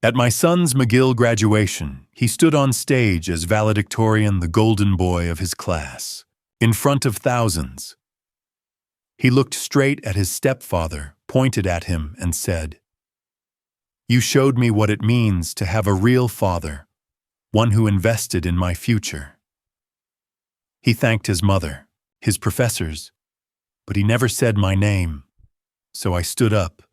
At my son's McGill graduation, he stood on stage as valedictorian, the golden boy of his class, in front of thousands. He looked straight at his stepfather, pointed at him, and said, "You showed me what it means to have a real father, one who invested in my future." He thanked his mother, his professors, but he never said my name, so I stood up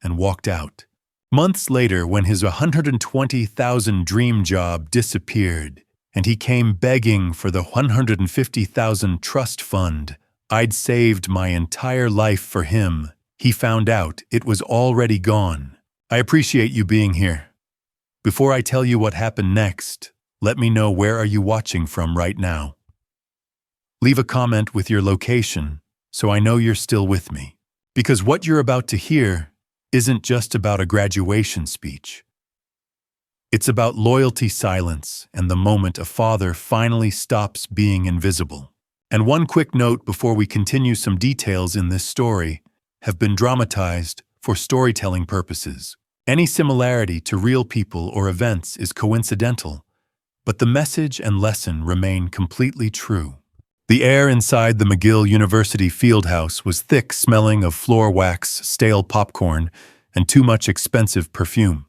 and walked out. Months later, when his $120,000 dream job disappeared and he came begging for the $150,000 trust fund I'd saved my entire life for him, he found out it was already gone. I appreciate you being here. Before I tell you what happened next, let me know, where are you watching from right now? Leave a comment with your location so I know you're still with me. Because what you're about to hear isn't just about a graduation speech. It's about loyalty, silence, and the moment a father finally stops being invisible. And one quick note before we continue: some details in this story have been dramatized for storytelling purposes. Any similarity to real people or events is coincidental, but the message and lesson remain completely true. The air inside the McGill University fieldhouse was thick, smelling of floor wax, stale popcorn, and too much expensive perfume.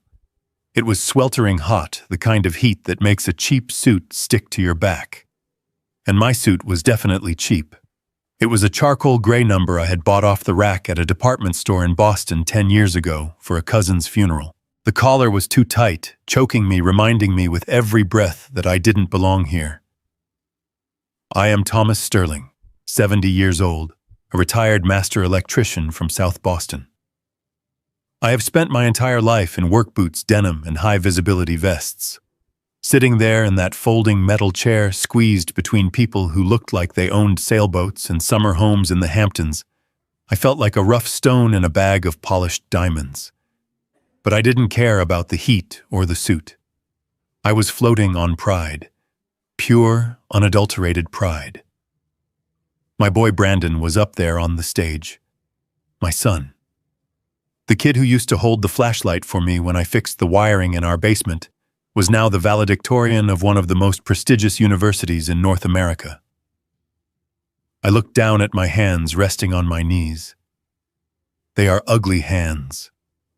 It was sweltering hot, the kind of heat that makes a cheap suit stick to your back. And my suit was definitely cheap. It was a charcoal gray number I had bought off the rack at a department store in Boston 10 years ago for a cousin's funeral. The collar was too tight, choking me, reminding me with every breath that I didn't belong here. I am Thomas Sterling, 70 years old, a retired master electrician from South Boston. I have spent my entire life in work boots, denim, and high-visibility vests. Sitting there in that folding metal chair, squeezed between people who looked like they owned sailboats and summer homes in the Hamptons, I felt like a rough stone in a bag of polished diamonds. But I didn't care about the heat or the suit. I was floating on pride. Pure, unadulterated pride. My boy Brandon was up there on the stage. My son. The kid who used to hold the flashlight for me when I fixed the wiring in our basement was now the valedictorian of one of the most prestigious universities in North America. I looked down at my hands resting on my knees. They are ugly hands.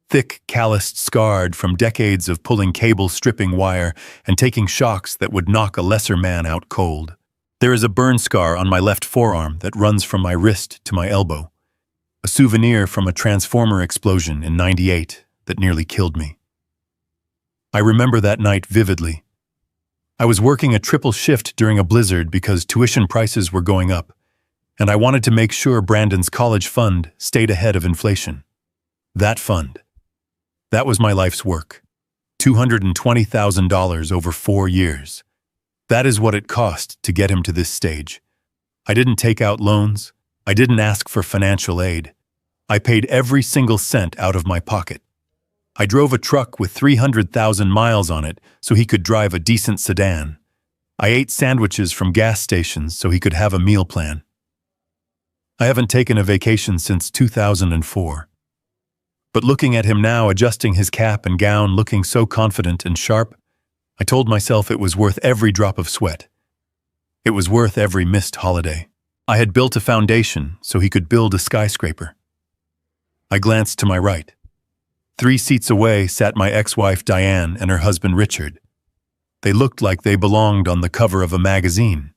Thick, calloused, scarred from decades of pulling cable, stripping wire, and taking shocks that would knock a lesser man out cold. There is a burn scar on my left forearm that runs from my wrist to my elbow, a souvenir from a transformer explosion in '98 that nearly killed me. I remember that night vividly. I was working a triple shift during a blizzard because tuition prices were going up, and I wanted to make sure Brandon's college fund stayed ahead of inflation. That fund. That was my life's work. $220,000 over 4 years. That is what it cost to get him to this stage. I didn't take out loans. I didn't ask for financial aid. I paid every single cent out of my pocket. I drove a truck with 300,000 miles on it so he could drive a decent sedan. I ate sandwiches from gas stations so he could have a meal plan. I haven't taken a vacation since 2004. But looking at him now, adjusting his cap and gown, looking so confident and sharp, I told myself it was worth every drop of sweat. It was worth every missed holiday. I had built a foundation so he could build a skyscraper. I glanced to my right. 3 seats away sat my ex-wife Diane and her husband Richard. They looked like they belonged on the cover of a magazine.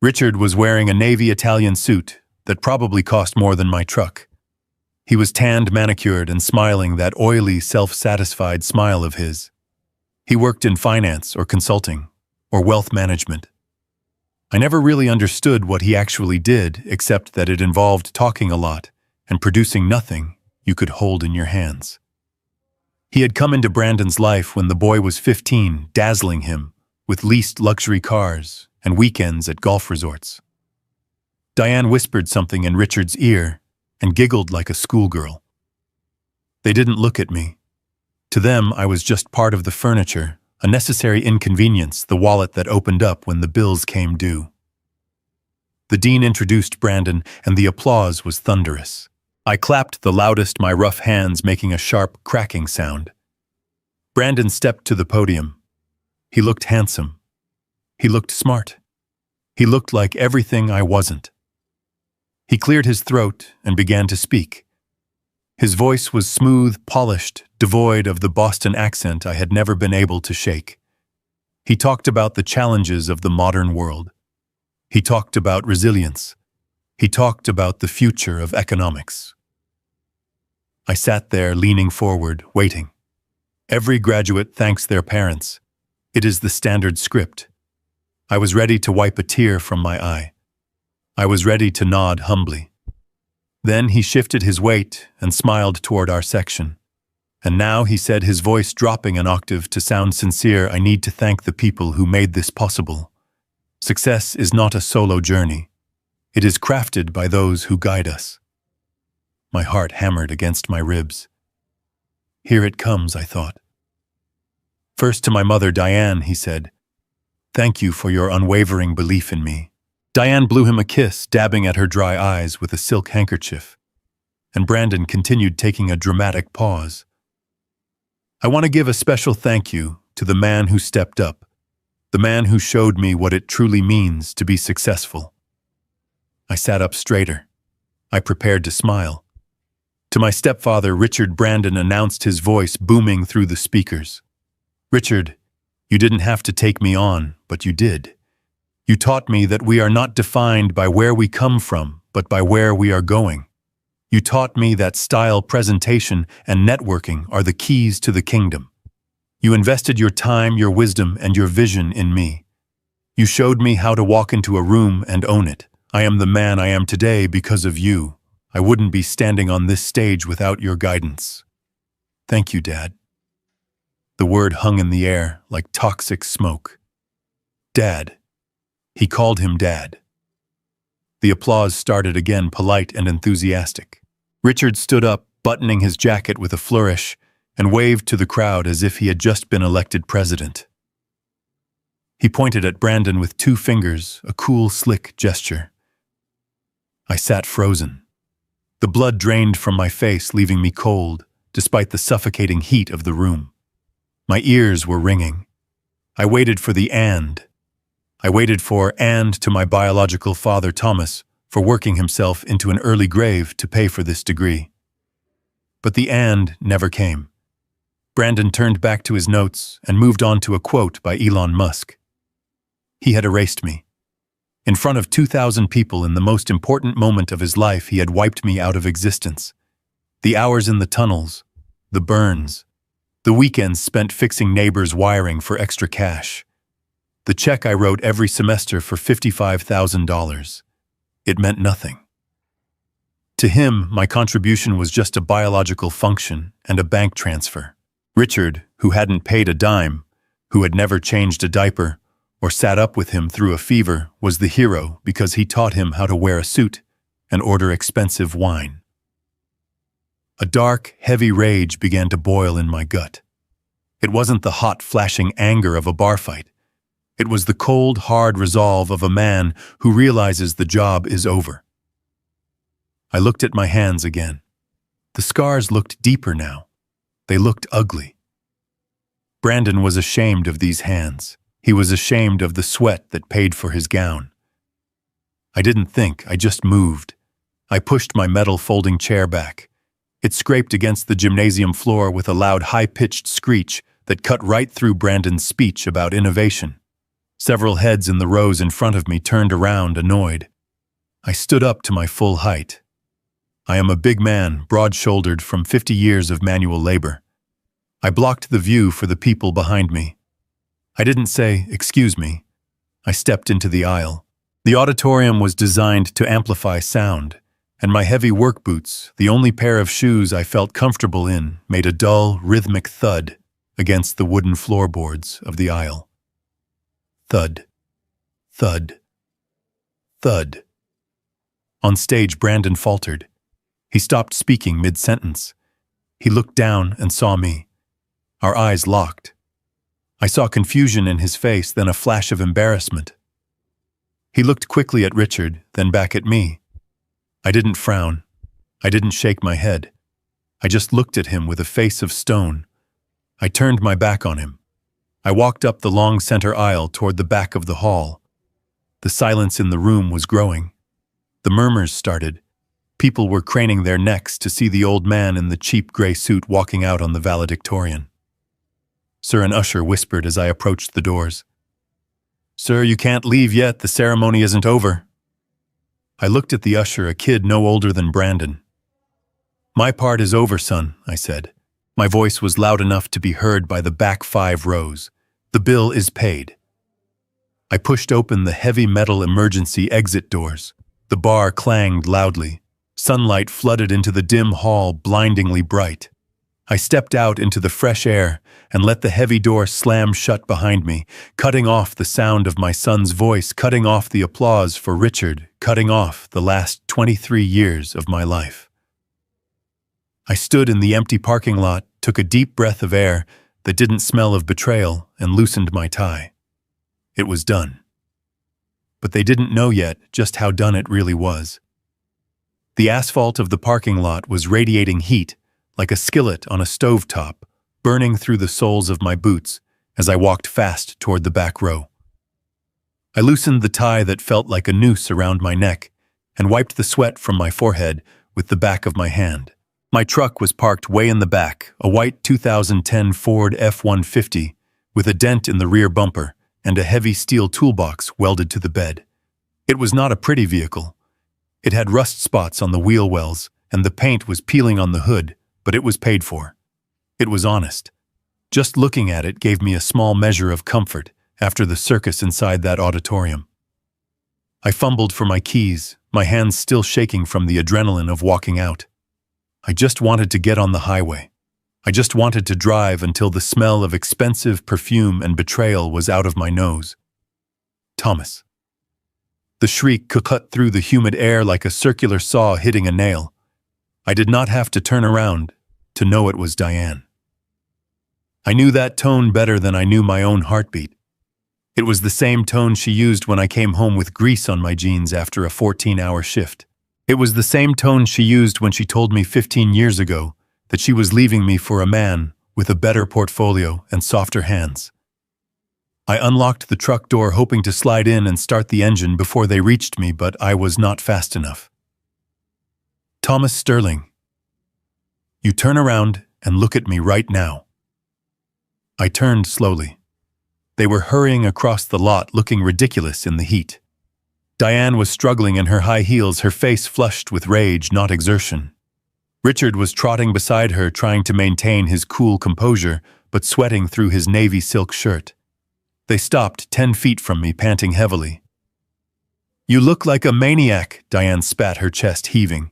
Richard was wearing a navy Italian suit that probably cost more than my truck. He was tanned, manicured, and smiling that oily, self-satisfied smile of his. He worked in finance or consulting or wealth management. I never really understood what he actually did, except that it involved talking a lot and producing nothing you could hold in your hands. He had come into Brandon's life when the boy was 15, dazzling him with leased luxury cars and weekends at golf resorts. Diane whispered something in Richard's ear and giggled like a schoolgirl. They didn't look at me. To them, I was just part of the furniture, a necessary inconvenience, the wallet that opened up when the bills came due. The dean introduced Brandon, and the applause was thunderous. I clapped the loudest, my rough hands making a sharp, cracking sound. Brandon stepped to the podium. He looked handsome. He looked smart. He looked like everything I wasn't. He cleared his throat and began to speak. His voice was smooth, polished, devoid of the Boston accent I had never been able to shake. He talked about the challenges of the modern world. He talked about resilience. He talked about the future of economics. I sat there, leaning forward, waiting. Every graduate thanks their parents. It is the standard script. I was ready to wipe a tear from my eye. I was ready to nod humbly. Then he shifted his weight and smiled toward our section. And now, he said, his voice dropping an octave to sound sincere, I need to thank the people who made this possible. Success is not a solo journey. It is crafted by those who guide us. My heart hammered against my ribs. Here it comes, I thought. First to my mother, Diane, he said. Thank you for your unwavering belief in me. Diane blew him a kiss, dabbing at her dry eyes with a silk handkerchief. And Brandon continued, taking a dramatic pause. I want to give a special thank you to the man who stepped up, the man who showed me what it truly means to be successful. I sat up straighter. I prepared to smile. To my stepfather, Richard, Brandon announced, his voice booming through the speakers. Richard, you didn't have to take me on, but you did. You taught me that we are not defined by where we come from, but by where we are going. You taught me that style, presentation, and networking are the keys to the kingdom. You invested your time, your wisdom, and your vision in me. You showed me how to walk into a room and own it. I am the man I am today because of you. I wouldn't be standing on this stage without your guidance. Thank you, Dad. The word hung in the air like toxic smoke. Dad. He called him Dad. The applause started again, polite and enthusiastic. Richard stood up, buttoning his jacket with a flourish, and waved to the crowd as if he had just been elected president. He pointed at Brandon with 2 fingers, a cool, slick gesture. I sat frozen. The blood drained from my face, leaving me cold, despite the suffocating heat of the room. My ears were ringing. I waited for the and. I waited for and to my biological father, Thomas, for working himself into an early grave to pay for this degree. But the and never came. Brandon turned back to his notes and moved on to a quote by Elon Musk. He had erased me. In front of 2,000 people in the most important moment of his life, he had wiped me out of existence. The hours in the tunnels, the burns, the weekends spent fixing neighbors' wiring for extra cash, the check I wrote every semester for $55,000. It meant nothing. To him, my contribution was just a biological function and a bank transfer. Richard, who hadn't paid a dime, who had never changed a diaper or sat up with him through a fever, was the hero because he taught him how to wear a suit and order expensive wine. A dark, heavy rage began to boil in my gut. It wasn't the hot, flashing anger of a bar fight. It was the cold, hard resolve of a man who realizes the job is over. I looked at my hands again. The scars looked deeper now. They looked ugly. Brandon was ashamed of these hands. He was ashamed of the sweat that paid for his gown. I didn't think, I just moved. I pushed my metal folding chair back. It scraped against the gymnasium floor with a loud, high-pitched screech that cut right through Brandon's speech about innovation. Several heads in the rows in front of me turned around, annoyed. I stood up to my full height. I am a big man, broad-shouldered from 50 years of manual labor. I blocked the view for the people behind me. I didn't say, "Excuse me." I stepped into the aisle. The auditorium was designed to amplify sound, and my heavy work boots, the only pair of shoes I felt comfortable in, made a dull, rhythmic thud against the wooden floorboards of the aisle. Thud, thud, thud. On stage, Brandon faltered. He stopped speaking mid-sentence. He looked down and saw me. Our eyes locked. I saw confusion in his face, then a flash of embarrassment. He looked quickly at Richard, then back at me. I didn't frown. I didn't shake my head. I just looked at him with a face of stone. I turned my back on him. I walked up the long center aisle toward the back of the hall. The silence in the room was growing. The murmurs started. People were craning their necks to see the old man in the cheap gray suit walking out on the valedictorian. Sir, an usher whispered as I approached the doors. "Sir, you can't leave yet. The ceremony isn't over." I looked at the usher, a kid no older than Brandon. "My part is over, son," I said. My voice was loud enough to be heard by the back 5 rows. "The bill is paid." I pushed open the heavy metal emergency exit doors. The bar clanged loudly. Sunlight flooded into the dim hall, blindingly bright. I stepped out into the fresh air and let the heavy door slam shut behind me, cutting off the sound of my son's voice, cutting off the applause for Richard, cutting off the last 23 years of my life. I stood in the empty parking lot, took a deep breath of air that didn't smell of betrayal, and loosened my tie. It was done. But they didn't know yet just how done it really was. The asphalt of the parking lot was radiating heat, like a skillet on a stovetop, burning through the soles of my boots as I walked fast toward the back row. I loosened the tie that felt like a noose around my neck and wiped the sweat from my forehead with the back of my hand. My truck was parked way in the back, a white 2010 Ford F-150 with a dent in the rear bumper and a heavy steel toolbox welded to the bed. It was not a pretty vehicle. It had rust spots on the wheel wells, and the paint was peeling on the hood, but it was paid for. It was honest. Just looking at it gave me a small measure of comfort after the circus inside that auditorium. I fumbled for my keys, my hands still shaking from the adrenaline of walking out. I just wanted to get on the highway. I just wanted to drive until the smell of expensive perfume and betrayal was out of my nose. Thomas. The shriek cut through the humid air like a circular saw hitting a nail. I did not have to turn around to know it was Diane. I knew that tone better than I knew my own heartbeat. It was the same tone she used when I came home with grease on my jeans after a 14-hour shift. It was the same tone she used when she told me 15 years ago that she was leaving me for a man with a better portfolio and softer hands. I unlocked the truck door hoping to slide in and start the engine before they reached me, but I was not fast enough. "Thomas Sterling, you turn around and look at me right now." I turned slowly. They were hurrying across the lot, looking ridiculous in the heat. Diane was struggling in her high heels, her face flushed with rage, not exertion. Richard was trotting beside her, trying to maintain his cool composure, but sweating through his navy silk shirt. They stopped 10 feet from me, panting heavily. "You look like a maniac," Diane spat, her chest heaving.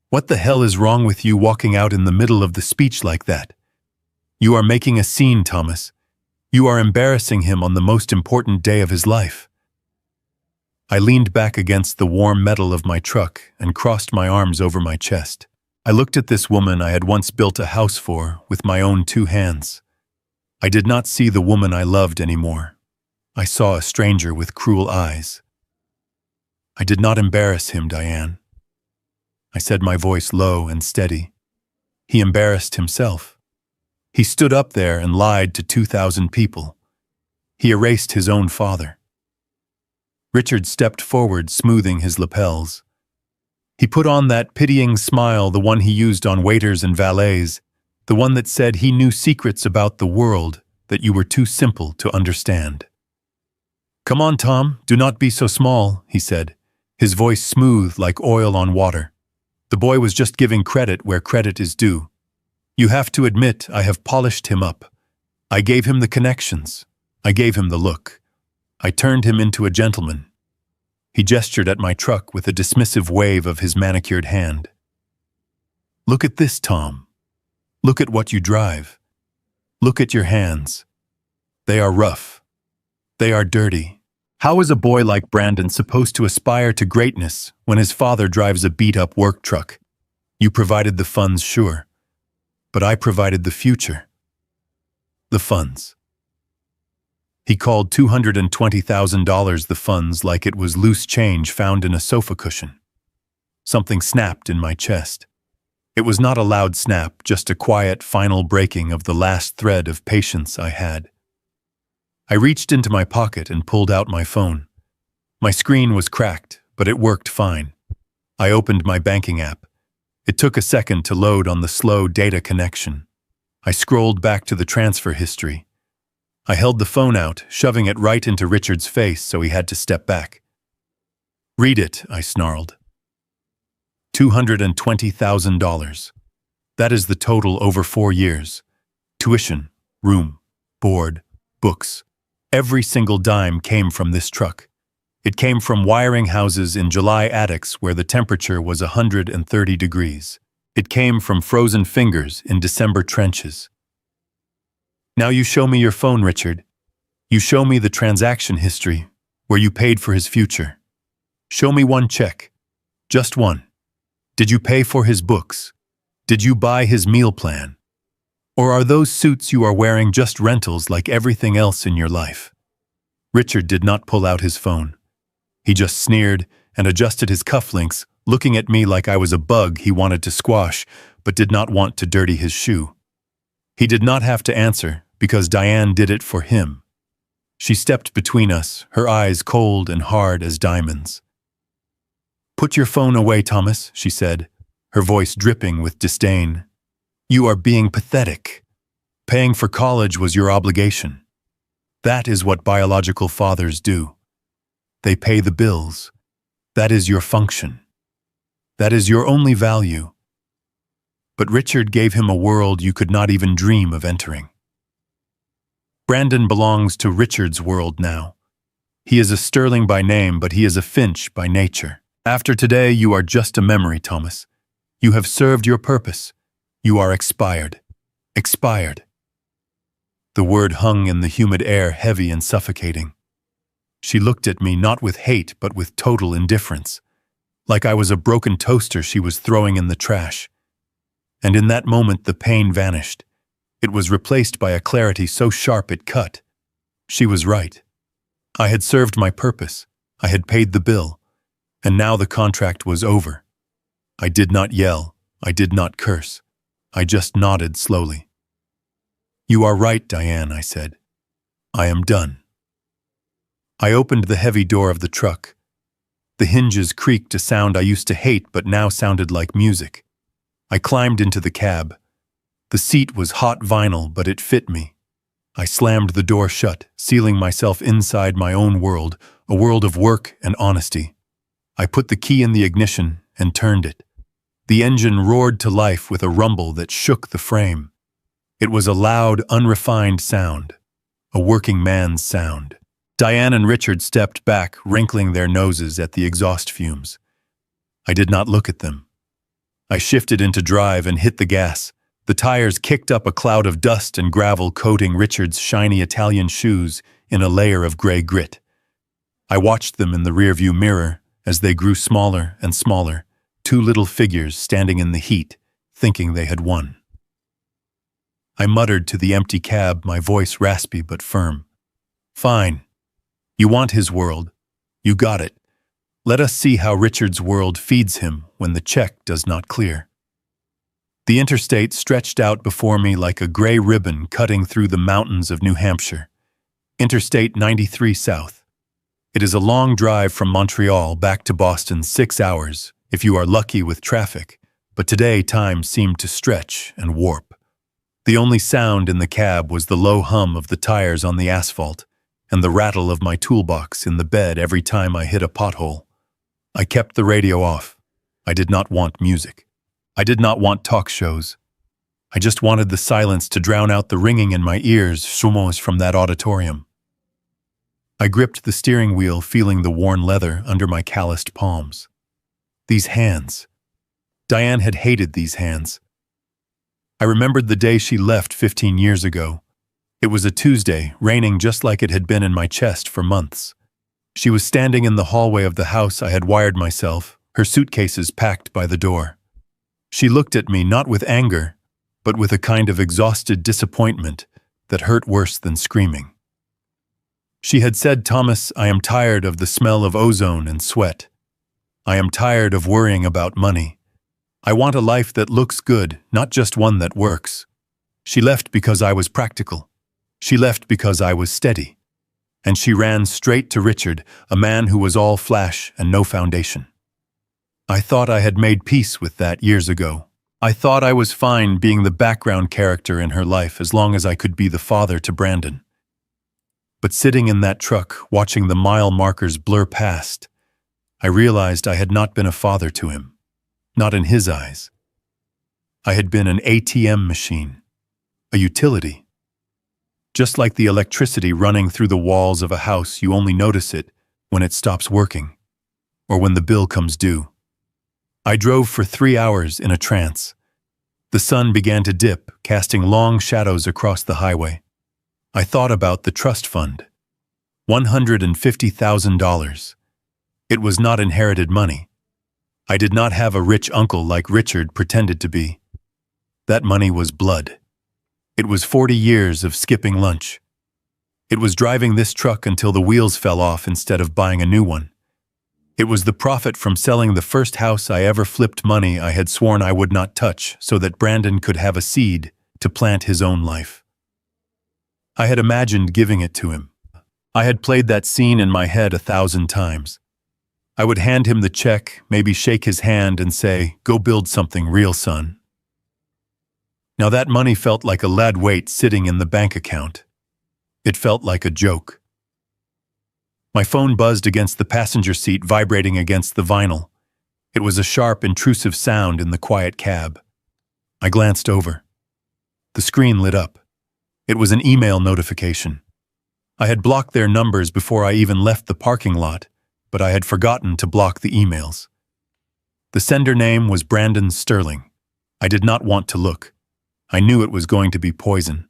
"What the hell is wrong with you walking out in the middle of the speech like that? You are making a scene, Thomas. You are embarrassing him on the most important day of his life." I leaned back against the warm metal of my truck and crossed my arms over my chest. I looked at this woman I had once built a house for with my own 2 hands. I did not see the woman I loved anymore. I saw a stranger with cruel eyes. "I did not embarrass him, Diane." I said, my voice low and steady. "He embarrassed himself. He stood up there and lied to 2,000 people. He erased his own father." Richard stepped forward, smoothing his lapels. He put on that pitying smile, the one he used on waiters and valets, the one that said he knew secrets about the world that you were too simple to understand. "Come on, Tom, do not be so small," he said, his voice smooth like oil on water. The boy was just giving credit where credit is due. "You have to admit I have polished him up. I gave him the connections. I gave him the look. I turned him into a gentleman." He gestured at my truck with a dismissive wave of his manicured hand. "Look at this, Tom. Look at what you drive. Look at your hands. They are rough. They are dirty. How is a boy like Brandon supposed to aspire to greatness when his father drives a beat-up work truck? You provided the funds, sure, but I provided the future. The funds." He called $220,000 the funds like it was loose change found in a sofa cushion. Something snapped in my chest. It was not a loud snap, just a quiet, final breaking of the last thread of patience I had. I reached into my pocket and pulled out my phone. My screen was cracked, but it worked fine. I opened my banking app. It took a second to load on the slow data connection. I scrolled back to the transfer history. I held the phone out, shoving it right into Richard's face so he had to step back. "Read it," I snarled. $220,000. That is the total over 4 years. Tuition, room, board, books. Every single dime came from this truck. It came from wiring houses in July attics where the temperature was 130 degrees. It came from frozen fingers in December trenches. "Now you show me your phone, Richard. You show me the transaction history, where you paid for his future. Show me one check. Just one. Did you pay for his books? Did you buy his meal plan? Or are those suits you are wearing just rentals like everything else in your life?" Richard did not pull out his phone. He just sneered and adjusted his cufflinks, looking at me like I was a bug he wanted to squash, but did not want to dirty his shoe. He did not have to answer, because Diane did it for him. She stepped between us, her eyes cold and hard as diamonds. "Put your phone away, Thomas," she said, her voice dripping with disdain. "You are being pathetic. Paying for college was your obligation. That is what biological fathers do. They pay the bills. That is your function. That is your only value." But Richard gave him a world you could not even dream of entering. Brandon belongs to Richard's world now. He is a Sterling by name, but he is a Finch by nature. After today, you are just a memory, Thomas. You have served your purpose. You are expired. Expired. The word hung in the humid air, heavy and suffocating. She looked at me not with hate, but with total indifference, like I was a broken toaster she was throwing in the trash. And in that moment, the pain vanished. It was replaced by a clarity so sharp it cut. She was right. I had served my purpose. I had paid the bill. And now the contract was over. I did not yell. I did not curse. I just nodded slowly. "You are right, Diane," I said. "I am done." I opened the heavy door of the truck. The hinges creaked, a sound I used to hate but now sounded like music. I climbed into the cab. The seat was hot vinyl, but it fit me. I slammed the door shut, sealing myself inside my own world, a world of work and honesty. I put the key in the ignition and turned it. The engine roared to life with a rumble that shook the frame. It was a loud, unrefined sound, a working man's sound. Diane and Richard stepped back, wrinkling their noses at the exhaust fumes. I did not look at them. I shifted into drive and hit the gas. The tires kicked up a cloud of dust and gravel, coating Richard's shiny Italian shoes in a layer of gray grit. I watched them in the rearview mirror as they grew smaller and smaller, two little figures standing in the heat, thinking they had won. I muttered to the empty cab, my voice raspy but firm. "Fine. You want his world. You got it. Let us see how Richard's world feeds him when the check does not clear." The interstate stretched out before me like a gray ribbon cutting through the mountains of New Hampshire. Interstate 93 South. It is a long drive from Montreal back to Boston, 6 hours, if you are lucky with traffic, but today time seemed to stretch and warp. The only sound in the cab was the low hum of the tires on the asphalt and the rattle of my toolbox in the bed every time I hit a pothole. I kept the radio off. I did not want music. I did not want talk shows. I just wanted the silence to drown out the ringing in my ears, sumos from that auditorium. I gripped the steering wheel, feeling the worn leather under my calloused palms. These hands. Diane had hated these hands. I remembered the day she left 15 years ago. It was a Tuesday, raining just like it had been in my chest for months. She was standing in the hallway of the house I had wired myself, her suitcases packed by the door. She looked at me not with anger, but with a kind of exhausted disappointment that hurt worse than screaming. She had said, "Thomas, I am tired of the smell of ozone and sweat. I am tired of worrying about money. I want a life that looks good, not just one that works. She left because I was practical. She left because I was steady. And she ran straight to Richard, a man who was all flash and no foundation. I thought I had made peace with that years ago. I thought I was fine being the background character in her life as long as I could be the father to Brandon. But sitting in that truck, watching the mile markers blur past, I realized I had not been a father to him. Not in his eyes. I had been an ATM machine, a utility. Just like the electricity running through the walls of a house, you only notice it when it stops working, or when the bill comes due. I drove for 3 hours in a trance. The sun began to dip, casting long shadows across the highway. I thought about the trust fund. $150,000. It was not inherited money. I did not have a rich uncle like Richard pretended to be. That money was blood. It was 40 years of skipping lunch. It was driving this truck until the wheels fell off instead of buying a new one. It was the profit from selling the first house I ever flipped, money I had sworn I would not touch so that Brandon could have a seed to plant his own life. I had imagined giving it to him. I had played that scene in my head 1,000 times. I would hand him the check, maybe shake his hand and say, "Go build something real, son." Now that money felt like a lead weight sitting in the bank account. It felt like a joke. My phone buzzed against the passenger seat, vibrating against the vinyl. It was a sharp, intrusive sound in the quiet cab. I glanced over. The screen lit up. It was an email notification. I had blocked their numbers before I even left the parking lot, but I had forgotten to block the emails. The sender name was Brandon Sterling. I did not want to look. I knew it was going to be poison.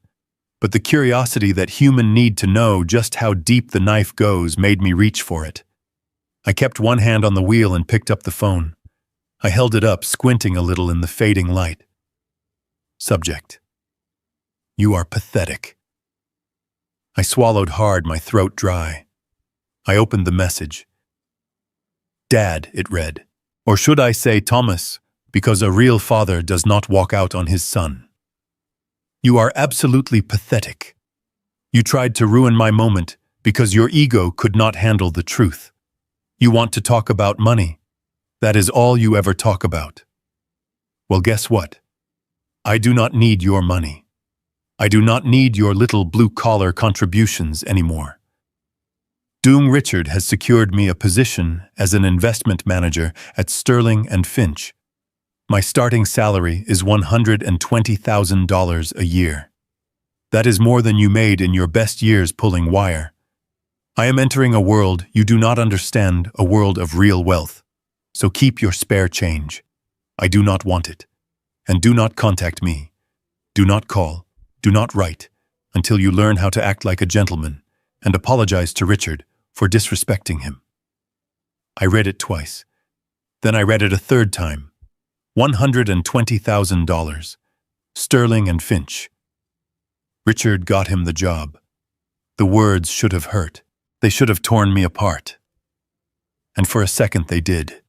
But the curiosity that humans need to know just how deep the knife goes made me reach for it. I kept one hand on the wheel and picked up the phone. I held it up, squinting a little in the fading light. Subject: You are pathetic. I swallowed hard, my throat dry. I opened the message. Dad, it read. Or should I say Thomas, because a real father does not walk out on his son. You are absolutely pathetic. You tried to ruin my moment because your ego could not handle the truth. You want to talk about money. That is all you ever talk about. Well, guess what? I do not need your money. I do not need your little blue-collar contributions anymore. Doong Richard has secured me a position as an investment manager at Sterling and Finch. My starting salary is $120,000 a year. That is more than you made in your best years pulling wire. I am entering a world you do not understand, a world of real wealth. So keep your spare change. I do not want it. And do not contact me. Do not call. Do not write until you learn how to act like a gentleman and apologize to Richard for disrespecting him. I read it twice. Then I read it a third time. $120,000. Sterling and Finch. Richard got him the job. The words should have hurt. They should have torn me apart. And for a second they did.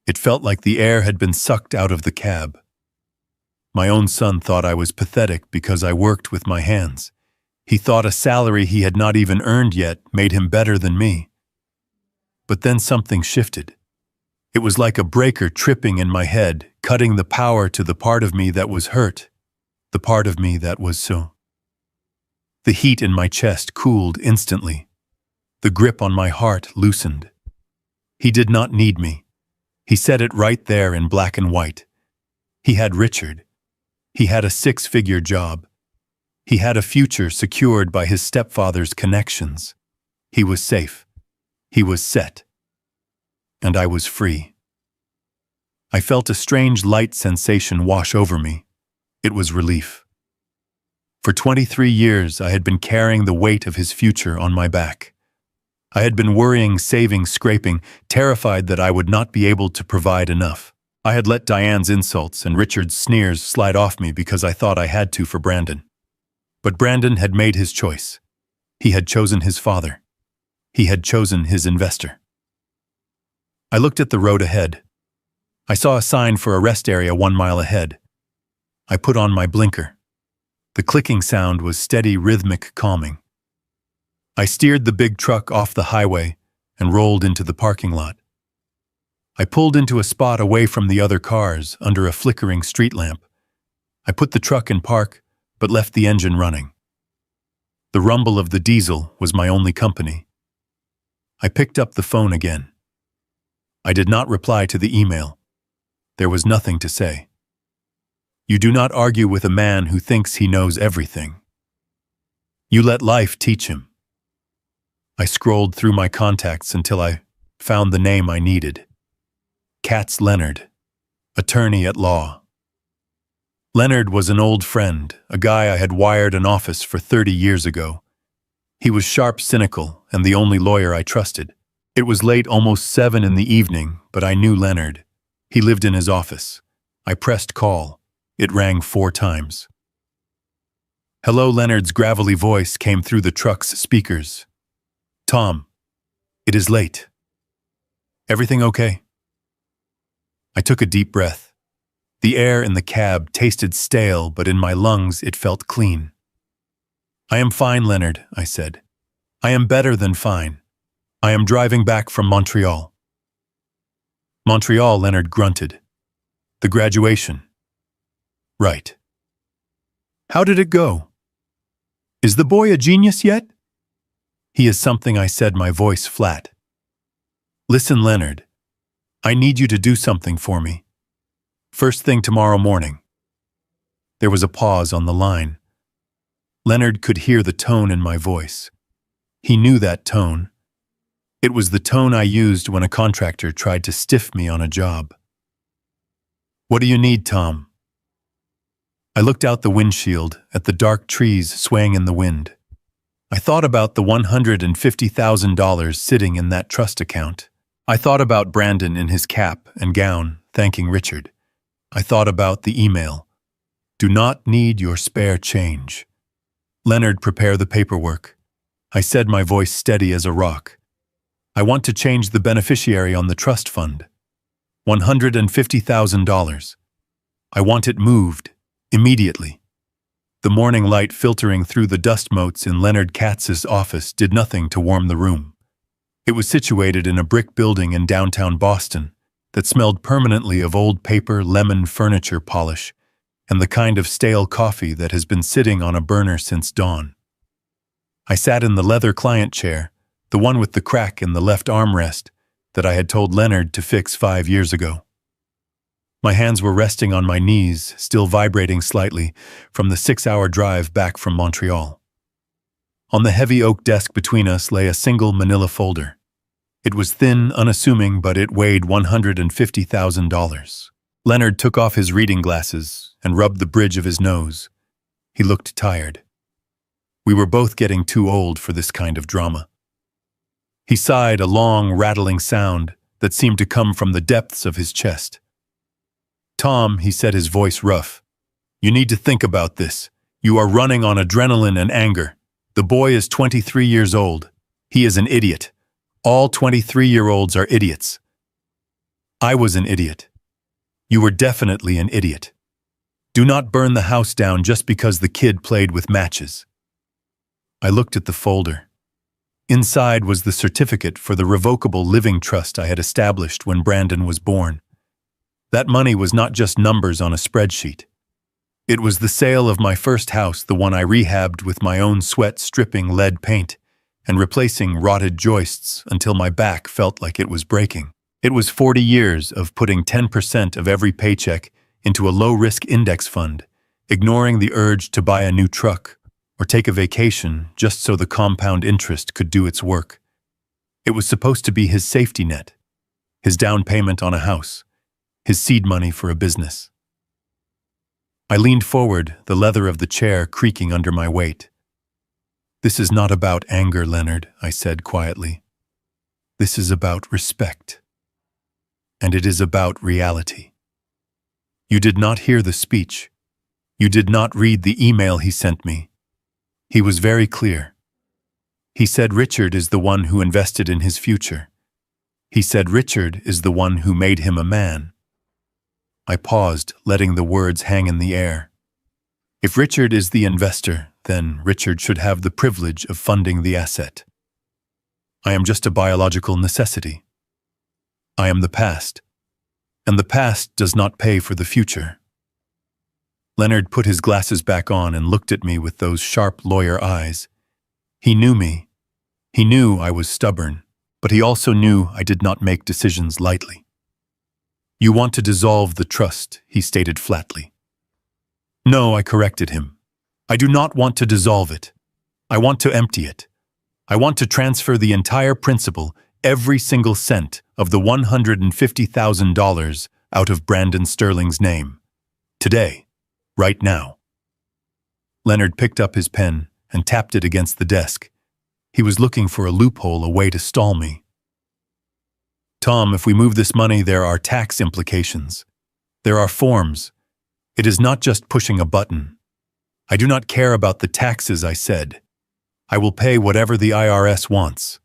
It felt like the air had been sucked out of the cab. My own son thought I was pathetic because I worked with my hands. He thought a salary he had not even earned yet made him better than me. But then something shifted. It was like a breaker tripping in my head, cutting the power to the part of me that was hurt, the part of me that was so. The heat in my chest cooled instantly. The grip on my heart loosened. He did not need me. He said it right there in black and white. He had Richard. He had a 6-figure job. He had a future secured by his stepfather's connections. He was safe. He was set. And I was free. I felt a strange light sensation wash over me. It was relief. For 23 years, I had been carrying the weight of his future on my back. I had been worrying, saving, scraping, terrified that I would not be able to provide enough. I had let Diane's insults and Richard's sneers slide off me because I thought I had to for Brandon. But Brandon had made his choice. He had chosen his father. He had chosen his investor. I looked at the road ahead. I saw a sign for a rest area 1 mile ahead. I put on my blinker. The clicking sound was steady, rhythmic, calming. I steered the big truck off the highway and rolled into the parking lot. I pulled into a spot away from the other cars under a flickering street lamp. I put the truck in park, but left the engine running. The rumble of the diesel was my only company. I picked up the phone again. I did not reply to the email. There was nothing to say. You do not argue with a man who thinks he knows everything. You let life teach him. I scrolled through my contacts until I found the name I needed. Katz Leonard, attorney at law. Leonard was an old friend, a guy I had wired an office for 30 years ago. He was sharp, cynical, and the only lawyer I trusted. It was late, almost 7 in the evening, but I knew Leonard. He lived in his office. I pressed call. It rang 4 times. Hello, Leonard's gravelly voice came through the truck's speakers. Tom, it is late. Everything okay? I took a deep breath. The air in the cab tasted stale, but in my lungs it felt clean. I am fine, Leonard, I said. I am better than fine. I am driving back from Montreal. Montreal, Leonard grunted. The graduation. Right. How did it go? Is the boy a genius yet? He is something, I said, my voice flat. Listen, Leonard. I need you to do something for me. First thing tomorrow morning. There was a pause on the line. Leonard could hear the tone in my voice. He knew that tone. It was the tone I used when a contractor tried to stiff me on a job. What do you need, Tom? I looked out the windshield at the dark trees swaying in the wind. I thought about the $150,000 sitting in that trust account. I thought about Brandon in his cap and gown, thanking Richard. I thought about the email. Do not need your spare change. Leonard, prepare the paperwork. I said, my voice steady as a rock. I want to change the beneficiary on the trust fund. $150,000. I want it moved, immediately. The morning light filtering through the dust motes in Leonard Katz's office did nothing to warm the room. It was situated in a brick building in downtown Boston that smelled permanently of old paper, lemon furniture polish, and the kind of stale coffee that has been sitting on a burner since dawn. I sat in the leather client chair, the one with the crack in the left armrest that I had told Leonard to fix 5 years ago. My hands were resting on my knees, still vibrating slightly from the 6-hour drive back from Montreal. On the heavy oak desk between us lay a single manila folder. It was thin, unassuming, but it weighed $150,000. Leonard took off his reading glasses and rubbed the bridge of his nose. He looked tired. We were both getting too old for this kind of drama. He sighed, a long, rattling sound that seemed to come from the depths of his chest. Tom, he said, his voice rough, you need to think about this. You are running on adrenaline and anger. The boy is 23 years old. He is an idiot. All 23-year-olds are idiots. I was an idiot. You were definitely an idiot. Do not burn the house down just because the kid played with matches. I looked at the folder. Inside was the certificate for the revocable living trust I had established when Brandon was born. That money was not just numbers on a spreadsheet. It was the sale of my first house, the one I rehabbed with my own sweat, stripping lead paint and replacing rotted joists until my back felt like it was breaking. It was 40 years of putting 10% of every paycheck into a low-risk index fund, ignoring the urge to buy a new truck or take a vacation just so the compound interest could do its work. It was supposed to be his safety net, his down payment on a house, his seed money for a business. I leaned forward, the leather of the chair creaking under my weight. This is not about anger, Leonard, I said quietly. This is about respect. And it is about reality. You did not hear the speech. You did not read the email he sent me. He was very clear. He said Richard is the one who invested in his future. He said Richard is the one who made him a man. I paused, letting the words hang in the air. If Richard is the investor, then Richard should have the privilege of funding the asset. I am just a biological necessity. I am the past, and the past does not pay for the future. Leonard put his glasses back on and looked at me with those sharp lawyer eyes. He knew me. He knew I was stubborn, but he also knew I did not make decisions lightly. You want to dissolve the trust, he stated flatly. No, I corrected him. I do not want to dissolve it. I want to empty it. I want to transfer the entire principal, every single cent of the $150,000 out of Brandon Sterling's name. Today, right now. Leonard picked up his pen and tapped it against the desk. He was looking for a loophole, a way to stall me. Tom, if we move this money, there are tax implications. There are forms. It is not just pushing a button. I do not care about the taxes, I said. I will pay whatever the IRS wants.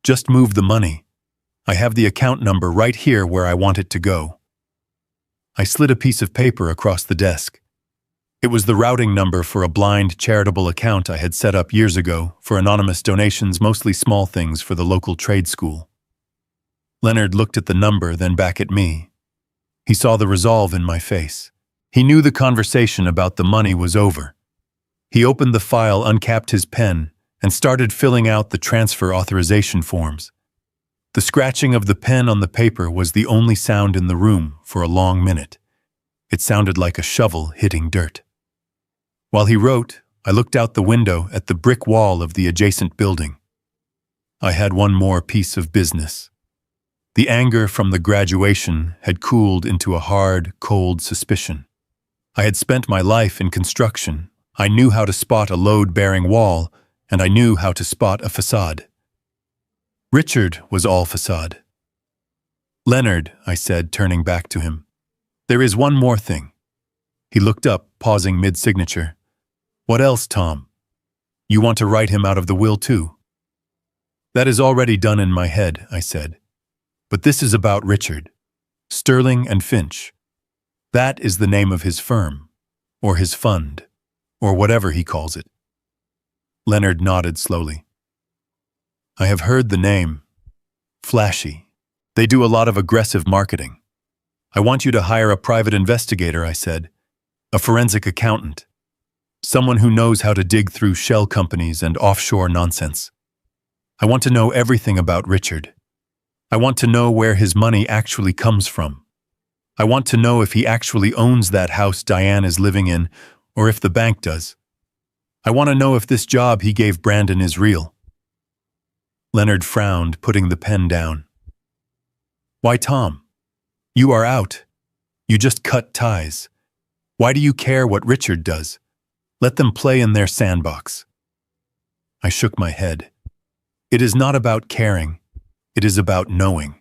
Just move the money. I have the account number right here where I want it to go. I slid a piece of paper across the desk. It was the routing number for a blind charitable account I had set up years ago for anonymous donations, mostly small things for the local trade school. Leonard looked at the number, then back at me. He saw the resolve in my face. He knew the conversation about the money was over. He opened the file, uncapped his pen, and started filling out the transfer authorization forms. The scratching of the pen on the paper was the only sound in the room for a long minute. It sounded like a shovel hitting dirt. While he wrote, I looked out the window at the brick wall of the adjacent building. I had one more piece of business. The anger from the graduation had cooled into a hard, cold suspicion. I had spent my life in construction. I knew how to spot a load-bearing wall, and I knew how to spot a facade. Richard was all facade. Leonard, I said, turning back to him, there is one more thing. He looked up, pausing mid-signature. What else, Tom? You want to write him out of the will too? That is already done in my head, I said. But this is about Richard. Sterling and Finch. That is the name of his firm, or his fund, or whatever he calls it. Leonard nodded slowly. I have heard the name. Flashy. They do a lot of aggressive marketing. I want you to hire a private investigator, I said. A forensic accountant. Someone who knows how to dig through shell companies and offshore nonsense. I want to know everything about Richard. I want to know where his money actually comes from. I want to know if he actually owns that house Diane is living in, or if the bank does. I want to know if this job he gave Brandon is real. Leonard frowned, putting the pen down. Why, Tom? You are out. You just cut ties. Why do you care what Richard does? Let them play in their sandbox. I shook my head. It is not about caring. It is about knowing.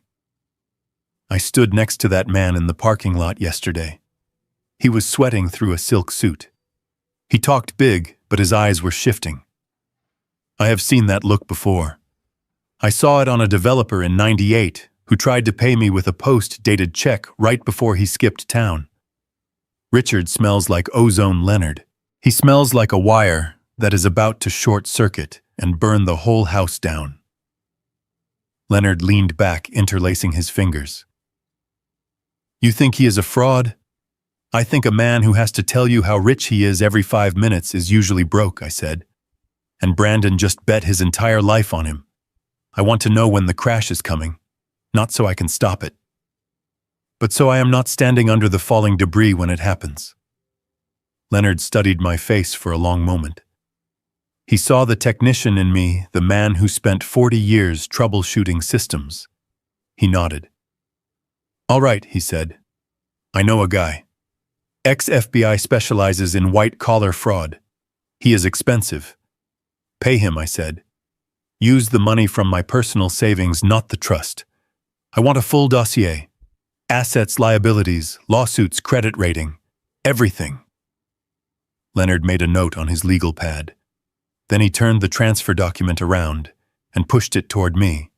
I stood next to that man in the parking lot yesterday. He was sweating through a silk suit. He talked big, but his eyes were shifting. I have seen that look before. I saw it on a developer in '98 who tried to pay me with a post-dated check right before he skipped town. Richard smells like ozone Leonard. He smells like a wire that is about to short-circuit and burn the whole house down. Leonard leaned back, interlacing his fingers. You think he is a fraud? I think a man who has to tell you how rich he is every 5 minutes is usually broke, I said. And Brandon just bet his entire life on him. I want to know when the crash is coming, not so I can stop it, but so I am not standing under the falling debris when it happens. Leonard studied my face for a long moment. He saw the technician in me, the man who spent 40 years troubleshooting systems. He nodded. All right, he said. I know a guy. Ex-FBI specializes in white-collar fraud. He is expensive. Pay him, I said. Use the money from my personal savings, not the trust. I want a full dossier. Assets, liabilities, lawsuits, credit rating. Everything. Leonard made a note on his legal pad. Then he turned the transfer document around and pushed it toward me.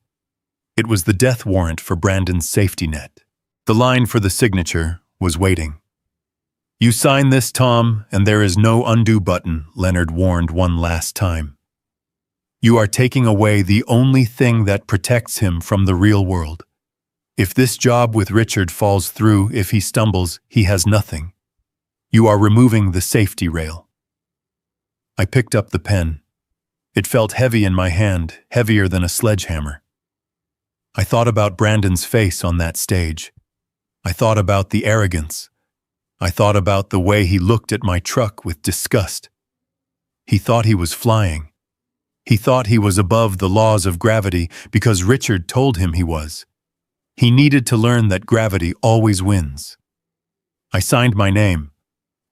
It was the death warrant for Brandon's safety net. The line for the signature was waiting. "You sign this, Tom, and there is no undo button," Leonard warned one last time. "You are taking away the only thing that protects him from the real world. If this job with Richard falls through, if he stumbles, he has nothing. You are removing the safety rail." I picked up the pen. It felt heavy in my hand, heavier than a sledgehammer. I thought about Brandon's face on that stage. I thought about the arrogance. I thought about the way he looked at my truck with disgust. He thought he was flying. He thought he was above the laws of gravity because Richard told him he was. He needed to learn that gravity always wins. I signed my name,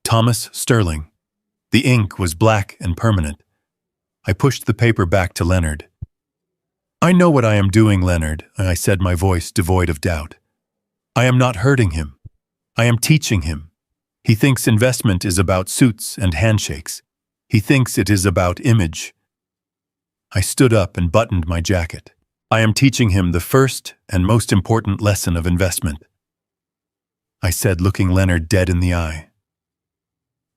Thomas Sterling. The ink was black and permanent. I pushed the paper back to Leonard. "I know what I am doing, Leonard," I said, my voice devoid of doubt. "I am not hurting him. I am teaching him. He thinks investment is about suits and handshakes. He thinks it is about image." I stood up and buttoned my jacket. "I am teaching him the first and most important lesson of investment," I said, looking Leonard dead in the eye.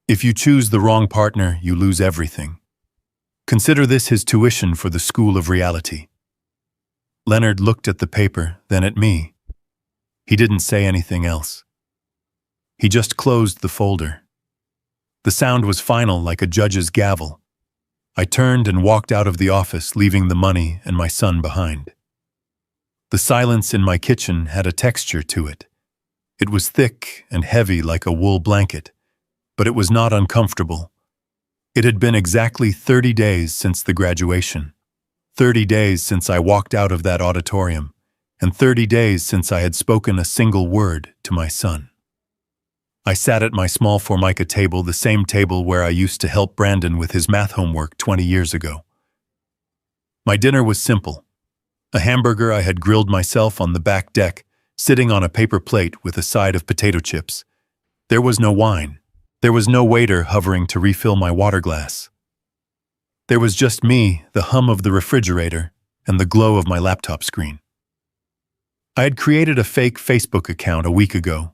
"If you choose the wrong partner, you lose everything. Consider this his tuition for the school of reality." Leonard looked at the paper, then at me. He didn't say anything else. He just closed the folder. The sound was final, like a judge's gavel. I turned and walked out of the office, leaving the money and my son behind. The silence in my kitchen had a texture to it. It was thick and heavy like a wool blanket, but it was not uncomfortable. It had been exactly 30 days since the graduation, 30 days since I walked out of that auditorium, and 30 days since I had spoken a single word to my son. I sat at my small Formica table, the same table where I used to help Brandon with his math homework 20 years ago. My dinner was simple. A hamburger I had grilled myself on the back deck, sitting on a paper plate with a side of potato chips. There was no wine. There was no waiter hovering to refill my water glass. There was just me, the hum of the refrigerator, and the glow of my laptop screen. I had created a fake Facebook account a week ago.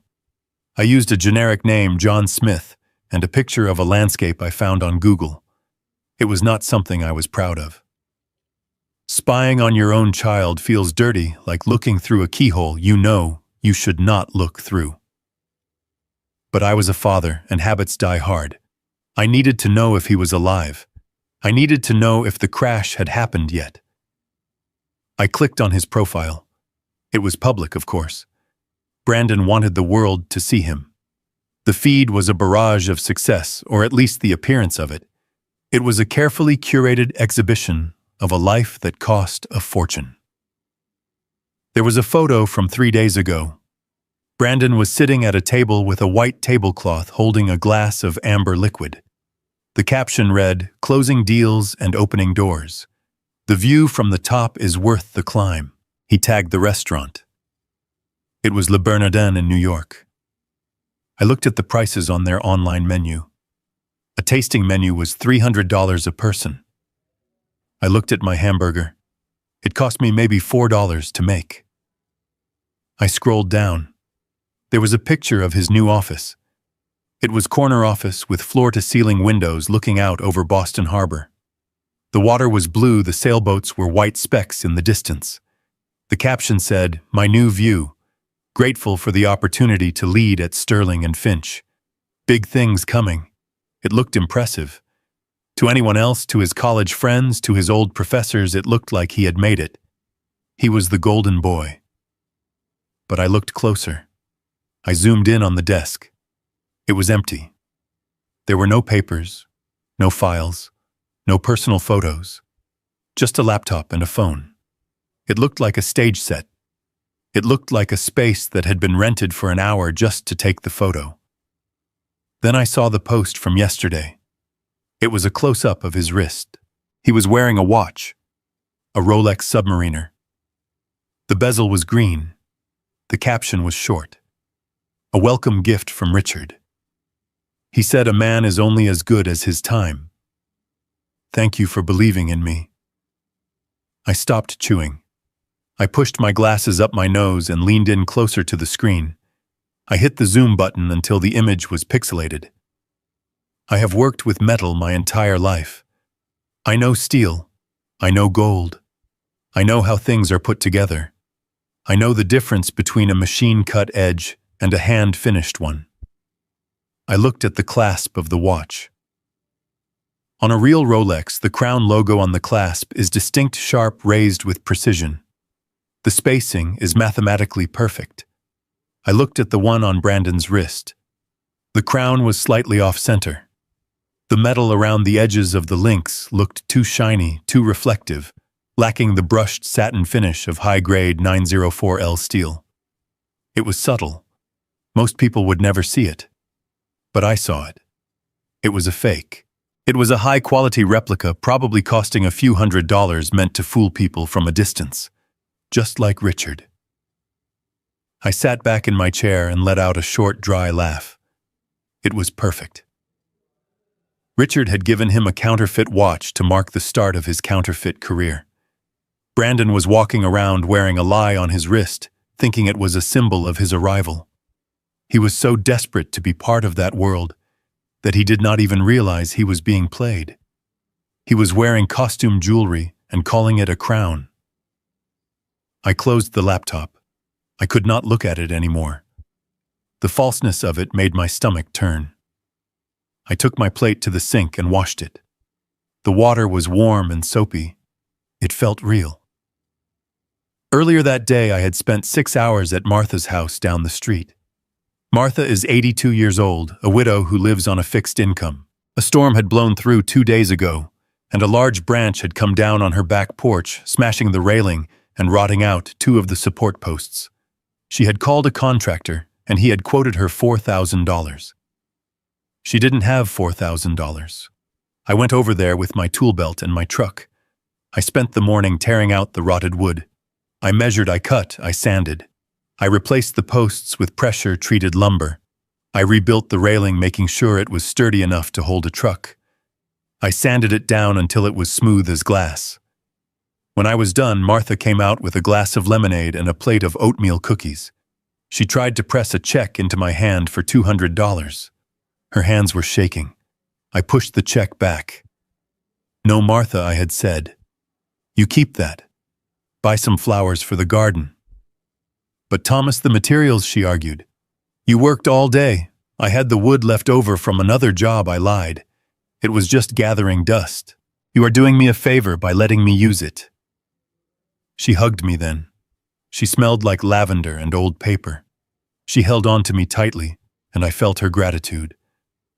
I used a generic name, John Smith, and a picture of a landscape I found on Google. It was not something I was proud of. Spying on your own child feels dirty, like looking through a keyhole you know you should not look through. But I was a father, and habits die hard. I needed to know if he was alive. I needed to know if the crash had happened yet. I clicked on his profile. It was public, of course. Brandon wanted the world to see him. The feed was a barrage of success, or at least the appearance of it. It was a carefully curated exhibition of a life that cost a fortune. There was a photo from 3 days ago. Brandon was sitting at a table with a white tablecloth holding a glass of amber liquid. The caption read, "Closing deals and opening doors. The view from the top is worth the climb." He tagged the restaurant. It was Le Bernardin in New York. I looked at the prices on their online menu. A tasting menu was $300 a person. I looked at my hamburger. It cost me maybe $4 to make. I scrolled down. There was a picture of his new office. It was corner office with floor-to-ceiling windows looking out over Boston Harbor. The water was blue, the sailboats were white specks in the distance. The caption said, "My new view. Grateful for the opportunity to lead at Sterling and Finch. Big things coming." It looked impressive. To anyone else, to his college friends, to his old professors, it looked like he had made it. He was the golden boy. But I looked closer. I zoomed in on the desk. It was empty. There were no papers, no files, no personal photos. Just a laptop and a phone. It looked like a stage set. It looked like a space that had been rented for an hour just to take the photo. Then I saw the post from yesterday. It was a close-up of his wrist. He was wearing a watch, a Rolex Submariner. The bezel was green. The caption was short. A welcome gift from Richard. He said a man is only as good as his time. Thank you for believing in me. I stopped chewing. I pushed my glasses up my nose and leaned in closer to the screen. I hit the zoom button until the image was pixelated. I have worked with metal my entire life. I know steel. I know gold. I know how things are put together. I know the difference between a machine-cut edge and a hand-finished one. I looked at the clasp of the watch. On a real Rolex, the crown logo on the clasp is distinct, sharp, raised with precision. The spacing is mathematically perfect. I looked at the one on Brandon's wrist. The crown was slightly off-center. The metal around the edges of the links looked too shiny, too reflective, lacking the brushed satin finish of high-grade 904L steel. It was subtle. Most people would never see it. But I saw it. It was a fake. It was a high-quality replica, probably costing a few $100s, meant to fool people from a distance. Just like Richard. I sat back in my chair and let out a short, dry laugh. It was perfect. Richard had given him a counterfeit watch to mark the start of his counterfeit career. Brandon was walking around wearing a lie on his wrist, thinking it was a symbol of his arrival. He was so desperate to be part of that world that he did not even realize he was being played. He was wearing costume jewelry and calling it a crown. I closed the laptop. I could not look at it anymore. The falseness of it made my stomach turn. I took my plate to the sink and washed it. The water was warm and soapy. It felt real. Earlier that day, I had spent 6 hours at Martha's house down the street. Martha is 82 years old, a widow who lives on a fixed income. A storm had blown through 2 days ago, and a large branch had come down on her back porch, smashing the railing and rotting out 2 of the support posts. She had called a contractor, and he had quoted her $4,000. She didn't have $4,000. I went over there with my tool belt and my truck. I spent the morning tearing out the rotted wood. I measured, I cut, I sanded. I replaced the posts with pressure-treated lumber. I rebuilt the railing, making sure it was sturdy enough to hold a truck. I sanded it down until it was smooth as glass. When I was done, Martha came out with a glass of lemonade and a plate of oatmeal cookies. She tried to press a check into my hand for $200. Her hands were shaking. I pushed the check back. "No, Martha," I had said. "You keep that. Buy some flowers for the garden." "But Thomas, the materials," she argued. "You worked all day. I had the wood left over from another job," I lied. "It was just gathering dust. You are doing me a favor by letting me use it." She hugged me then. She smelled like lavender and old paper. She held on to me tightly, and I felt her gratitude.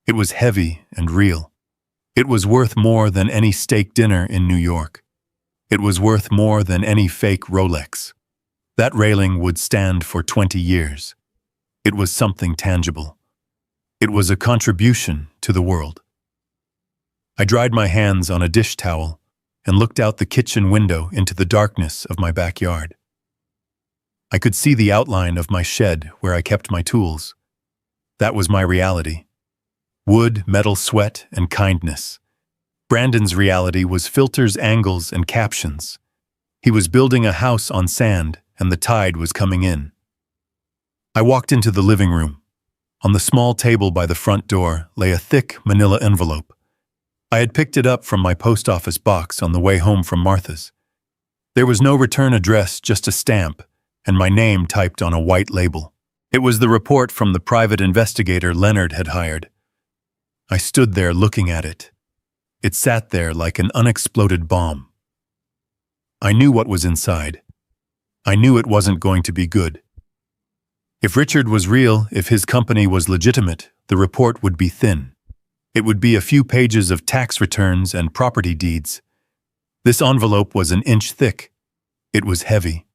It was heavy and real. It was worth more than any steak dinner in New York. It was worth more than any fake Rolex. That railing would stand for 20 years. It was something tangible. It was a contribution to the world. I dried my hands on a dish towel and looked out the kitchen window into the darkness of my backyard. I could see the outline of my shed where I kept my tools. That was my reality. Wood, metal, sweat, and kindness. Brandon's reality was filters, angles, and captions. He was building a house on sand, and the tide was coming in. I walked into the living room. On the small table by the front door lay a thick manila envelope. I had picked it up from my post office box on the way home from Martha's. There was no return address, just a stamp, and my name typed on a white label. It was the report from the private investigator Leonard had hired. I stood there looking at it. It sat there like an unexploded bomb. I knew what was inside. I knew it wasn't going to be good. If Richard was real, if his company was legitimate, the report would be thin. It would be a few pages of tax returns and property deeds. This envelope was an inch thick. It was heavy.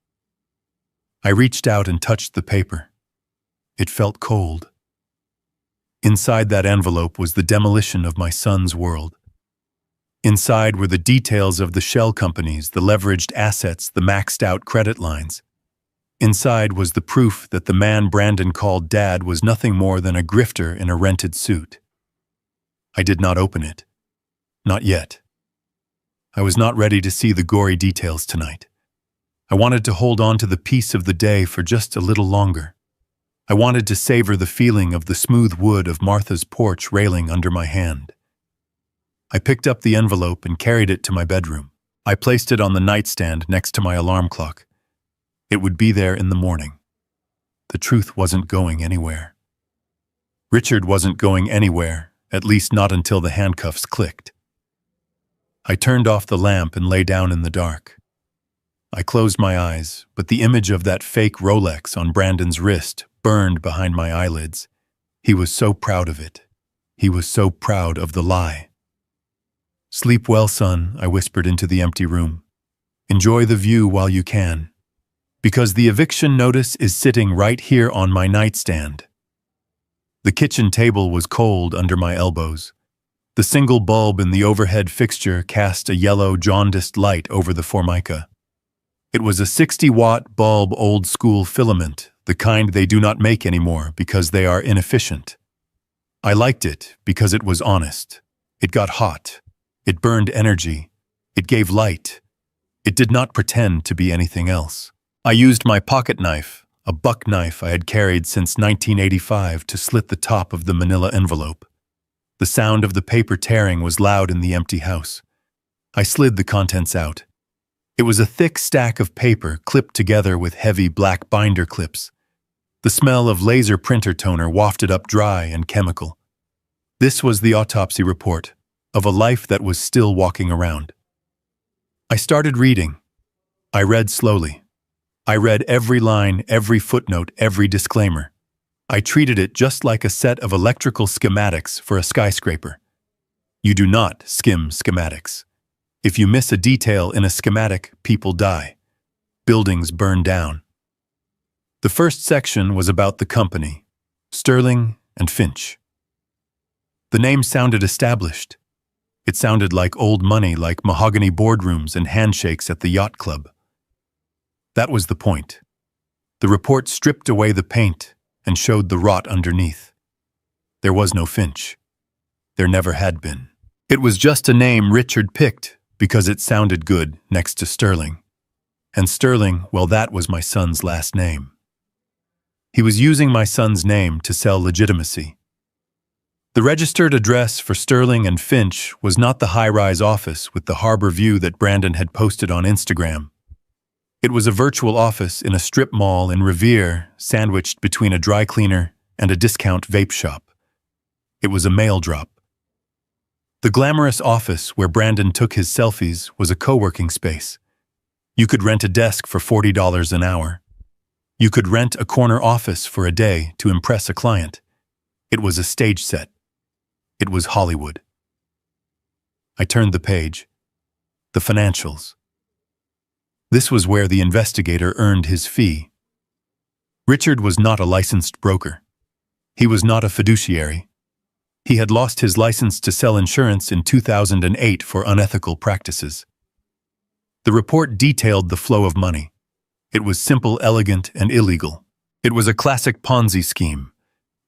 I reached out and touched the paper. It felt cold. Inside that envelope was the demolition of my son's world. Inside were the details of the shell companies, the leveraged assets, the maxed-out credit lines. Inside was the proof that the man Brandon called Dad was nothing more than a grifter in a rented suit. I did not open it. Not yet. I was not ready to see the gory details tonight. I wanted to hold on to the peace of the day for just a little longer. I wanted to savor the feeling of the smooth wood of Martha's porch railing under my hand. I picked up the envelope and carried it to my bedroom. I placed it on the nightstand next to my alarm clock. It would be there in the morning. The truth wasn't going anywhere. Richard wasn't going anywhere, at least not until the handcuffs clicked. I turned off the lamp and lay down in the dark. I closed my eyes, but the image of that fake Rolex on Brandon's wrist burned behind my eyelids. He was so proud of it. He was so proud of the lie. "Sleep well, son," I whispered into the empty room. "Enjoy the view while you can. Because the eviction notice is sitting right here on my nightstand." The kitchen table was cold under my elbows. The single bulb in the overhead fixture cast a yellow, jaundiced light over the formica. It was a 60-watt bulb, old-school filament, the kind they do not make anymore because they are inefficient. I liked it because it was honest. It got hot. It burned energy. It gave light. It did not pretend to be anything else. I used my pocket knife, a buck knife I had carried since 1985, to slit the top of the manila envelope. The sound of the paper tearing was loud in the empty house. I slid the contents out. It was a thick stack of paper clipped together with heavy black binder clips. The smell of laser printer toner wafted up, dry and chemical. This was the autopsy report of a life that was still walking around. I started reading. I read slowly. I read every line, every footnote, every disclaimer. I treated it just like a set of electrical schematics for a skyscraper. You do not skim schematics. If you miss a detail in a schematic, people die. Buildings burn down. The first section was about the company, Sterling and Finch. The name sounded established. It sounded like old money, like mahogany boardrooms and handshakes at the yacht club. That was the point. The report stripped away the paint and showed the rot underneath. There was no Finch. There never had been. It was just a name Richard picked because it sounded good next to Sterling. And Sterling, well, that was my son's last name. He was using my son's name to sell legitimacy. The registered address for Sterling and Finch was not the high-rise office with the harbor view that Brandon had posted on Instagram. It was a virtual office in a strip mall in Revere, sandwiched between a dry cleaner and a discount vape shop. It was a mail drop. The glamorous office where Brandon took his selfies was a co-working space. You could rent a desk for $40 an hour. You could rent a corner office for a day to impress a client. It was a stage set. It was Hollywood. I turned the page. The financials. This was where the investigator earned his fee. Richard was not a licensed broker. He was not a fiduciary. He had lost his license to sell insurance in 2008 for unethical practices. The report detailed the flow of money. It was simple, elegant, and illegal. It was a classic Ponzi scheme.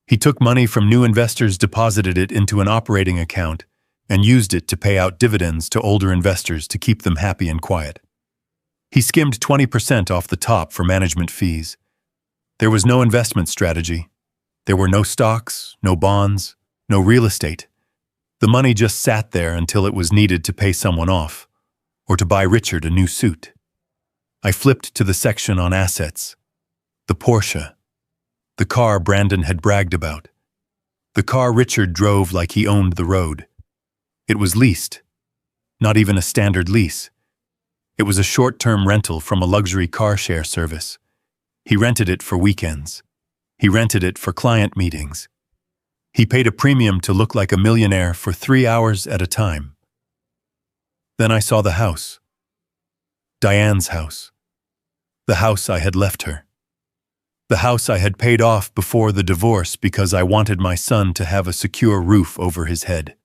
He took money from new investors, deposited it into an operating account, and used it to pay out dividends to older investors to keep them happy and quiet. He skimmed 20% off the top for management fees. There was no investment strategy. There were no stocks, no bonds, no real estate. The money just sat there until it was needed to pay someone off, or to buy Richard a new suit. I flipped to the section on assets. The Porsche. The car Brandon had bragged about. The car Richard drove like he owned the road. It was leased. Not even a standard lease. It was a short-term rental from a luxury car share service. He rented it for weekends. He rented it for client meetings. He paid a premium to look like a millionaire for 3 hours at a time. Then I saw the house. Diane's house. The house I had left her. The house I had paid off before the divorce because I wanted my son to have a secure roof over his head.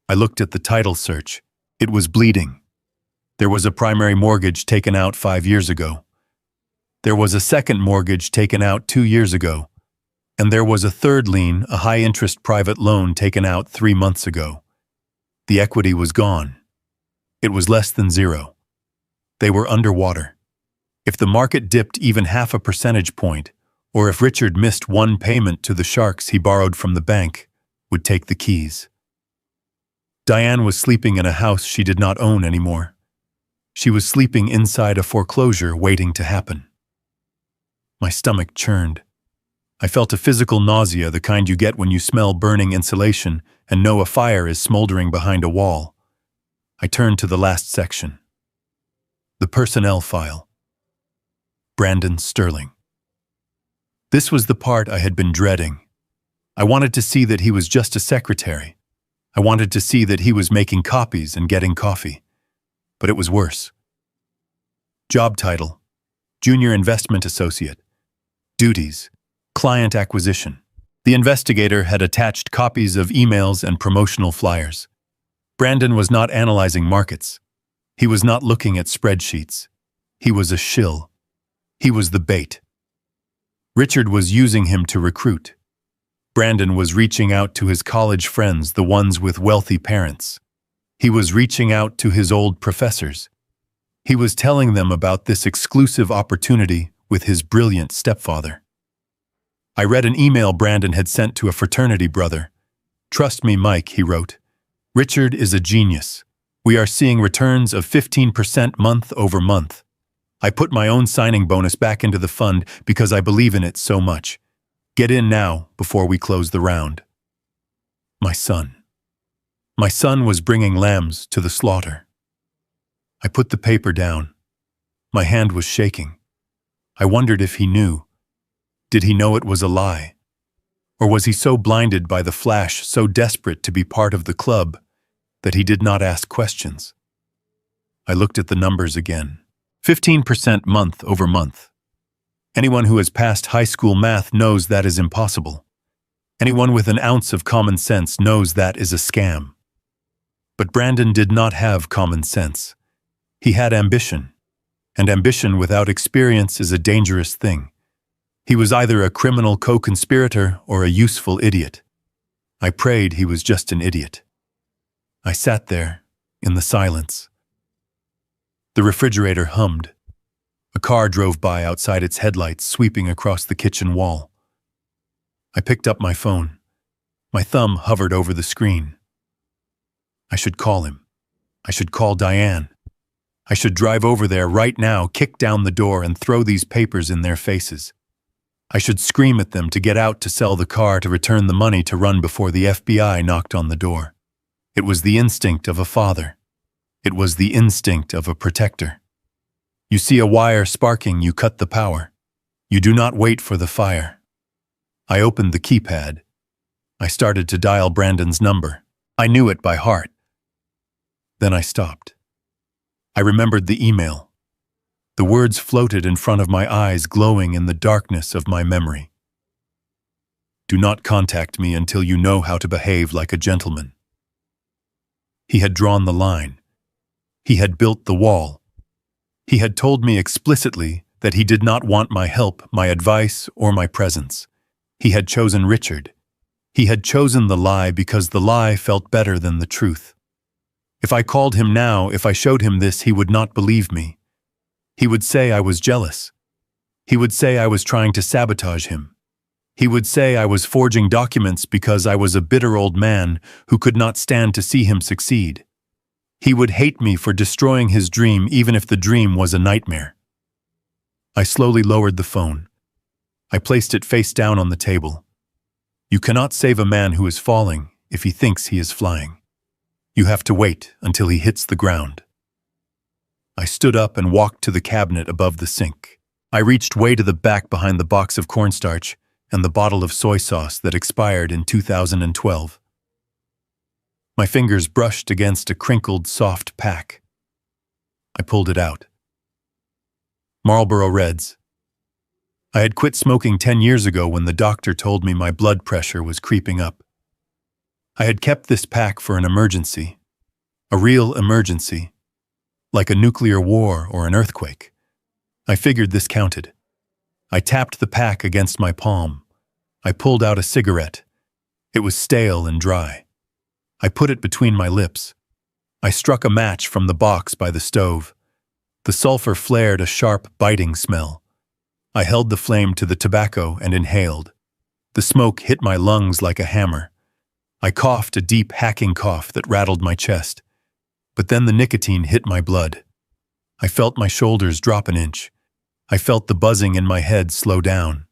I looked at the title search. It was bleeding. There was a primary mortgage taken out 5 years ago. There was a second mortgage taken out 2 years ago. And there was a third lien, a high-interest private loan taken out 3 months ago. The equity was gone. It was less than zero. They were underwater. If the market dipped even half a percentage point, or if Richard missed one payment to the sharks he borrowed from the bank, would take the keys. Diane was sleeping in a house she did not own anymore. She was sleeping inside a foreclosure waiting to happen. My stomach churned. I felt a physical nausea, the kind you get when you smell burning insulation and know a fire is smoldering behind a wall. I turned to the last section. The personnel file. Brandon Sterling. This was the part I had been dreading. I wanted to see that he was just a secretary. I wanted to see that he was making copies and getting coffee. But it was worse. Job title: Junior Investment Associate. Duties: Client acquisition. The investigator had attached copies of emails and promotional flyers. Brandon was not analyzing markets. He was not looking at spreadsheets. He was a shill. He was the bait. Richard was using him to recruit. Brandon was reaching out to his college friends, the ones with wealthy parents. He was reaching out to his old professors. He was telling them about this exclusive opportunity with his brilliant stepfather. I read an email Brandon had sent to a fraternity brother. "Trust me, Mike," he wrote. "Richard is a genius. We are seeing returns of 15% month over month. I put my own signing bonus back into the fund because I believe in it so much. Get in now before we close the round." My son. My son was bringing lambs to the slaughter. I put the paper down. My hand was shaking. I wondered if he knew. Did he know it was a lie? Or was he so blinded by the flash, so desperate to be part of the club, that he did not ask questions? I looked at the numbers again. 15% month over month. Anyone who has passed high school math knows that is impossible. Anyone with an ounce of common sense knows that is a scam. But Brandon did not have common sense. He had ambition, and ambition without experience is a dangerous thing. He was either a criminal co-conspirator or a useful idiot. I prayed he was just an idiot. I sat there, in the silence. The refrigerator hummed. A car drove by outside its headlights, sweeping across the kitchen wall. I picked up my phone. My thumb hovered over the screen. I should call him. I should call Diane. I should drive over there right now, kick down the door, and throw these papers in their faces. I should scream at them to get out, to sell the car, to return the money, to run before the FBI knocked on the door. It was the instinct of a father. It was the instinct of a protector. You see a wire sparking, you cut the power. You do not wait for the fire. I opened the keypad. I started to dial Brandon's number. I knew it by heart. Then I stopped. I remembered the email. The words floated in front of my eyes, glowing in the darkness of my memory. "Do not contact me until you know how to behave like a gentleman." He had drawn the line. He had built the wall. He had told me explicitly that he did not want my help, my advice, or my presence. He had chosen Richard. He had chosen the lie because the lie felt better than the truth. If I called him now, if I showed him this, he would not believe me. He would say I was jealous. He would say I was trying to sabotage him. He would say I was forging documents because I was a bitter old man who could not stand to see him succeed. He would hate me for destroying his dream, even if the dream was a nightmare. I slowly lowered the phone. I placed it face down on the table. You cannot save a man who is falling if he thinks he is flying. You have to wait until he hits the ground. I stood up and walked to the cabinet above the sink. I reached way to the back behind the box of cornstarch and the bottle of soy sauce that expired in 2012. My fingers brushed against a crinkled, soft pack. I pulled it out. Marlboro Reds. I had quit smoking 10 years ago when the doctor told me my blood pressure was creeping up. I had kept this pack for an emergency, a real emergency, like a nuclear war or an earthquake. I figured this counted. I tapped the pack against my palm. I pulled out a cigarette. It was stale and dry. I put it between my lips. I struck a match from the box by the stove. The sulfur flared a sharp, biting smell. I held the flame to the tobacco and inhaled. The smoke hit my lungs like a hammer. I coughed a deep, hacking cough that rattled my chest. But then the nicotine hit my blood. I felt my shoulders drop an inch. I felt the buzzing in my head slow down.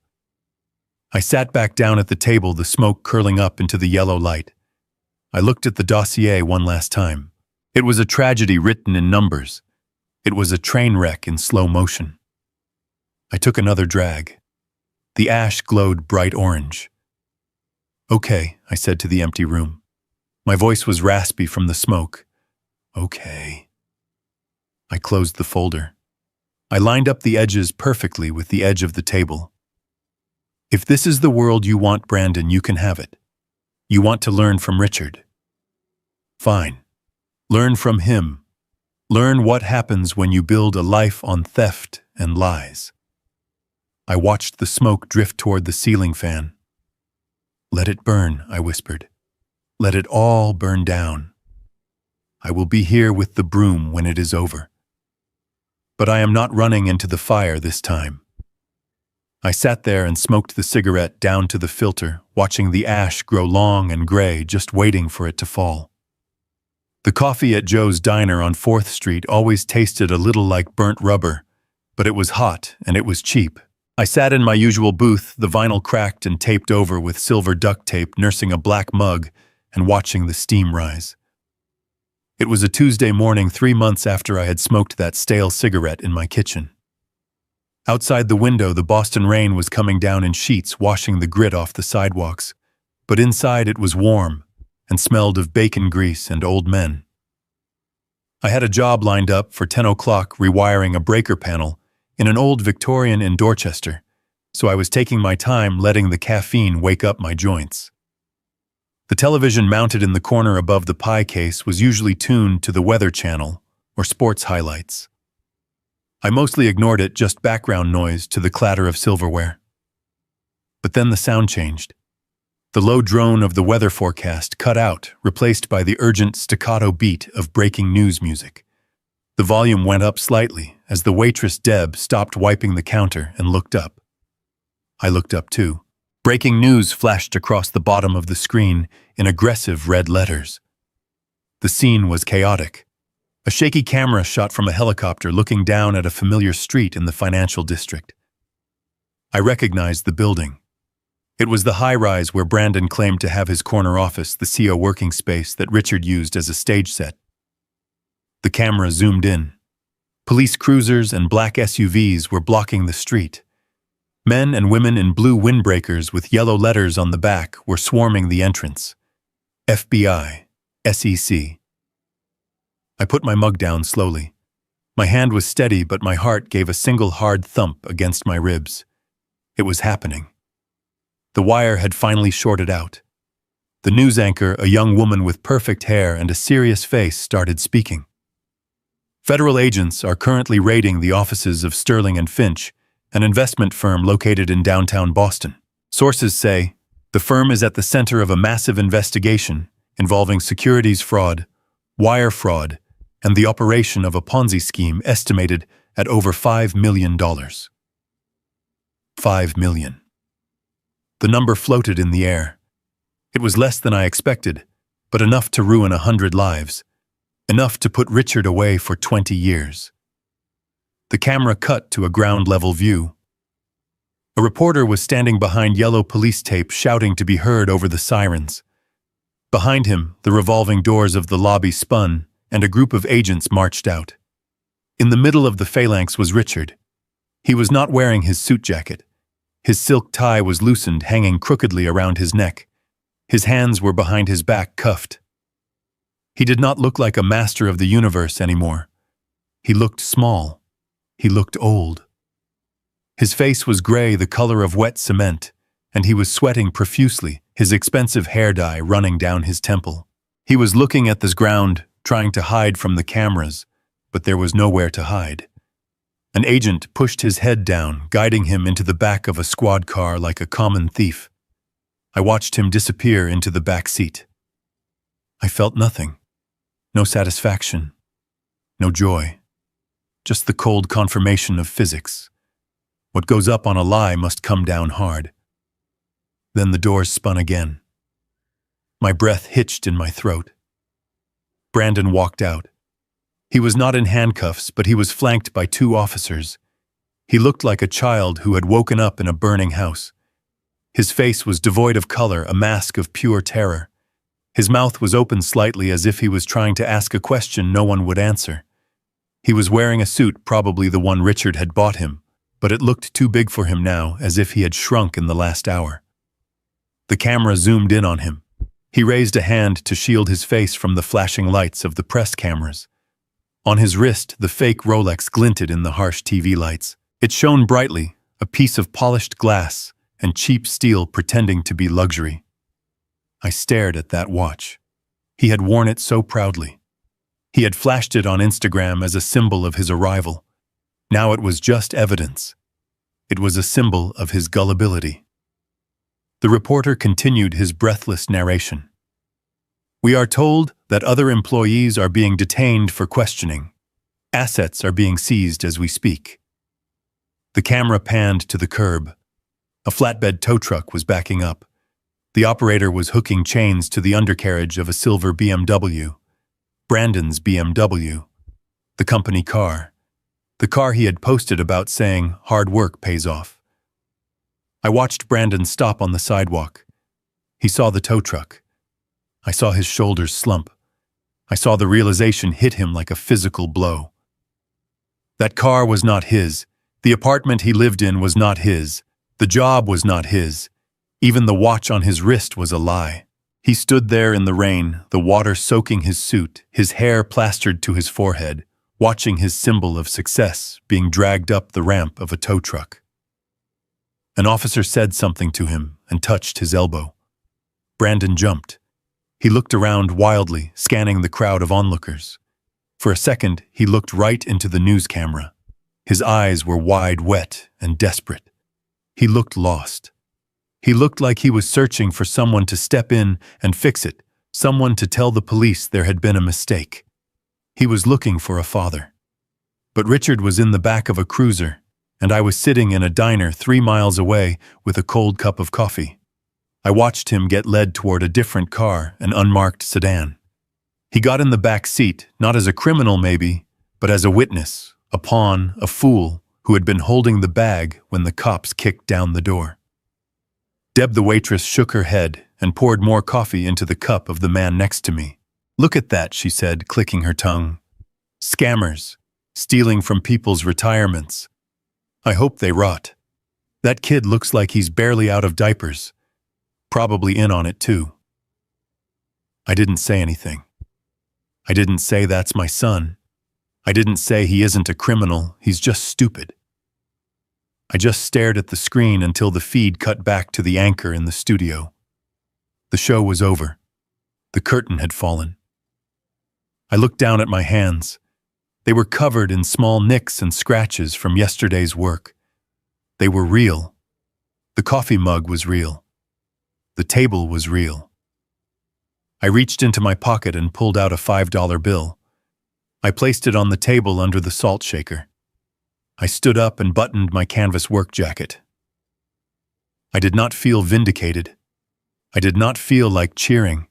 I sat back down at the table, the smoke curling up into the yellow light. I looked at the dossier one last time. It was a tragedy written in numbers. It was a train wreck in slow motion. I took another drag. The ash glowed bright orange. "Okay," I said to the empty room. My voice was raspy from the smoke. "Okay." I closed the folder. I lined up the edges perfectly with the edge of the table. "If this is the world you want, Brandon, you can have it. You want to learn from Richard. Fine. Learn from him. Learn what happens when you build a life on theft and lies." I watched the smoke drift toward the ceiling fan. "Let it burn," I whispered. "Let it all burn down. I will be here with the broom when it is over. But I am not running into the fire this time." I sat there and smoked the cigarette down to the filter, watching the ash grow long and gray, just waiting for it to fall. The coffee at Joe's Diner on 4th Street always tasted a little like burnt rubber, but it was hot and it was cheap. I sat in my usual booth, the vinyl cracked and taped over with silver duct tape, nursing a black mug and watching the steam rise. It was a Tuesday morning, 3 months after I had smoked that stale cigarette in my kitchen. Outside the window, the Boston rain was coming down in sheets, washing the grit off the sidewalks. But inside it was warm and smelled of bacon grease and old men. I had a job lined up for 10 o'clock rewiring a breaker panel in an old Victorian in Dorchester, so I was taking my time letting the caffeine wake up my joints. The television mounted in the corner above the pie case was usually tuned to the Weather Channel or sports highlights. I mostly ignored it, just background noise to the clatter of silverware. But then the sound changed. The low drone of the weather forecast cut out, replaced by the urgent staccato beat of breaking news music. The volume went up slightly as the waitress Deb stopped wiping the counter and looked up. I looked up too. Breaking news flashed across the bottom of the screen in aggressive red letters. The scene was chaotic. A shaky camera shot from a helicopter looking down at a familiar street in the financial district. I recognized the building. It was the high-rise where Brandon claimed to have his corner office, the CO working space that Richard used as a stage set. The camera zoomed in. Police cruisers and black SUVs were blocking the street. Men and women in blue windbreakers with yellow letters on the back were swarming the entrance. FBI, SEC. I put my mug down slowly. My hand was steady, but my heart gave a single hard thump against my ribs. It was happening. The wire had finally shorted out. The news anchor, a young woman with perfect hair and a serious face, started speaking. "Federal agents are currently raiding the offices of Sterling and Finch, an investment firm located in downtown Boston. Sources say the firm is at the center of a massive investigation involving securities fraud, wire fraud, and the operation of a Ponzi scheme estimated at over $5 million. $5 million. The number floated in the air. It was less than I expected, but enough to ruin 100 lives. Enough to put Richard away for 20 years. The camera cut to a ground-level view. A reporter was standing behind yellow police tape, shouting to be heard over the sirens. Behind him, the revolving doors of the lobby spun, and a group of agents marched out. In the middle of the phalanx was Richard. He was not wearing his suit jacket. His silk tie was loosened, hanging crookedly around his neck. His hands were behind his back, cuffed. He did not look like a master of the universe anymore. He looked small. He looked old. His face was gray, the color of wet cement, and he was sweating profusely, his expensive hair dye running down his temple. He was looking at the ground, trying to hide from the cameras, but there was nowhere to hide. An agent pushed his head down, guiding him into the back of a squad car like a common thief. I watched him disappear into the back seat. I felt nothing. No satisfaction. No joy. Just the cold confirmation of physics. What goes up on a lie must come down hard. Then the doors spun again. My breath hitched in my throat. Brandon walked out. He was not in handcuffs, but he was flanked by 2 officers. He looked like a child who had woken up in a burning house. His face was devoid of color, a mask of pure terror. His mouth was open slightly as if he was trying to ask a question no one would answer. He was wearing a suit, probably the one Richard had bought him, but it looked too big for him now, as if he had shrunk in the last hour. The camera zoomed in on him. He raised a hand to shield his face from the flashing lights of the press cameras. On his wrist, the fake Rolex glinted in the harsh TV lights. It shone brightly, a piece of polished glass and cheap steel pretending to be luxury. I stared at that watch. He had worn it so proudly. He had flashed it on Instagram as a symbol of his arrival. Now it was just evidence. It was a symbol of his gullibility. The reporter continued his breathless narration. We are told that other employees are being detained for questioning. Assets are being seized as we speak. The camera panned to the curb. A flatbed tow truck was backing up. The operator was hooking chains to the undercarriage of a silver BMW. Brandon's BMW. The company car. The car he had posted about saying, "Hard work pays off." I watched Brandon stop on the sidewalk. He saw the tow truck. I saw his shoulders slump. I saw the realization hit him like a physical blow. That car was not his. The apartment he lived in was not his. The job was not his. Even the watch on his wrist was a lie. He stood there in the rain, the water soaking his suit, his hair plastered to his forehead, watching his symbol of success being dragged up the ramp of a tow truck. An officer said something to him and touched his elbow. Brandon jumped. He looked around wildly, scanning the crowd of onlookers. For a second, he looked right into the news camera. His eyes were wide, wet, and desperate. He looked lost. He looked like he was searching for someone to step in and fix it, someone to tell the police there had been a mistake. He was looking for a father. But Richard was in the back of a cruiser, and I was sitting in a diner 3 miles away with a cold cup of coffee. I watched him get led toward a different car, an unmarked sedan. He got in the back seat, not as a criminal maybe, but as a witness, a pawn, a fool, who had been holding the bag when the cops kicked down the door. Deb the waitress shook her head and poured more coffee into the cup of the man next to me. "Look at that," she said, clicking her tongue. "Scammers, stealing from people's retirements. I hope they rot. That kid looks like he's barely out of diapers. Probably in on it too." I didn't say anything. I didn't say that's my son. I didn't say he isn't a criminal, he's just stupid. I just stared at the screen until the feed cut back to the anchor in the studio. The show was over. The curtain had fallen. I looked down at my hands. They were covered in small nicks and scratches from yesterday's work. They were real. The coffee mug was real. The table was real. I reached into my pocket and pulled out a $5 bill. I placed it on the table under the salt shaker. I stood up and buttoned my canvas work jacket. I did not feel vindicated. I did not feel like cheering.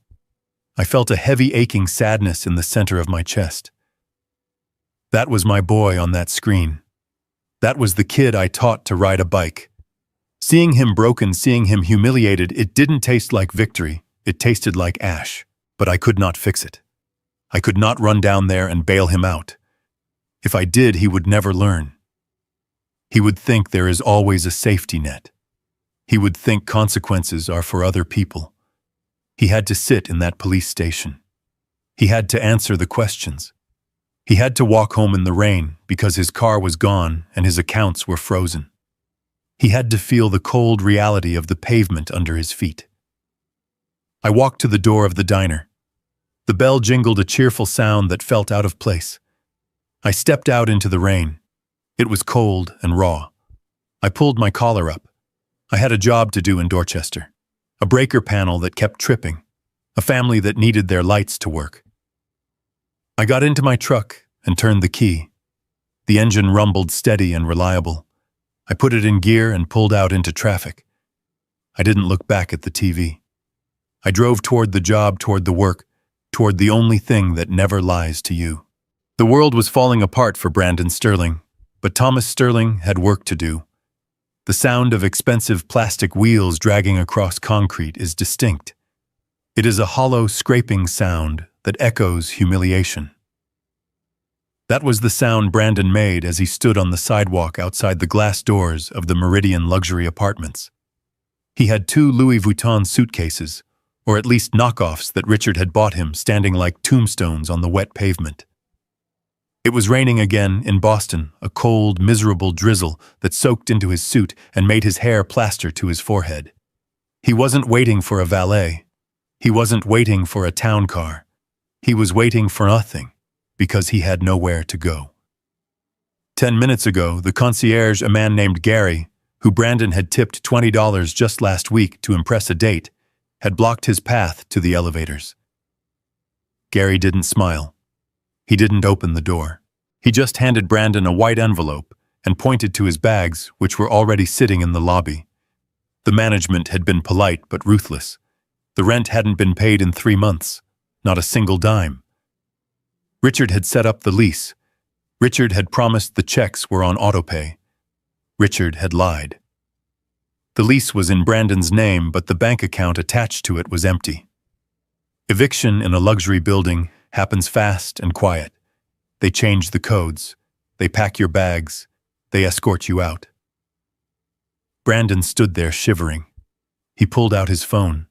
I felt a heavy aching sadness in the center of my chest. That was my boy on that screen. That was the kid I taught to ride a bike. Seeing him broken, seeing him humiliated, it didn't taste like victory. It tasted like ash, but I could not fix it. I could not run down there and bail him out. If I did, he would never learn. He would think there is always a safety net. He would think consequences are for other people. He had to sit in that police station. He had to answer the questions. He had to walk home in the rain because his car was gone and his accounts were frozen. He had to feel the cold reality of the pavement under his feet. I walked to the door of the diner. The bell jingled a cheerful sound that felt out of place. I stepped out into the rain. It was cold and raw. I pulled my collar up. I had a job to do in Dorchester. A breaker panel that kept tripping. A family that needed their lights to work. I got into my truck and turned the key. The engine rumbled steady and reliable. I put it in gear and pulled out into traffic. I didn't look back at the TV. I drove toward the job, toward the work, toward the only thing that never lies to you. The world was falling apart for Brandon Sterling, but Thomas Sterling had work to do. The sound of expensive plastic wheels dragging across concrete is distinct. It is a hollow, scraping sound that echoes humiliation. That was the sound Brandon made as he stood on the sidewalk outside the glass doors of the Meridian luxury apartments. He had 2 Louis Vuitton suitcases, or at least knockoffs that Richard had bought him, standing like tombstones on the wet pavement. It was raining again in Boston, a cold, miserable drizzle that soaked into his suit and made his hair plaster to his forehead. He wasn't waiting for a valet. He wasn't waiting for a town car. He was waiting for nothing, because he had nowhere to go. 10 minutes ago, the concierge, a man named Gary, who Brandon had tipped $20 just last week to impress a date, had blocked his path to the elevators. Gary didn't smile. He didn't open the door. He just handed Brandon a white envelope and pointed to his bags, which were already sitting in the lobby. The management had been polite but ruthless. The rent hadn't been paid in 3 months, not a single dime. Richard had set up the lease. Richard had promised the checks were on autopay. Richard had lied. The lease was in Brandon's name, but the bank account attached to it was empty. Eviction in a luxury building happens fast and quiet. They change the codes. They pack your bags. They escort you out. Brandon stood there shivering. He pulled out his phone.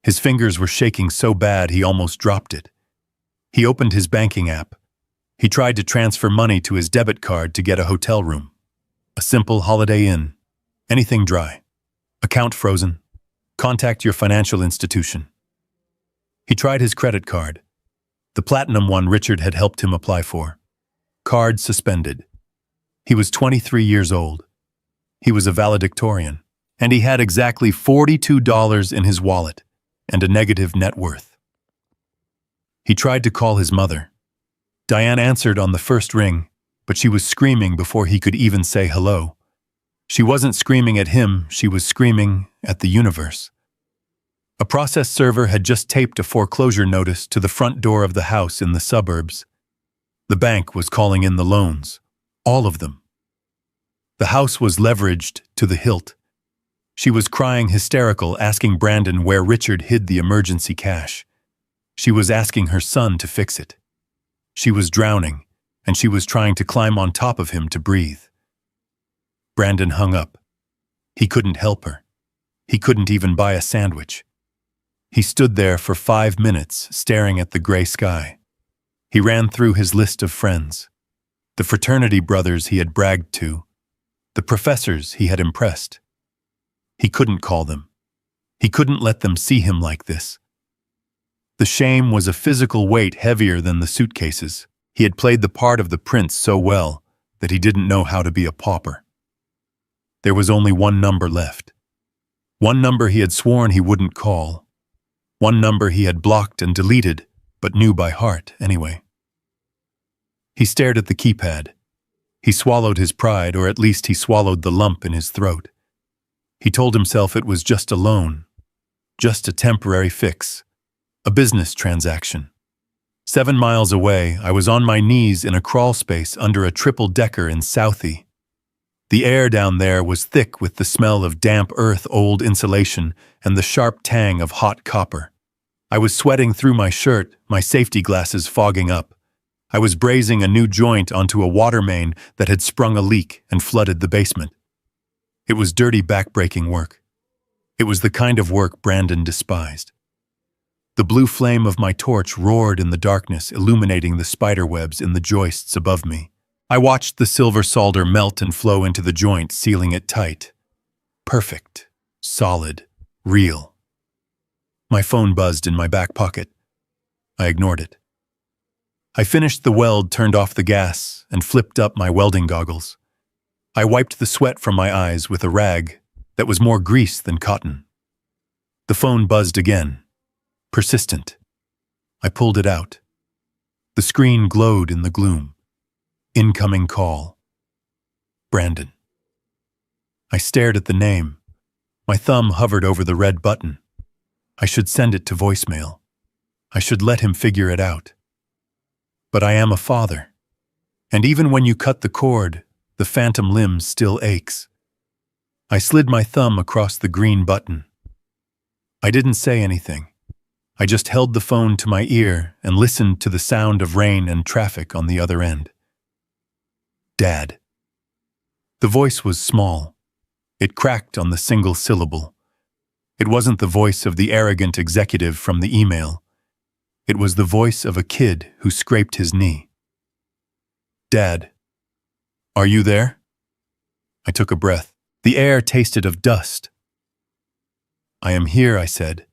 His fingers were shaking so bad he almost dropped it. He opened his banking app. He tried to transfer money to his debit card to get a hotel room. A simple Holiday Inn. Anything dry. Account frozen. Contact your financial institution. He tried his credit card. The platinum one Richard had helped him apply for. Card suspended. He was 23 years old. He was a valedictorian, and he had exactly $42 in his wallet and a negative net worth. He tried to call his mother. Diane answered on the first ring, but she was screaming before he could even say hello. She wasn't screaming at him, she was screaming at the universe. A process server had just taped a foreclosure notice to the front door of the house in the suburbs. The bank was calling in the loans, all of them. The house was leveraged to the hilt. She was crying hysterical, asking Brandon where Richard hid the emergency cash. She was asking her son to fix it. She was drowning, and she was trying to climb on top of him to breathe. Brandon hung up. He couldn't help her. He couldn't even buy a sandwich. He stood there for 5 minutes, staring at the gray sky. He ran through his list of friends. The fraternity brothers he had bragged to. The professors he had impressed. He couldn't call them. He couldn't let them see him like this. The shame was a physical weight heavier than the suitcases. He had played the part of the prince so well that he didn't know how to be a pauper. There was only one number left. One number he had sworn he wouldn't call. One number he had blocked and deleted, but knew by heart anyway. He stared at the keypad. He swallowed his pride, or at least he swallowed the lump in his throat. He told himself it was just a loan, just a temporary fix, a business transaction. 7 miles away, I was on my knees in a crawl space under a triple-decker in Southie. The air down there was thick with the smell of damp earth, old insulation, and the sharp tang of hot copper. I was sweating through my shirt, my safety glasses fogging up. I was brazing a new joint onto a water main that had sprung a leak and flooded the basement. It was dirty, back-breaking work. It was the kind of work Brandon despised. The blue flame of my torch roared in the darkness, illuminating the spiderwebs in the joists above me. I watched the silver solder melt and flow into the joint, sealing it tight. Perfect. Solid. Real. My phone buzzed in my back pocket. I ignored it. I finished the weld, turned off the gas, and flipped up my welding goggles. I wiped the sweat from my eyes with a rag that was more grease than cotton. The phone buzzed again. Persistent. I pulled it out. The screen glowed in the gloom. Incoming call. Brandon. I stared at the name. My thumb hovered over the red button. I should send it to voicemail. I should let him figure it out. But I am a father. And even when you cut the cord, the phantom limb still aches. I slid my thumb across the green button. I didn't say anything. I just held the phone to my ear and listened to the sound of rain and traffic on the other end. Dad. The voice was small. It cracked on the single syllable. It wasn't the voice of the arrogant executive from the email. It was the voice of a kid who scraped his knee. Dad. Are you there? I took a breath. The air tasted of dust. I am here, I said.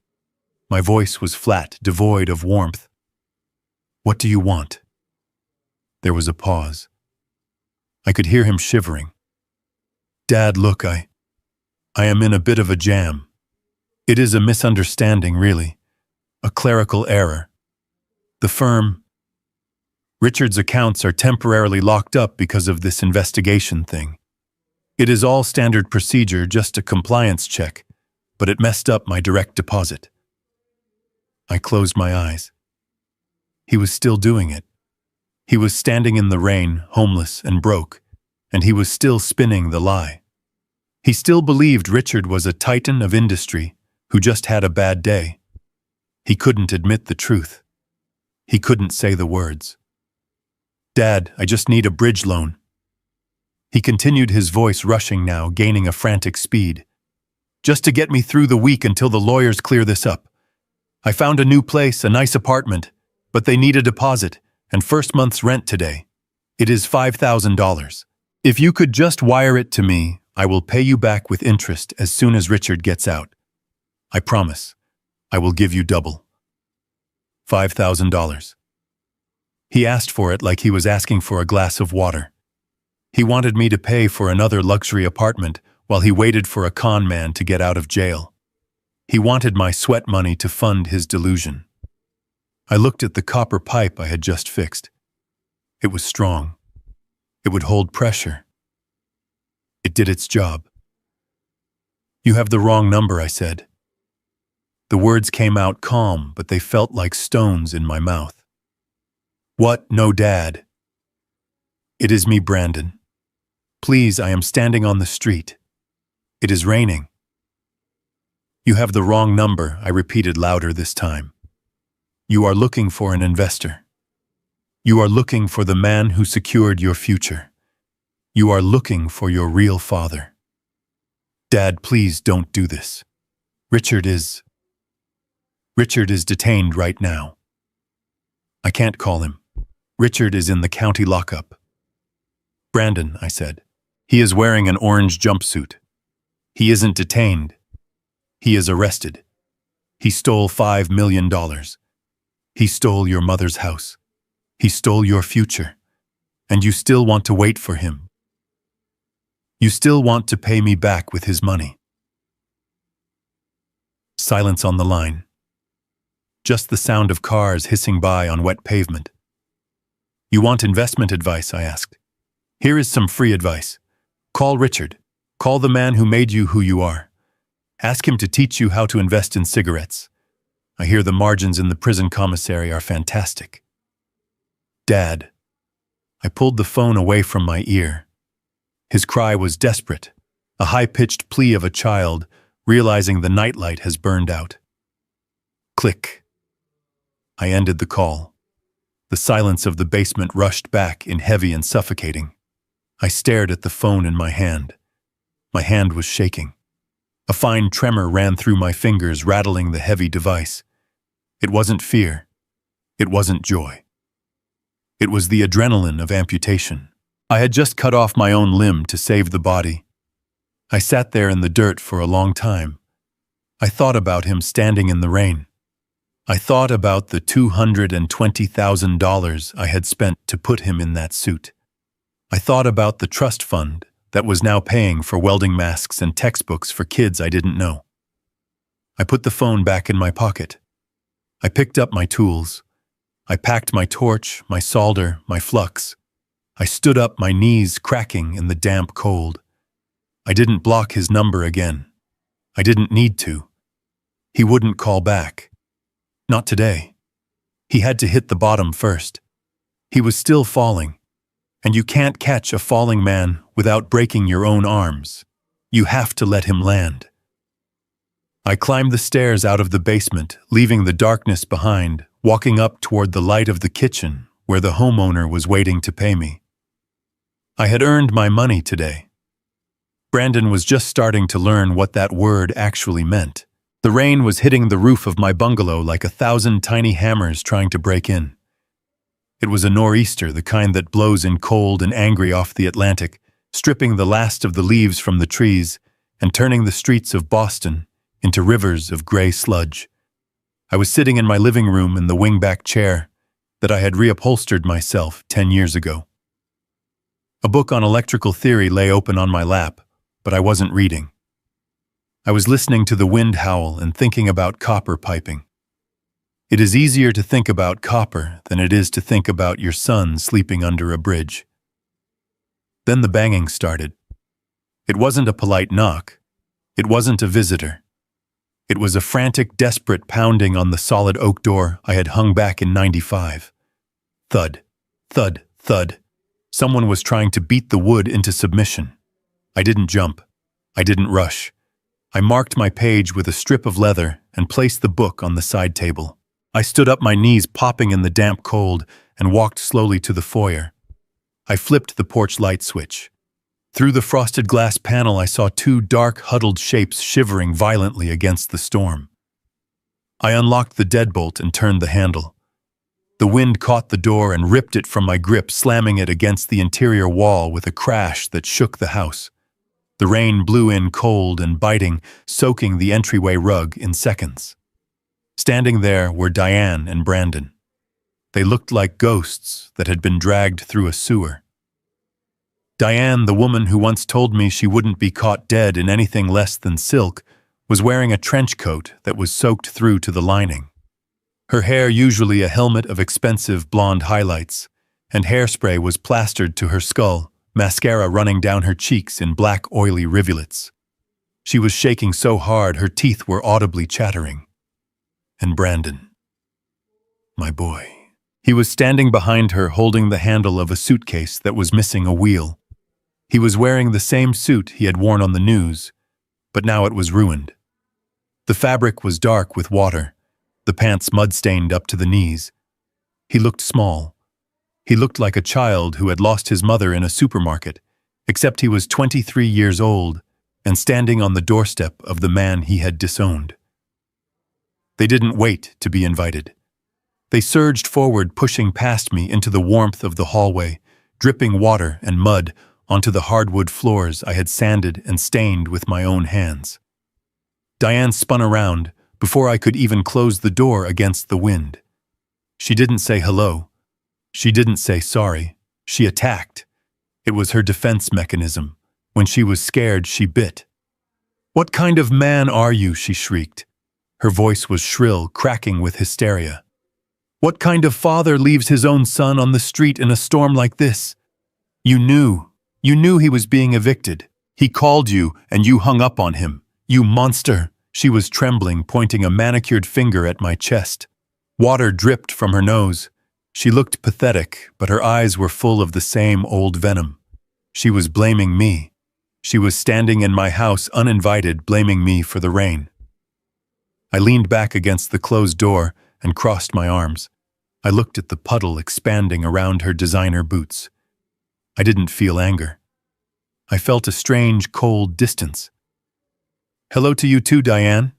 My voice was flat, devoid of warmth. What do you want? There was a pause. I could hear him shivering. Dad, look, I am in a bit of a jam. It is a misunderstanding, really. A clerical error. The firm, Richard's accounts are temporarily locked up because of this investigation thing. It is all standard procedure, just a compliance check, but it messed up my direct deposit. I closed my eyes. He was still doing it. He was standing in the rain, homeless and broke, and he was still spinning the lie. He still believed Richard was a titan of industry who just had a bad day. He couldn't admit the truth. He couldn't say the words. Dad, I just need a bridge loan. He continued, his voice rushing now, gaining a frantic speed. Just to get me through the week until the lawyers clear this up. I found a new place, a nice apartment, but they need a deposit and first month's rent today. It is $5,000. If you could just wire it to me, I will pay you back with interest as soon as Richard gets out. I promise. I will give you double. $5,000. He asked for it like he was asking for a glass of water. He wanted me to pay for another luxury apartment while he waited for a con man to get out of jail. He wanted my sweat money to fund his delusion. I looked at the copper pipe I had just fixed. It was strong. It would hold pressure. It did its job. You have the wrong number, I said. The words came out calm, but they felt like stones in my mouth. What? No, Dad. It is me, Brandon. Please, I am standing on the street. It is raining. You have the wrong number, I repeated louder this time. You are looking for an investor. You are looking for the man who secured your future. You are looking for your real father. Dad, please don't do this. Richard is detained right now. I can't call him. Richard is in the county lockup. Brandon, I said. He is wearing an orange jumpsuit. He isn't detained. He is arrested. He stole $5 million. He stole your mother's house. He stole your future. And you still want to wait for him. You still want to pay me back with his money. Silence on the line. Just the sound of cars hissing by on wet pavement. You want investment advice, I asked. Here is some free advice. Call Richard. Call the man who made you who you are. Ask him to teach you how to invest in cigarettes. I hear the margins in the prison commissary are fantastic. Dad. I pulled the phone away from my ear. His cry was desperate, a high-pitched plea of a child realizing the nightlight has burned out. Click. I ended the call. The silence of the basement rushed back in heavy and suffocating. I stared at the phone in my hand. My hand was shaking. A fine tremor ran through my fingers, rattling the heavy device. It wasn't fear. It wasn't joy. It was the adrenaline of amputation. I had just cut off my own limb to save the body. I sat there in the dirt for a long time. I thought about him standing in the rain. I thought about the $220,000 I had spent to put him in that suit. I thought about the trust fund that was now paying for welding masks and textbooks for kids I didn't know. I put the phone back in my pocket. I picked up my tools. I packed my torch, my solder, my flux. I stood up, my knees cracking in the damp cold. I didn't block his number again. I didn't need to. He wouldn't call back. Not today. He had to hit the bottom first. He was still falling. And you can't catch a falling man without breaking your own arms. You have to let him land. I climbed the stairs out of the basement, leaving the darkness behind, walking up toward the light of the kitchen, where the homeowner was waiting to pay me. I had earned my money today. Brandon was just starting to learn what that word actually meant. The rain was hitting the roof of my bungalow like 1,000 tiny hammers trying to break in. It was a nor'easter, the kind that blows in cold and angry off the Atlantic, stripping the last of the leaves from the trees and turning the streets of Boston into rivers of gray sludge. I was sitting in my living room in the wingback chair that I had reupholstered myself 10 years ago. A book on electrical theory lay open on my lap, but I wasn't reading. I was listening to the wind howl and thinking about copper piping. It is easier to think about copper than it is to think about your son sleeping under a bridge. Then the banging started. It wasn't a polite knock. It wasn't a visitor. It was a frantic, desperate pounding on the solid oak door I had hung back in '95. Thud, thud, thud. Someone was trying to beat the wood into submission. I didn't jump. I didn't rush. I marked my page with a strip of leather and placed the book on the side table. I stood up, my knees popping in the damp cold, and walked slowly to the foyer. I flipped the porch light switch. Through the frosted glass panel, I saw two dark, huddled shapes shivering violently against the storm. I unlocked the deadbolt and turned the handle. The wind caught the door and ripped it from my grip, slamming it against the interior wall with a crash that shook the house. The rain blew in cold and biting, soaking the entryway rug in seconds. Standing there were Diane and Brandon. They looked like ghosts that had been dragged through a sewer. Diane, the woman who once told me she wouldn't be caught dead in anything less than silk, was wearing a trench coat that was soaked through to the lining. Her hair, usually a helmet of expensive blonde highlights, and hairspray, was plastered to her skull, mascara running down her cheeks in black, oily rivulets. She was shaking so hard her teeth were audibly chattering. And Brandon, my boy. He was standing behind her, holding the handle of a suitcase that was missing a wheel. He was wearing the same suit he had worn on the news, but now it was ruined. The fabric was dark with water, the pants mud-stained up to the knees. He looked small. He looked like a child who had lost his mother in a supermarket, except he was 23 years old and standing on the doorstep of the man he had disowned. They didn't wait to be invited. They surged forward, pushing past me into the warmth of the hallway, dripping water and mud onto the hardwood floors I had sanded and stained with my own hands. Diane spun around before I could even close the door against the wind. She didn't say hello. She didn't say sorry. She attacked. It was her defense mechanism. When she was scared, she bit. "What kind of man are you?" she shrieked. Her voice was shrill, cracking with hysteria. "What kind of father leaves his own son on the street in a storm like this? You knew he was being evicted. He called you and you hung up on him. You monster!" She was trembling, pointing a manicured finger at my chest. Water dripped from her nose. She looked pathetic, but her eyes were full of the same old venom. She was blaming me. She was standing in my house uninvited, blaming me for the rain. I leaned back against the closed door and crossed my arms. I looked at the puddle expanding around her designer boots. I didn't feel anger. I felt a strange, cold distance. "Hello to you too, Diane,"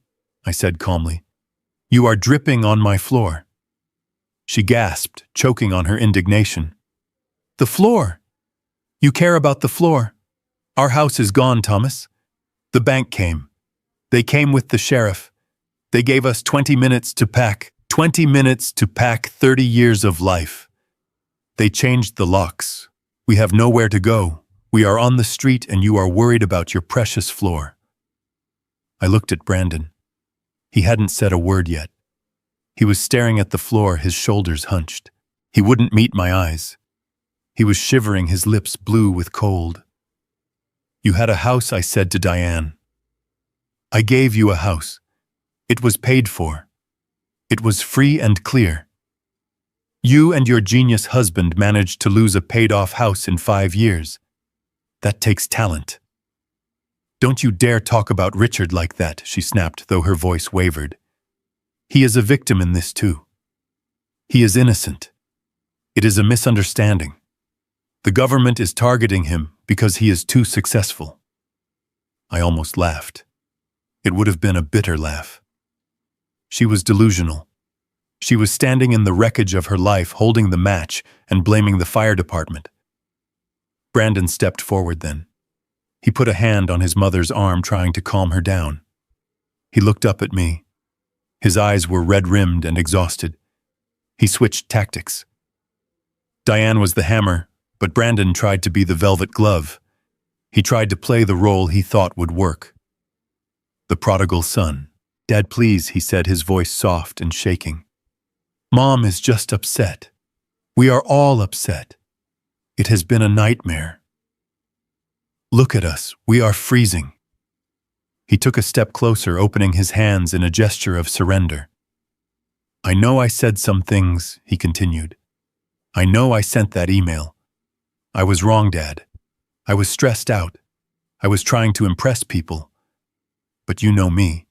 I said calmly. "You are dripping on my floor." She gasped, choking on her indignation. "The floor? You care about the floor? Our house is gone, Thomas. The bank came. They came with the sheriff. They gave us 20 minutes to pack. 20 minutes to pack 30 years of life. They changed the locks. We have nowhere to go. We are on the street and you are worried about your precious floor." I looked at Brandon. He hadn't said a word yet. He was staring at the floor, his shoulders hunched. He wouldn't meet my eyes. He was shivering, his lips blue with cold. You had a house, I said to Diane. I gave you a house. It was paid for. It was free and clear. You and your genius husband managed to lose a paid-off house in 5 years. That takes talent. Don't you dare talk about Richard like that, she snapped, though her voice wavered. He is a victim in this too. He is innocent. It is a misunderstanding. The government is targeting him because he is too successful. I almost laughed. It would have been a bitter laugh. She was delusional. She was standing in the wreckage of her life, holding the match and blaming the fire department. Brandon stepped forward then. He put a hand on his mother's arm, trying to calm her down. He looked up at me. His eyes were red-rimmed and exhausted. He switched tactics. Diane was the hammer, but Brandon tried to be the velvet glove. He tried to play the role he thought would work. The prodigal son. Dad, please, he said, his voice soft and shaking. Mom is just upset. We are all upset. It has been a nightmare. Look at us, we are freezing. He took a step closer, opening his hands in a gesture of surrender. I know I said some things, he continued. I know I sent that email. I was wrong, Dad. I was stressed out. I was trying to impress people. But you know me.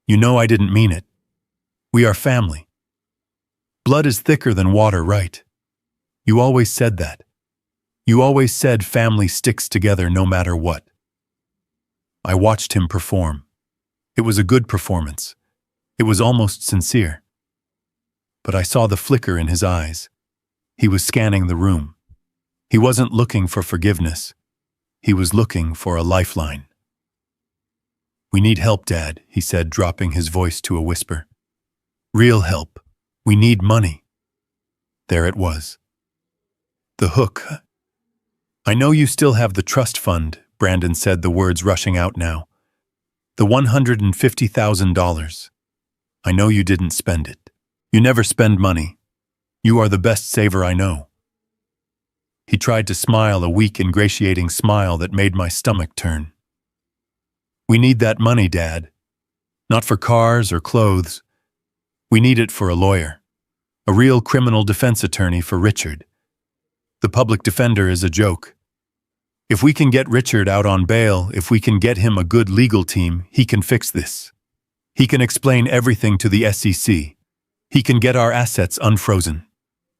You know I didn't mean it. We are family. Blood is thicker than water, right? You always said that. You always said family sticks together no matter what. I watched him perform. It was a good performance. It was almost sincere. But I saw the flicker in his eyes. He was scanning the room. He wasn't looking for forgiveness. He was looking for a lifeline. We need help, Dad, he said, dropping his voice to a whisper. Real help. We need money. There it was. The hook. I know you still have the trust fund, Brandon said, the words rushing out now. The $150,000. I know you didn't spend it. You never spend money. You are the best saver I know. He tried to smile, a weak, ingratiating smile that made my stomach turn. We need that money, Dad. Not for cars or clothes. We need it for a lawyer. A real criminal defense attorney for Richard. The public defender is a joke. If we can get Richard out on bail, if we can get him a good legal team, he can fix this. He can explain everything to the SEC. He can get our assets unfrozen.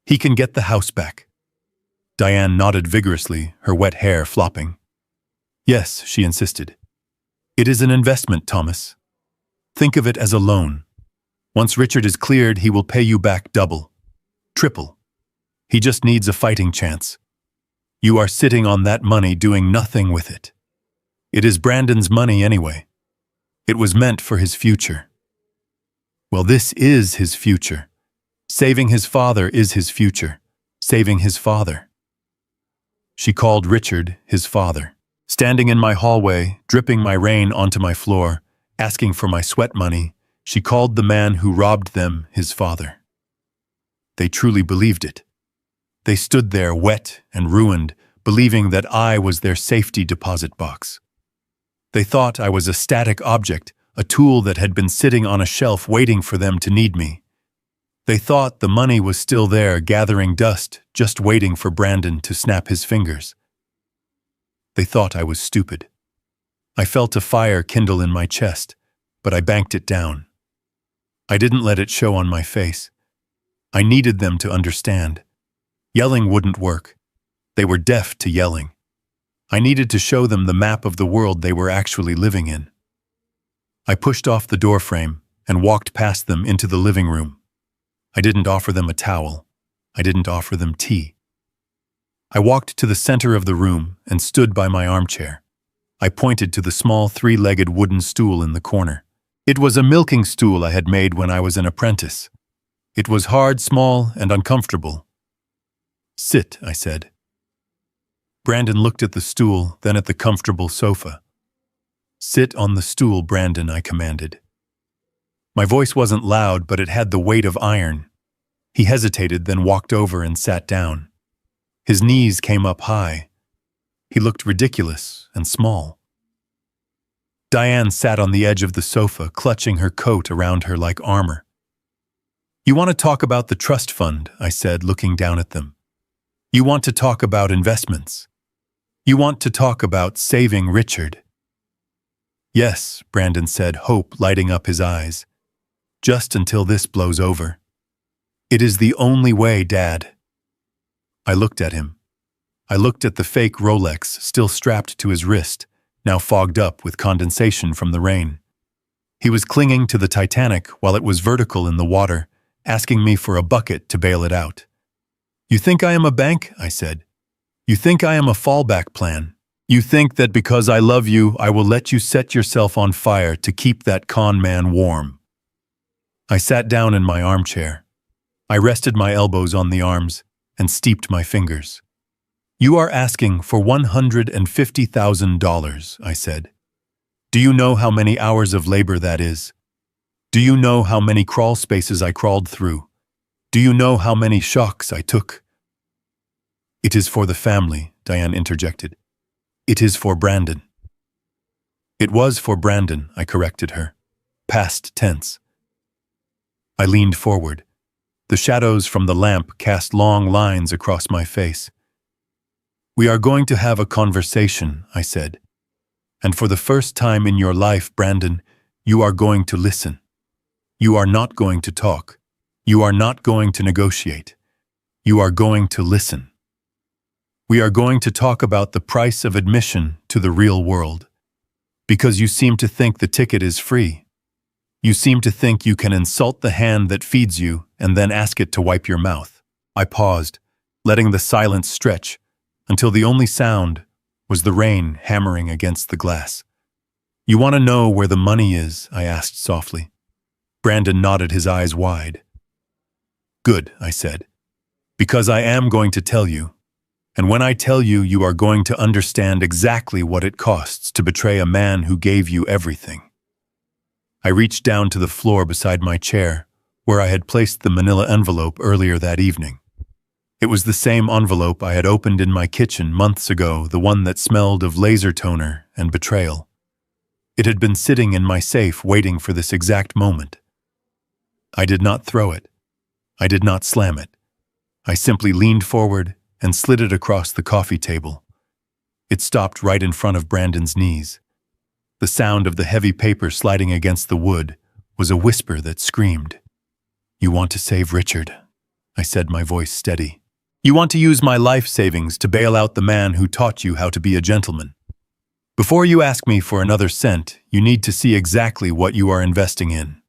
He can get the house back. Diane nodded vigorously, her wet hair flopping. Yes, she insisted. It is an investment, Thomas. Think of it as a loan. Once Richard is cleared, he will pay you back double, triple. He just needs a fighting chance. You are sitting on that money doing nothing with it. It is Brandon's money anyway. It was meant for his future. Well, this is his future. Saving his father is his future. Saving his father. She called Richard his father. Standing in my hallway, dripping my rain onto my floor, asking for my sweat money, she called the man who robbed them his father. They truly believed it. They stood there wet and ruined, believing that I was their safety deposit box. They thought I was a static object, a tool that had been sitting on a shelf waiting for them to need me. They thought the money was still there, gathering dust, just waiting for Brandon to snap his fingers. They thought I was stupid. I felt a fire kindle in my chest, but I banked it down. I didn't let it show on my face. I needed them to understand. Yelling wouldn't work. They were deaf to yelling. I needed to show them the map of the world they were actually living in. I pushed off the doorframe and walked past them into the living room. I didn't offer them a towel. I didn't offer them tea. I walked to the center of the room and stood by my armchair. I pointed to the small 3-legged wooden stool in the corner. It was a milking stool I had made when I was an apprentice. It was hard, small, and uncomfortable. Sit, I said. Brandon looked at the stool, then at the comfortable sofa. Sit on the stool, Brandon, I commanded. My voice wasn't loud, but it had the weight of iron. He hesitated, then walked over and sat down. His knees came up high. He looked ridiculous and small. Diane sat on the edge of the sofa, clutching her coat around her like armor. "You want to talk about the trust fund," I said, looking down at them. "You want to talk about investments. You want to talk about saving Richard." "Yes," Brandon said, hope lighting up his eyes. "Just until this blows over. It is the only way, Dad." I looked at him. I looked at the fake Rolex still strapped to his wrist, now fogged up with condensation from the rain. He was clinging to the Titanic while it was vertical in the water, asking me for a bucket to bail it out. "You think I am a bank?" I said. "You think I am a fallback plan? You think that because I love you, I will let you set yourself on fire to keep that con man warm?" I sat down in my armchair. I rested my elbows on the arms and steeped my fingers. "You are asking for $150,000, I said. "Do you know how many hours of labor that is? Do you know how many crawl spaces I crawled through? Do you know how many shocks I took?" "It is for the family," Diane interjected. "It is for Brandon." "It was for Brandon," I corrected her. Past tense. I leaned forward. The shadows from the lamp cast long lines across my face. "We are going to have a conversation," I said. "And for the first time in your life, Brandon, you are going to listen. You are not going to talk. You are not going to negotiate. You are going to listen. We are going to talk about the price of admission to the real world. Because you seem to think the ticket is free. You seem to think you can insult the hand that feeds you and then ask it to wipe your mouth." I paused, letting the silence stretch, until the only sound was the rain hammering against the glass. "You want to know where the money is?" I asked softly. Brandon nodded, his eyes wide. "Good," I said. "Because I am going to tell you. And when I tell you, you are going to understand exactly what it costs to betray a man who gave you everything." I reached down to the floor beside my chair, where I had placed the manila envelope earlier that evening. It was the same envelope I had opened in my kitchen months ago, the one that smelled of laser toner and betrayal. It had been sitting in my safe waiting for this exact moment. I did not throw it. I did not slam it. I simply leaned forward and slid it across the coffee table. It stopped right in front of Brandon's knees. The sound of the heavy paper sliding against the wood was a whisper that screamed. "You want to save Richard," I said, my voice steady. "You want to use my life savings to bail out the man who taught you how to be a gentleman. Before you ask me for another cent, you need to see exactly what you are investing in.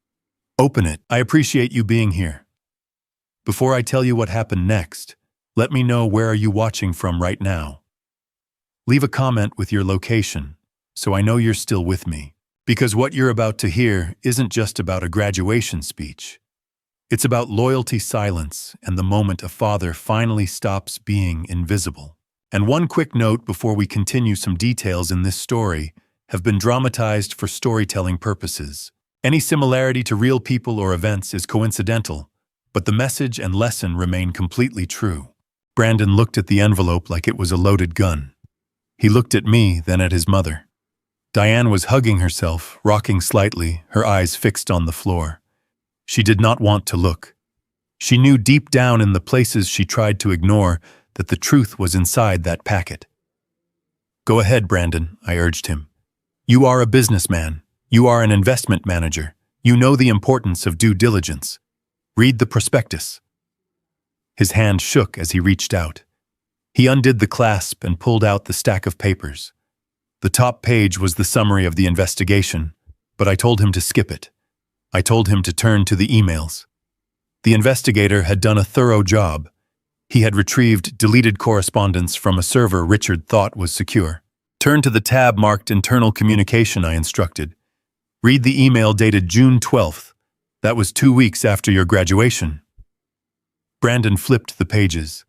Open it. I appreciate you being here. Before I tell you what happened next, let me know where are you watching from right now. Leave a comment with your location, so I know you're still with me. Because what you're about to hear isn't just about a graduation speech. It's about loyalty, silence, and the moment a father finally stops being invisible. And one quick note before we continue: some details in this story have been dramatized for storytelling purposes. Any similarity to real people or events is coincidental, but the message and lesson remain completely true. Brandon looked at the envelope like it was a loaded gun. He looked at me, then at his mother. Diane was hugging herself, rocking slightly, her eyes fixed on the floor. She did not want to look. She knew deep down in the places she tried to ignore that the truth was inside that packet. "Go ahead, Brandon," I urged him. "You are a businessman. You are an investment manager. You know the importance of due diligence. Read the prospectus." His hand shook as he reached out. He undid the clasp and pulled out the stack of papers. The top page was the summary of the investigation, but I told him to skip it. I told him to turn to the emails. The investigator had done a thorough job. He had retrieved deleted correspondence from a server Richard thought was secure. "Turn to the tab marked Internal Communication," I instructed. "Read the email dated June 12th. That was 2 weeks after your graduation." Brandon flipped the pages.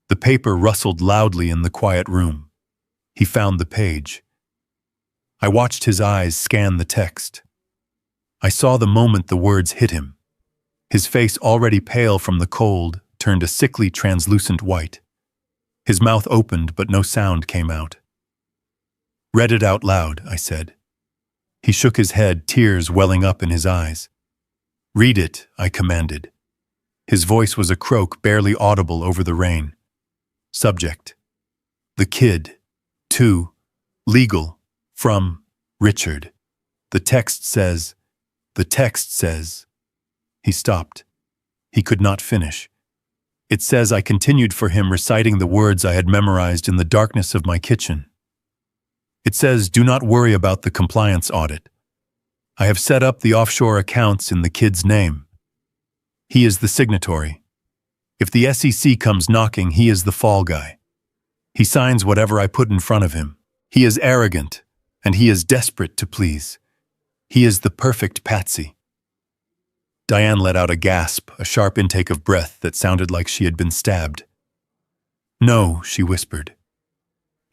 The paper rustled loudly in the quiet room. He found the page. I watched his eyes scan the text. I saw the moment the words hit him. His face, already pale from the cold, turned a sickly translucent white. His mouth opened, but no sound came out. "Read it out loud," I said. He shook his head, tears welling up in his eyes. "Read it," I commanded. His voice was a croak barely audible over the rain. Subject: The kid. 2. Legal. From Richard. The text says. He stopped. He could not finish. It says I continued for him reciting the words I had memorized in the darkness of my kitchen. It says, "Do not worry about the compliance audit. I have set up the offshore accounts in the kid's name. He is the signatory. If the SEC comes knocking, he is the fall guy. He signs whatever I put in front of him. He is arrogant, and he is desperate to please. He is the perfect patsy." Diane let out a gasp, a sharp intake of breath that sounded like she had been stabbed. "No," she whispered.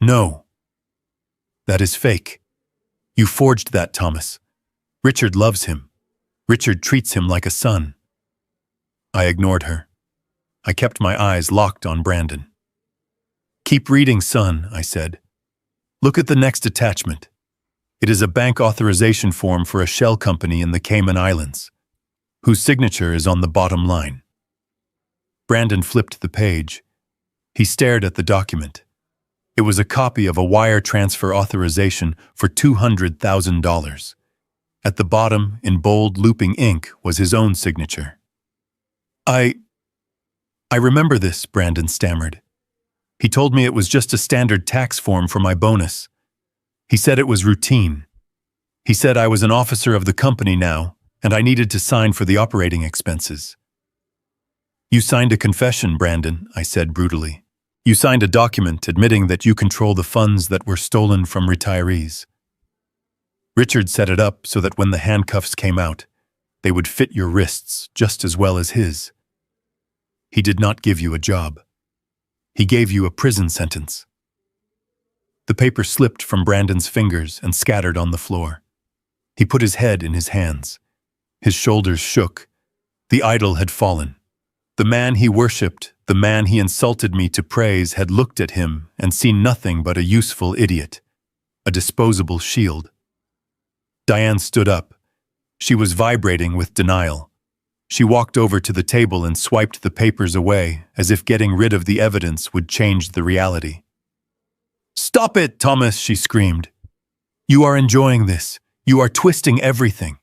"No. That is fake. You forged that, Thomas. Richard loves him. Richard treats him like a son." I ignored her. I kept my eyes locked on Brandon. "Keep reading, son," I said. "Look at the next attachment. It is a bank authorization form for a shell company in the Cayman Islands, whose signature is on the bottom line." Brandon flipped the page. He stared at the document. It was a copy of a wire transfer authorization for $200,000. At the bottom, in bold, looping ink, was his own signature. I remember this," Brandon stammered. "He told me it was just a standard tax form for my bonus. He said it was routine. He said I was an officer of the company now, and I needed to sign for the operating expenses." "You signed a confession, Brandon," I said brutally. "You signed a document admitting that you control the funds that were stolen from retirees. Richard set it up so that when the handcuffs came out, they would fit your wrists just as well as his. He did not give you a job. He gave you a prison sentence." The paper slipped from Brandon's fingers and scattered on the floor. He put his head in his hands. His shoulders shook. The idol had fallen. The man he worshipped, the man he insulted me to praise, had looked at him and seen nothing but a useful idiot, a disposable shield. Diane stood up. She was vibrating with denial. She walked over to the table and swiped the papers away, as if getting rid of the evidence would change the reality. "Stop it, Thomas," she screamed. "You are enjoying this. You are twisting everything.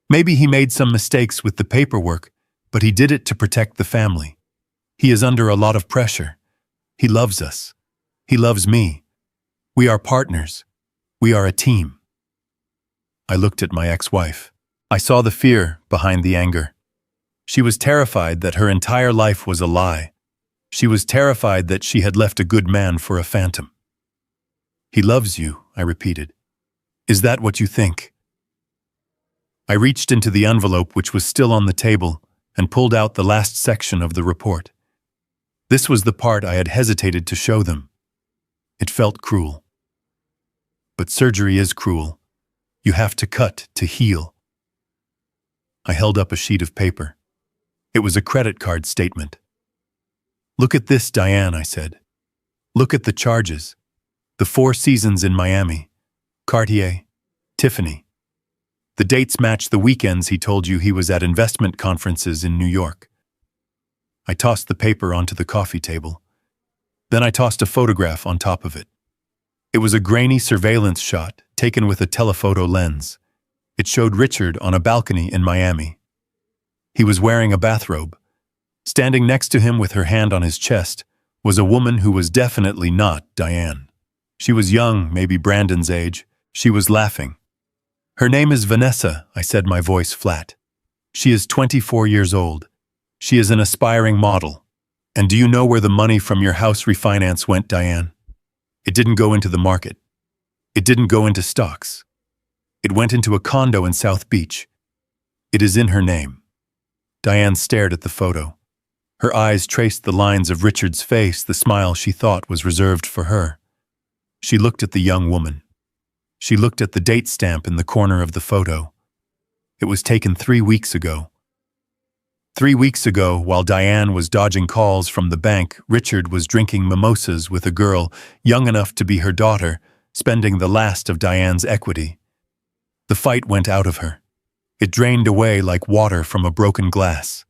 Maybe he made some mistakes with the paperwork, but he did it to protect the family. He is under a lot of pressure. He loves us. He loves me. We are partners. We are a team." I looked at my ex-wife. I saw the fear behind the anger. She was terrified that her entire life was a lie. She was terrified that she had left a good man for a phantom. "He loves you," I repeated. "Is that what you think?" I reached into the envelope which was still on the table and pulled out the last section of the report. This was the part I had hesitated to show them. It felt cruel. But surgery is cruel. You have to cut to heal. I held up a sheet of paper. It was a credit card statement. "Look at this, Diane," I said. "Look at the charges. The 4 seasons in Miami. Cartier. Tiffany. The dates match the weekends he told you he was at investment conferences in New York." I tossed the paper onto the coffee table. Then I tossed a photograph on top of it. It was a grainy surveillance shot taken with a telephoto lens. It showed Richard on a balcony in Miami. He was wearing a bathrobe. Standing next to him with her hand on his chest was a woman who was definitely not Diane. She was young, maybe Brandon's age. She was laughing. "Her name is Vanessa," I said, my voice flat. "She is 24 years old. She is an aspiring model. And do you know where the money from your house refinance went, Diane? It didn't go into the market. It didn't go into stocks. It went into a condo in South Beach. It is in her name." Diane stared at the photo. Her eyes traced the lines of Richard's face, the smile she thought was reserved for her. She looked at the young woman. She looked at the date stamp in the corner of the photo. It was taken 3 weeks ago. 3 weeks ago, while Diane was dodging calls from the bank, Richard was drinking mimosas with a girl young enough to be her daughter, spending the last of Diane's equity. The fight went out of her. It drained away like water from a broken glass.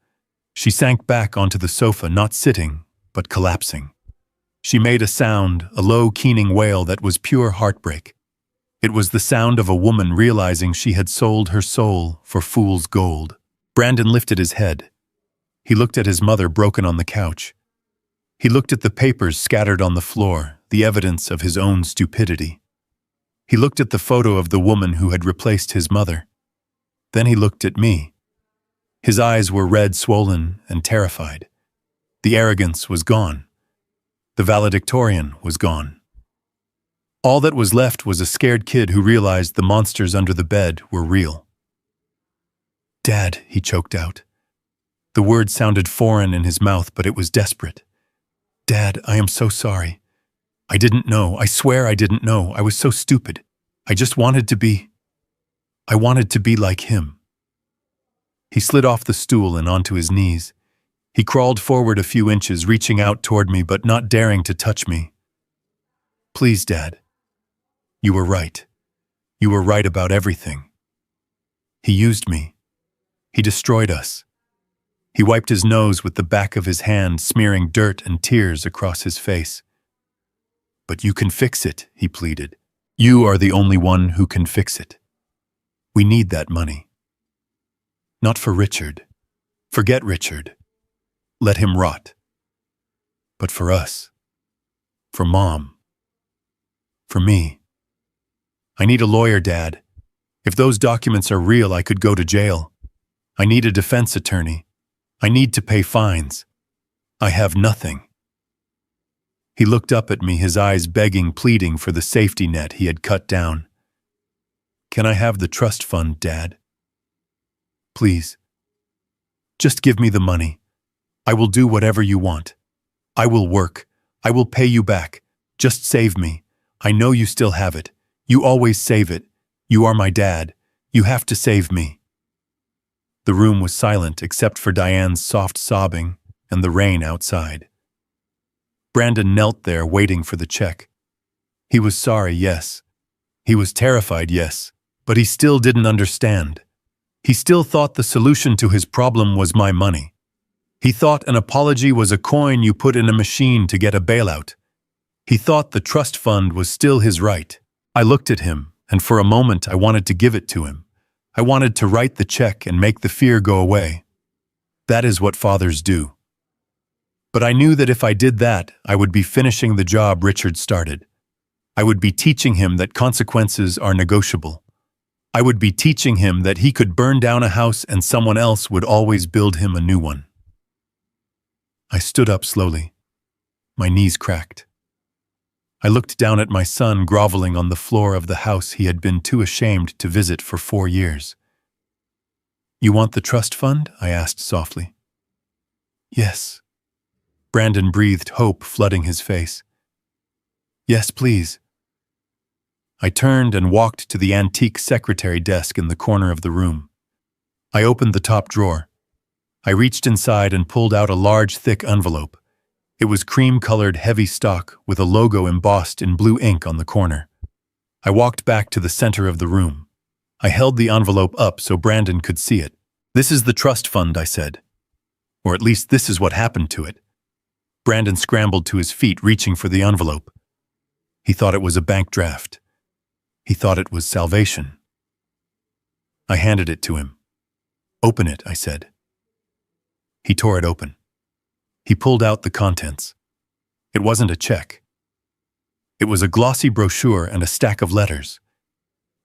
She sank back onto the sofa, not sitting, but collapsing. She made a sound, a low, keening wail that was pure heartbreak. It was the sound of a woman realizing she had sold her soul for fool's gold. Brandon lifted his head. He looked at his mother broken on the couch. He looked at the papers scattered on the floor, the evidence of his own stupidity. He looked at the photo of the woman who had replaced his mother. Then he looked at me. His eyes were red, swollen, and terrified. The arrogance was gone. The valedictorian was gone. All that was left was a scared kid who realized the monsters under the bed were real. "Dad," he choked out. The word sounded foreign in his mouth, but it was desperate. "Dad, I am so sorry. I didn't know. I swear I didn't know. I was so stupid. I just wanted to be... I wanted to be like him." He slid off the stool and onto his knees. He crawled forward a few inches, reaching out toward me, but not daring to touch me. "Please, Dad. You were right. You were right about everything. He used me. He destroyed us." He wiped his nose with the back of his hand, smearing dirt and tears across his face. "But you can fix it," he pleaded. "You are the only one who can fix it. We need that money. Not for Richard. Forget Richard. Let him rot. But for us. For Mom. For me. I need a lawyer, Dad. If those documents are real, I could go to jail. I need a defense attorney. I need to pay fines. I have nothing." He looked up at me, his eyes begging, pleading for the safety net he had cut down. "Can I have the trust fund, Dad? Please. Just give me the money. I will do whatever you want. I will work. I will pay you back. Just save me. I know you still have it. You always save it. You are my dad. You have to save me." The room was silent except for Diane's soft sobbing and the rain outside. Brandon knelt there waiting for the check. He was sorry, yes. He was terrified, yes. But he still didn't understand. He still thought the solution to his problem was my money. He thought an apology was a coin you put in a machine to get a bailout. He thought the trust fund was still his right. I looked at him, and for a moment I wanted to give it to him. I wanted to write the check and make the fear go away. That is what fathers do. But I knew that if I did that, I would be finishing the job Richard started. I would be teaching him that consequences are negotiable. I would be teaching him that he could burn down a house and someone else would always build him a new one. I stood up slowly. My knees cracked. I looked down at my son groveling on the floor of the house he had been too ashamed to visit for 4 years. "You want the trust fund?" I asked softly. "Yes." Brandon breathed, hope flooding his face. "Yes, please." I turned and walked to the antique secretary desk in the corner of the room. I opened the top drawer. I reached inside and pulled out a large, thick envelope. It was cream-colored, heavy stock with a logo embossed in blue ink on the corner. I walked back to the center of the room. I held the envelope up so Brandon could see it. "This is the trust fund," I said. "Or at least this is what happened to it." Brandon scrambled to his feet, reaching for the envelope. He thought it was a bank draft. He thought it was salvation. I handed it to him. "Open it," I said. He tore it open. He pulled out the contents. It wasn't a check. It was a glossy brochure and a stack of letters.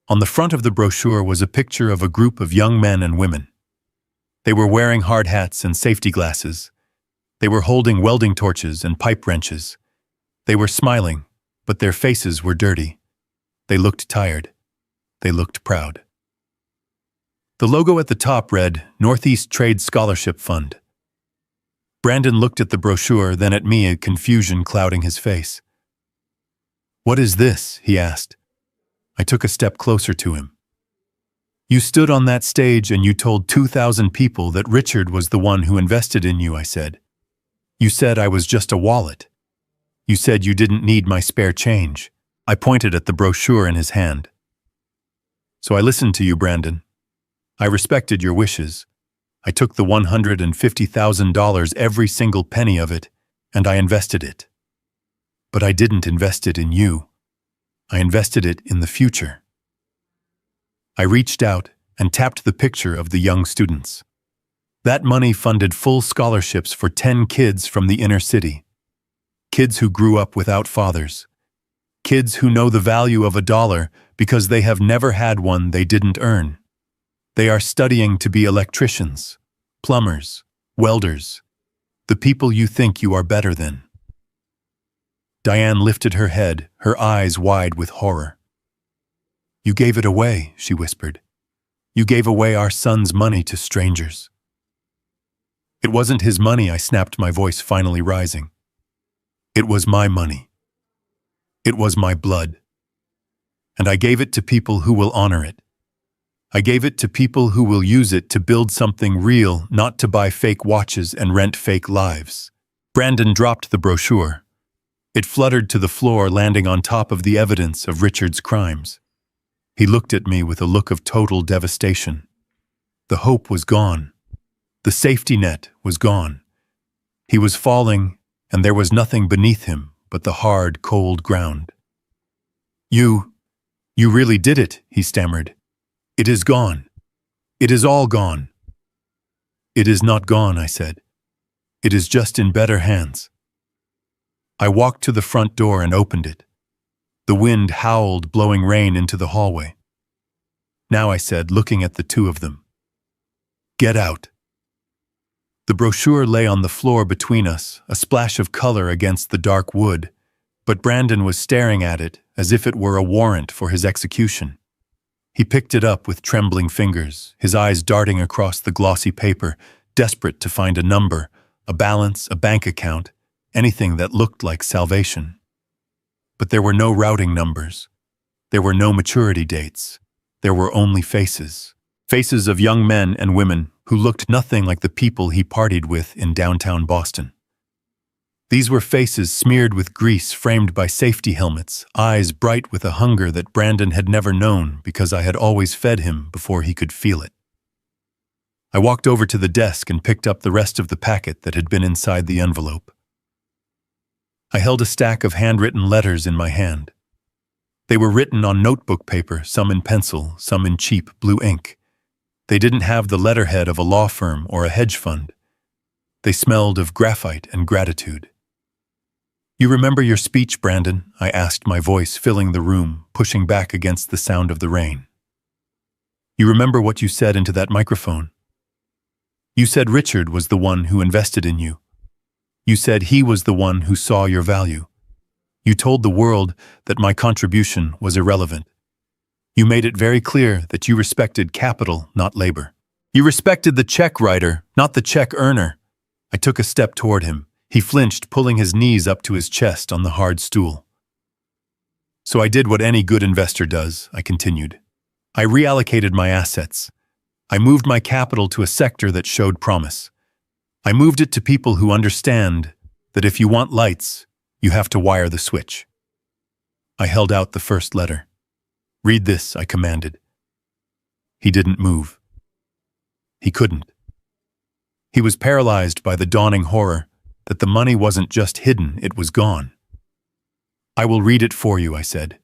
On the front of the brochure was a picture of a group of young men and women. They were wearing hard hats and safety glasses. They were holding welding torches and pipe wrenches. They were smiling, but their faces were dirty. They looked tired. They looked proud. The logo at the top read, Northeast Trade Scholarship Fund. Brandon looked at the brochure, then at me, confusion clouding his face. "What is this?" he asked. I took a step closer to him. You stood on that stage and you told 2,000 people that Richard was the one who invested in you, I said. You said I was just a wallet. You said you didn't need my spare change. I pointed at the brochure in his hand. So I listened to you, Brandon. I respected your wishes. I took the $150,000, every single penny of it, and I invested it. But I didn't invest it in you. I invested it in the future. I reached out and tapped the picture of the young students. That money funded full scholarships for 10 kids from the inner city. Kids who grew up without fathers. Kids who know the value of $1 because they have never had one they didn't earn. They are studying to be electricians, plumbers, welders, the people you think you are better than. Diane lifted her head, her eyes wide with horror. You gave it away, she whispered. You gave away our son's money to strangers. It wasn't his money, I snapped, my voice finally rising. It was my money. It was my blood. And I gave it to people who will honor it. I gave it to people who will use it to build something real, not to buy fake watches and rent fake lives. Brandon dropped the brochure. It fluttered to the floor, landing on top of the evidence of Richard's crimes. He looked at me with a look of total devastation. The hope was gone. The safety net was gone. He was falling, and there was nothing beneath him but the hard, cold ground. You really did it, he stammered. It is gone. It is all gone. It is not gone, I said. It is just in better hands. I walked to the front door and opened it. The wind howled, blowing rain into the hallway. Now, I said, looking at the two of them. Get out. The brochure lay on the floor between us, a splash of color against the dark wood, but Brandon was staring at it as if it were a warrant for his execution. He picked it up with trembling fingers, his eyes darting across the glossy paper, desperate to find a number, a balance, a bank account, anything that looked like salvation. But there were no routing numbers. There were no maturity dates. There were only faces. Faces of young men and women who looked nothing like the people he partied with in downtown Boston. These were faces smeared with grease, framed by safety helmets, eyes bright with a hunger that Brandon had never known because I had always fed him before he could feel it. I walked over to the desk and picked up the rest of the packet that had been inside the envelope. I held a stack of handwritten letters in my hand. They were written on notebook paper, some in pencil, some in cheap blue ink. They didn't have the letterhead of a law firm or a hedge fund. They smelled of graphite and gratitude. You remember your speech, Brandon? I asked, my voice filling the room, pushing back against the sound of the rain. You remember what you said into that microphone? You said Richard was the one who invested in you. You said he was the one who saw your value. You told the world that my contribution was irrelevant. You made it very clear that you respected capital, not labor. You respected the check writer, not the check earner. I took a step toward him. He flinched, pulling his knees up to his chest on the hard stool. So I did what any good investor does, I continued. I reallocated my assets. I moved my capital to a sector that showed promise. I moved it to people who understand that if you want lights, you have to wire the switch. I held out the first letter. Read this, I commanded. He didn't move. He couldn't. He was paralyzed by the dawning horror that the money wasn't just hidden, it was gone. I will read it for you, I said.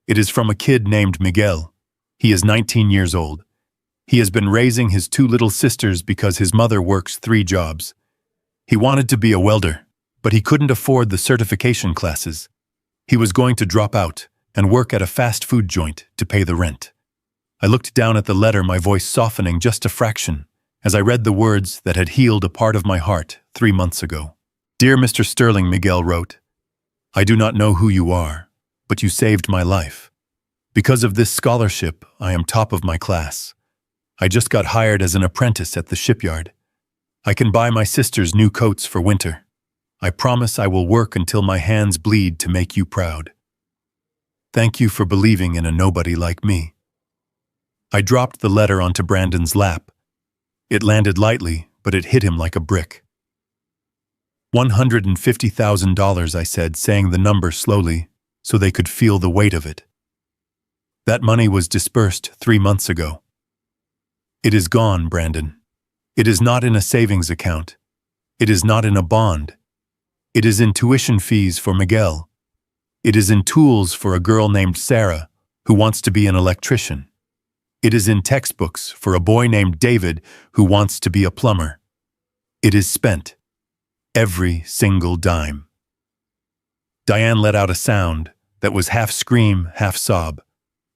It is from a kid named Miguel. He is 19 years old. He has been raising his 2 little sisters because his mother works 3 jobs. He wanted to be a welder, but he couldn't afford the certification classes. He was going to drop out and work at a fast food joint to pay the rent. I looked down at the letter, my voice softening just a fraction, as I read the words that had healed a part of my heart 3 months ago. Dear Mr. Sterling, Miguel wrote, I do not know who you are, but you saved my life. Because of this scholarship, I am top of my class. I just got hired as an apprentice at the shipyard. I can buy my sisters new coats for winter. I promise I will work until my hands bleed to make you proud. Thank you for believing in a nobody like me. I dropped the letter onto Brandon's lap. It landed lightly, but it hit him like a brick. $150,000, I said, saying the number slowly, so they could feel the weight of it. That money was dispersed 3 months ago. It is gone, Brandon. It is not in a savings account. It is not in a bond. It is in tuition fees for Miguel. It is in tools for a girl named Sarah, who wants to be an electrician. It is in textbooks for a boy named David, who wants to be a plumber. It is spent. Every single dime. Diane let out a sound that was half scream, half sob.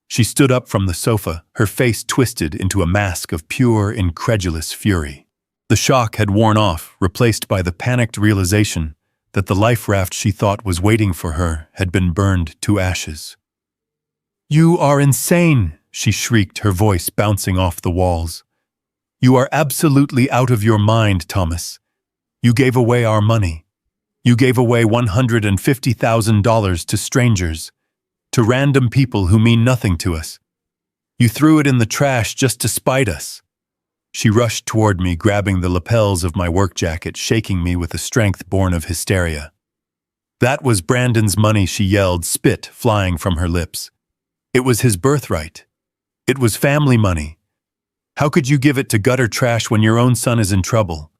She stood up from the sofa, her face twisted into a mask of pure, incredulous fury. The shock had worn off, replaced by the panicked realization that the life raft she thought was waiting for her had been burned to ashes. "You are insane," she shrieked, her voice bouncing off the walls. "You are absolutely out of your mind, Thomas. You gave away our money. You gave away $150,000 to strangers, to random people who mean nothing to us. You threw it in the trash just to spite us." She rushed toward me, grabbing the lapels of my work jacket, shaking me with a strength born of hysteria. That was Brandon's money, she yelled, spit flying from her lips. It was his birthright. It was family money. How could you give it to gutter trash when your own son is in trouble?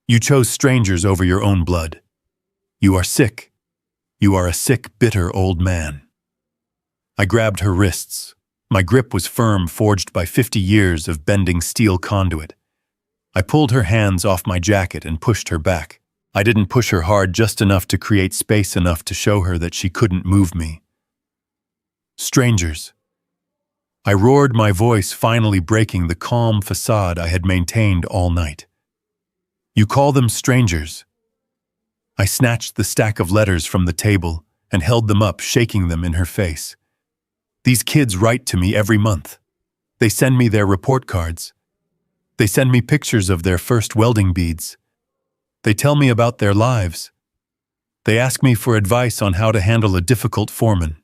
You chose strangers over your own blood. You are sick. You are a sick, bitter old man. I grabbed her wrists. My grip was firm, forged by 50 years of bending steel conduit. I pulled her hands off my jacket and pushed her back. I didn't push her hard, just enough to create space enough to show her that she couldn't move me. Strangers. I roared, my voice finally breaking the calm facade I had maintained all night. You call them strangers. I snatched the stack of letters from the table and held them up, shaking them in her face. These kids write to me every month. They send me their report cards. They send me pictures of their first welding beads. They tell me about their lives. They ask me for advice on how to handle a difficult foreman.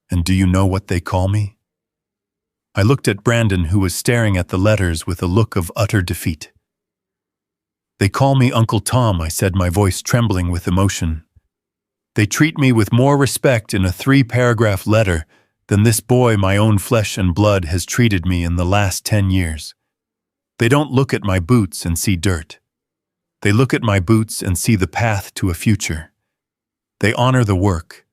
And do you know what they call me? I looked at Brandon, who was staring at the letters with a look of utter defeat. They call me Uncle Tom, I said, my voice trembling with emotion. They treat me with more respect in a 3-paragraph letter than this boy, my own flesh and blood, has treated me in the last 10 years. They don't look at my boots and see dirt. They look at my boots and see the path to a future. They honor the work.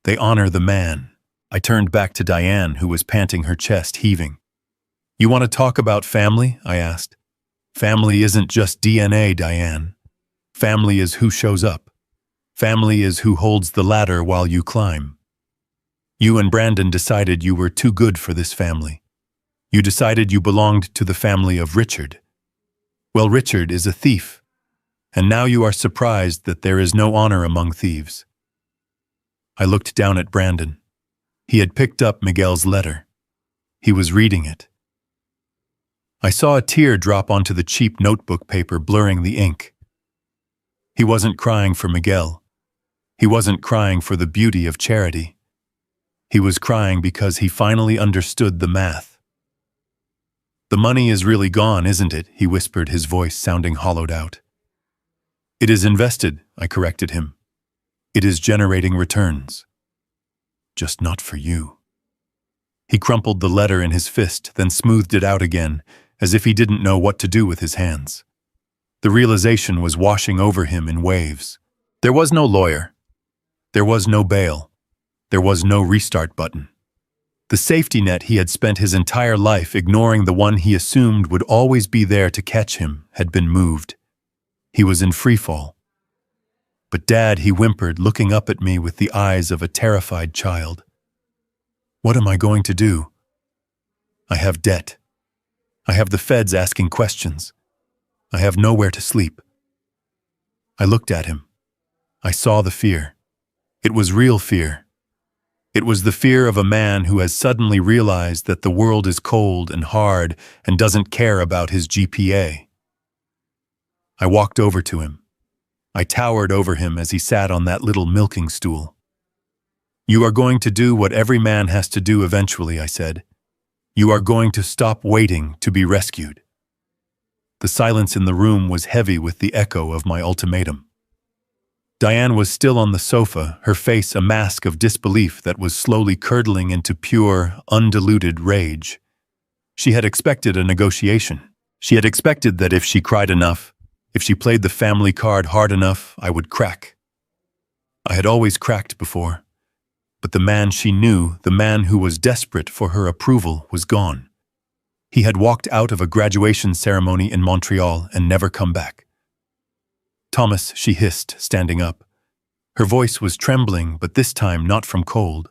They honor the man. I turned back to Diane, who was panting, her chest heaving. You want to talk about family? I asked. Family isn't just DNA, Diane. Family is who shows up. Family is who holds the ladder while you climb. You and Brandon decided you were too good for this family. You decided you belonged to the family of Richard. Well, Richard is a thief, and now you are surprised that there is no honor among thieves. I looked down at Brandon. He had picked up Miguel's letter. He was reading it. I saw a tear drop onto the cheap notebook paper, blurring the ink. He wasn't crying for Miguel. He wasn't crying for the beauty of charity. He was crying because he finally understood the math. The money is really gone, isn't it? He whispered, his voice sounding hollowed out. It is invested, I corrected him. It is generating returns. Just not for you. He crumpled the letter in his fist, then smoothed it out again, as if he didn't know what to do with his hands. The realization was washing over him in waves. There was no lawyer. There was no bail. There was no restart button. The safety net he had spent his entire life ignoring, the one he assumed would always be there to catch him, had been moved. He was in freefall. But Dad, he whimpered, looking up at me with the eyes of a terrified child. What am I going to do? I have debt. I have the feds asking questions. I have nowhere to sleep. I looked at him. I saw the fear. It was real fear. It was the fear of a man who has suddenly realized that the world is cold and hard and doesn't care about his GPA. I walked over to him. I towered over him as he sat on that little milking stool. You are going to do what every man has to do eventually, I said. You are going to stop waiting to be rescued. The silence in the room was heavy with the echo of my ultimatum. Diane was still on the sofa, her face a mask of disbelief that was slowly curdling into pure, undiluted rage. She had expected a negotiation. She had expected that if she cried enough, if she played the family card hard enough, I would crack. I had always cracked before, but the man she knew, the man who was desperate for her approval, was gone. He had walked out of a graduation ceremony in Montreal and never come back. Thomas, she hissed, standing up. Her voice was trembling, but this time not from cold.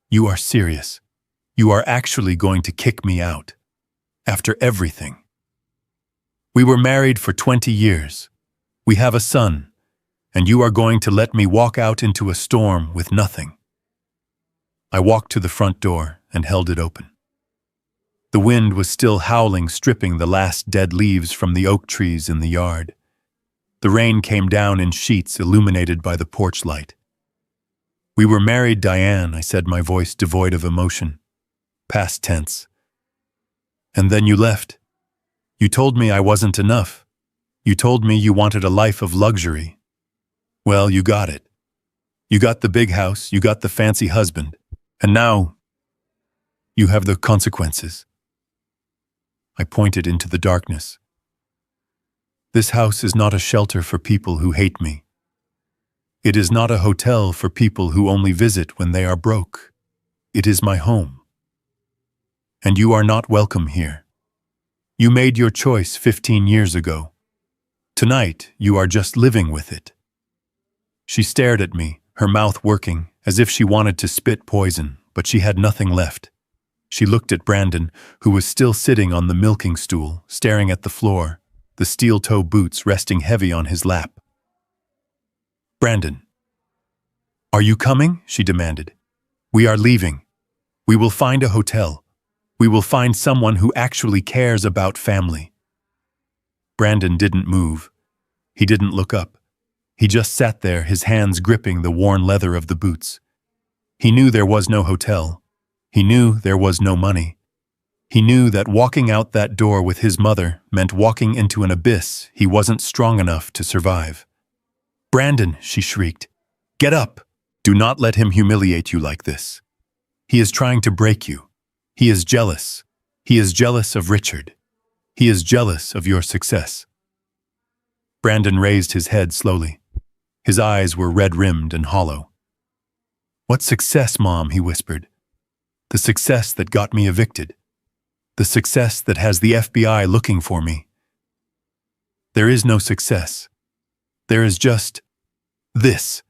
You are serious. You are actually going to kick me out. After everything. We were married for 20 years. We have a son, and you are going to let me walk out into a storm with nothing. I walked to the front door and held it open. The wind was still howling, stripping the last dead leaves from the oak trees in the yard. The rain came down in sheets illuminated by the porch light. We were married, Diane, I said, my voice devoid of emotion. Past tense. And then you left. You told me I wasn't enough. You told me you wanted a life of luxury. Well, you got it. You got the big house, you got the fancy husband, and now you have the consequences. I pointed into the darkness. This house is not a shelter for people who hate me. It is not a hotel for people who only visit when they are broke. It is my home. And you are not welcome here. You made your choice 15 years ago. Tonight, you are just living with it. She stared at me, her mouth working, as if she wanted to spit poison, but she had nothing left. She looked at Brandon, who was still sitting on the milking stool, staring at the floor, the steel-toe boots resting heavy on his lap. Brandon. Are you coming? She demanded. We are leaving. We will find a hotel. We will find someone who actually cares about family. Brandon didn't move. He didn't look up. He just sat there, his hands gripping the worn leather of the boots. He knew there was no hotel. He knew there was no money. He knew that walking out that door with his mother meant walking into an abyss he wasn't strong enough to survive. Brandon, she shrieked, get up! Do not let him humiliate you like this. He is trying to break you. He is jealous. He is jealous of Richard. He is jealous of your success. Brandon raised his head slowly. His eyes were red-rimmed and hollow. What success, Mom? He whispered. The success that got me evicted. The success that has the FBI looking for me. There is no success. There is just this.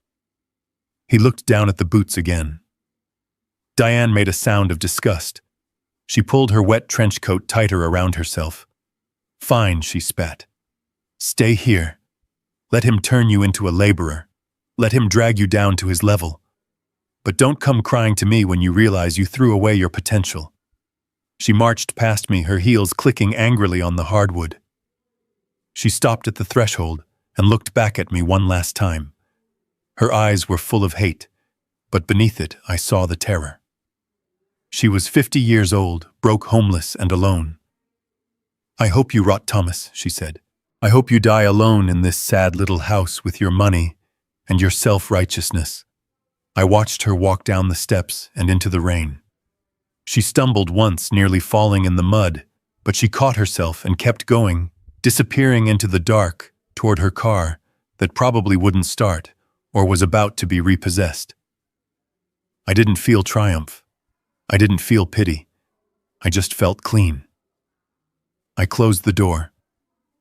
He looked down at the boots again. Diane made a sound of disgust. She pulled her wet trench coat tighter around herself. Fine, she spat. Stay here. Let him turn you into a laborer. Let him drag you down to his level. But don't come crying to me when you realize you threw away your potential. She marched past me, her heels clicking angrily on the hardwood. She stopped at the threshold and looked back at me one last time. Her eyes were full of hate, but beneath it I saw the terror. She was 50 years old, broke, homeless, and alone. I hope you rot, Thomas, she said. I hope you die alone in this sad little house with your money and your self-righteousness. I watched her walk down the steps and into the rain. She stumbled once, nearly falling in the mud, but she caught herself and kept going, disappearing into the dark toward her car that probably wouldn't start or was about to be repossessed. I didn't feel triumph. I didn't feel pity. I just felt clean. I closed the door.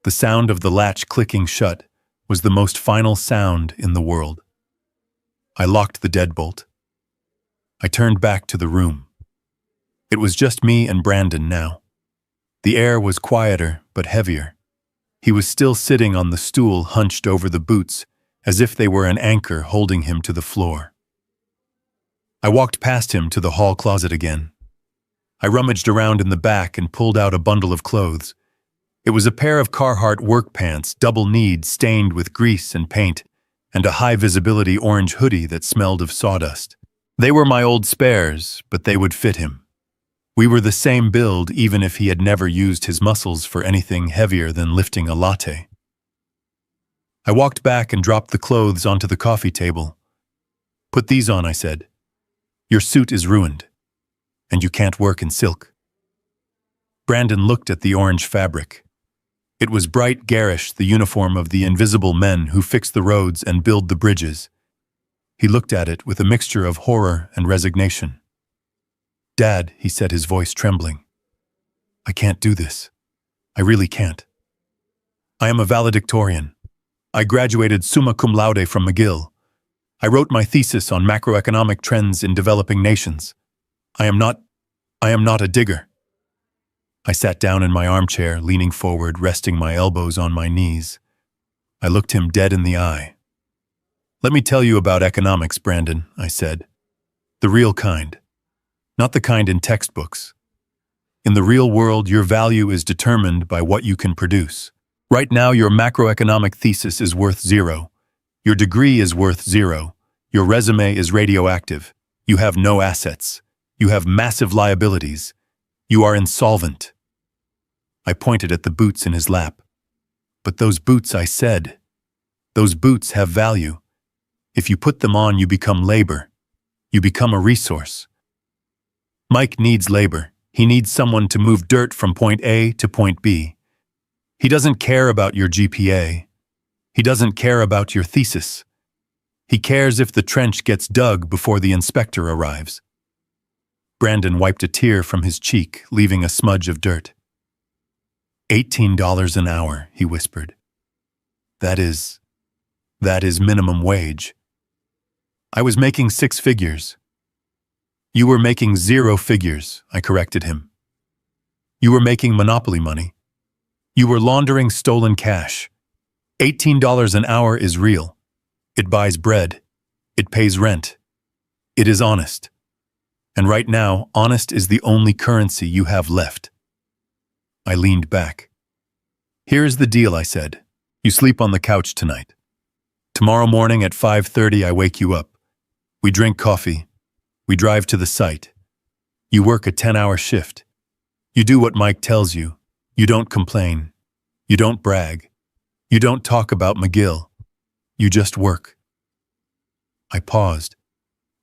The sound of the latch clicking shut was the most final sound in the world. I locked the deadbolt. I turned back to the room. It was just me and Brandon now. The air was quieter but heavier. He was still sitting on the stool hunched over the boots, as if they were an anchor holding him to the floor. I walked past him to the hall closet again. I rummaged around in the back and pulled out a bundle of clothes. It was a pair of Carhartt work pants, double-kneed, stained with grease and paint, and a high-visibility orange hoodie that smelled of sawdust. They were my old spares, but they would fit him. We were the same build even if he had never used his muscles for anything heavier than lifting a latte. I walked back and dropped the clothes onto the coffee table. "Put these on," I said. "Your suit is ruined, and you can't work in silk." Brandon looked at the orange fabric. It was bright garish, the uniform of the invisible men who fix the roads and build the bridges. He looked at it with a mixture of horror and resignation. "Dad," he said, his voice trembling, "I can't do this. I really can't. I am a valedictorian. I graduated summa cum laude from McGill. I wrote my thesis on macroeconomic trends in developing nations. I am not a digger." I sat down in my armchair, leaning forward, resting my elbows on my knees. I looked him dead in the eye. "Let me tell you about economics, Brandon," I said. "The real kind. Not the kind in textbooks. In the real world, your value is determined by what you can produce. Right now, your macroeconomic thesis is worth 0. Your degree is worth 0. Your resume is radioactive. You have no assets. You have massive liabilities. You are insolvent." I pointed at the boots in his lap. "But those boots," I said, "those boots have value. If you put them on, you become labor. You become a resource. Mike needs labor. He needs someone to move dirt from point A to point B. He doesn't care about your GPA. He doesn't care about your thesis. He cares if the trench gets dug before the inspector arrives." Brandon wiped a tear from his cheek, leaving a smudge of dirt. $18 an hour, he whispered. That is minimum wage. I was making 6 figures. You were making 0 figures, I corrected him. You were making monopoly money. You were laundering stolen cash. $18 an hour is real. It buys bread. It pays rent. It is honest. And right now, honest is the only currency you have left. I leaned back. "Here is the deal," I said. "You sleep on the couch tonight. Tomorrow morning at 5:30 I wake you up. We drink coffee. We drive to the site. You work a 10-hour shift. You do what Mike tells you. You don't complain. You don't brag. You don't talk about McGill. You just work." I paused.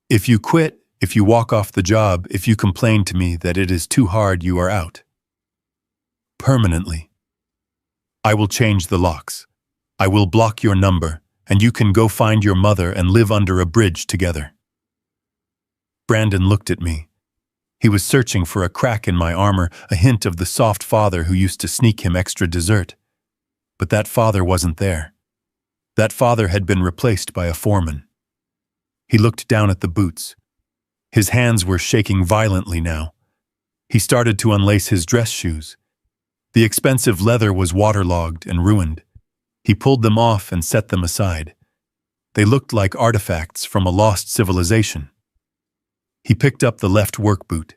"If you quit, if you walk off the job, if you complain to me that it is too hard, you are out. Permanently. I will change the locks. I will block your number, and you can go find your mother and live under a bridge together." Brandon looked at me. He was searching for a crack in my armor, a hint of the soft father who used to sneak him extra dessert. But that father wasn't there. That father had been replaced by a foreman. He looked down at the boots. His hands were shaking violently now. He started to unlace his dress shoes. The expensive leather was waterlogged and ruined. He pulled them off and set them aside. They looked like artifacts from a lost civilization. He picked up the left work boot.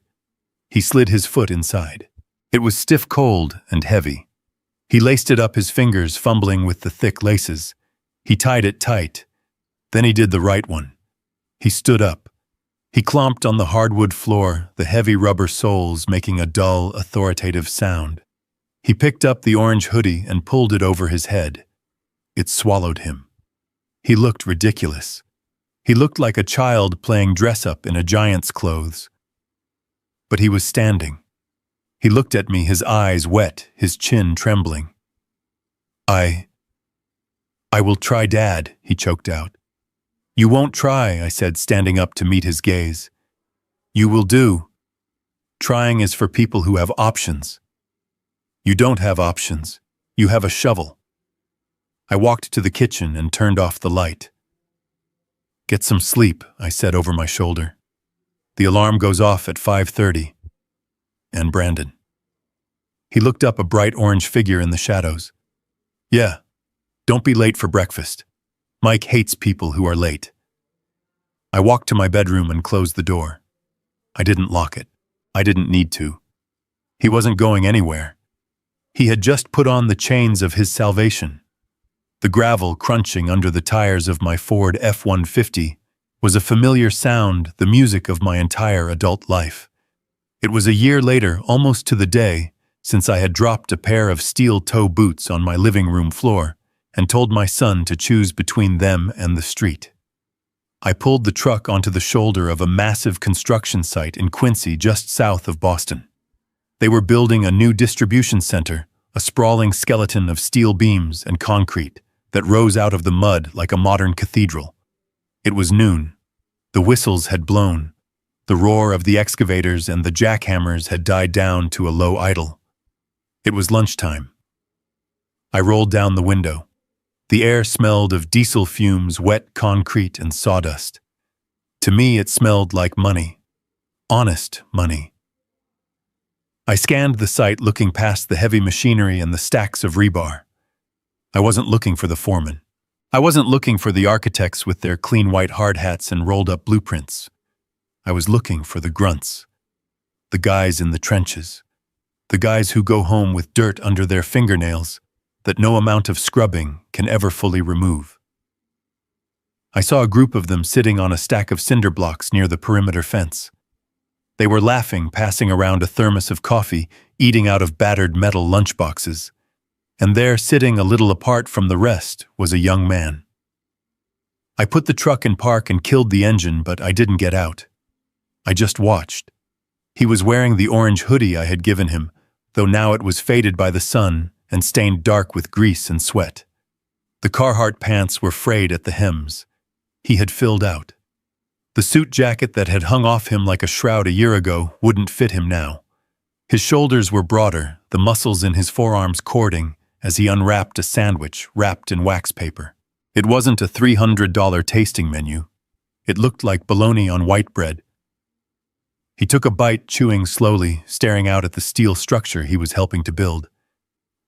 He slid his foot inside. It was stiff cold and heavy. He laced it up, his fingers fumbling with the thick laces. He tied it tight. Then he did the right one. He stood up. He clomped on the hardwood floor, the heavy rubber soles making a dull, authoritative sound. He picked up the orange hoodie and pulled it over his head. It swallowed him. He looked ridiculous. He looked like a child playing dress-up in a giant's clothes. But he was standing. He looked at me, his eyes wet, his chin trembling. I will try, Dad," he choked out. "You won't try," I said, standing up to meet his gaze. "You will do. Trying is for people who have options. You don't have options. You have a shovel." I walked to the kitchen and turned off the light. "Get some sleep," I said over my shoulder. "The alarm goes off at 5:30. And Brandon." He looked up, a bright orange figure in the shadows. "Yeah, don't be late for breakfast. Mike hates people who are late." I walked to my bedroom and closed the door. I didn't lock it. I didn't need to. He wasn't going anywhere. He had just put on the chains of his salvation. The gravel crunching under the tires of my Ford F-150 was a familiar sound, the music of my entire adult life. It was a year later, almost to the day, since I had dropped a pair of steel-toe boots on my living room floor and told my son to choose between them and the street. I pulled the truck onto the shoulder of a massive construction site in Quincy, just south of Boston. They were building a new distribution center, a sprawling skeleton of steel beams and concrete that rose out of the mud like a modern cathedral. It was noon. The whistles had blown. The roar of the excavators and the jackhammers had died down to a low idle. It was lunchtime. I rolled down the window. The air smelled of diesel fumes, wet concrete, and sawdust. To me, it smelled like money. Honest money. I scanned the site, looking past the heavy machinery and the stacks of rebar. I wasn't looking for the foreman. I wasn't looking for the architects with their clean white hard hats and rolled-up blueprints. I was looking for the grunts. The guys in the trenches. The guys who go home with dirt under their fingernails that no amount of scrubbing can ever fully remove. I saw a group of them sitting on a stack of cinder blocks near the perimeter fence. They were laughing, passing around a thermos of coffee, eating out of battered metal lunchboxes. And there, sitting a little apart from the rest, was a young man. I put the truck in park and killed the engine, but I didn't get out. I just watched. He was wearing the orange hoodie I had given him, though now it was faded by the sun and stained dark with grease and sweat. The Carhartt pants were frayed at the hems. He had filled out. The suit jacket that had hung off him like a shroud a year ago wouldn't fit him now. His shoulders were broader, the muscles in his forearms cording as he unwrapped a sandwich wrapped in wax paper. It wasn't a $300 tasting menu. It looked like bologna on white bread. He took a bite, chewing slowly, staring out at the steel structure he was helping to build.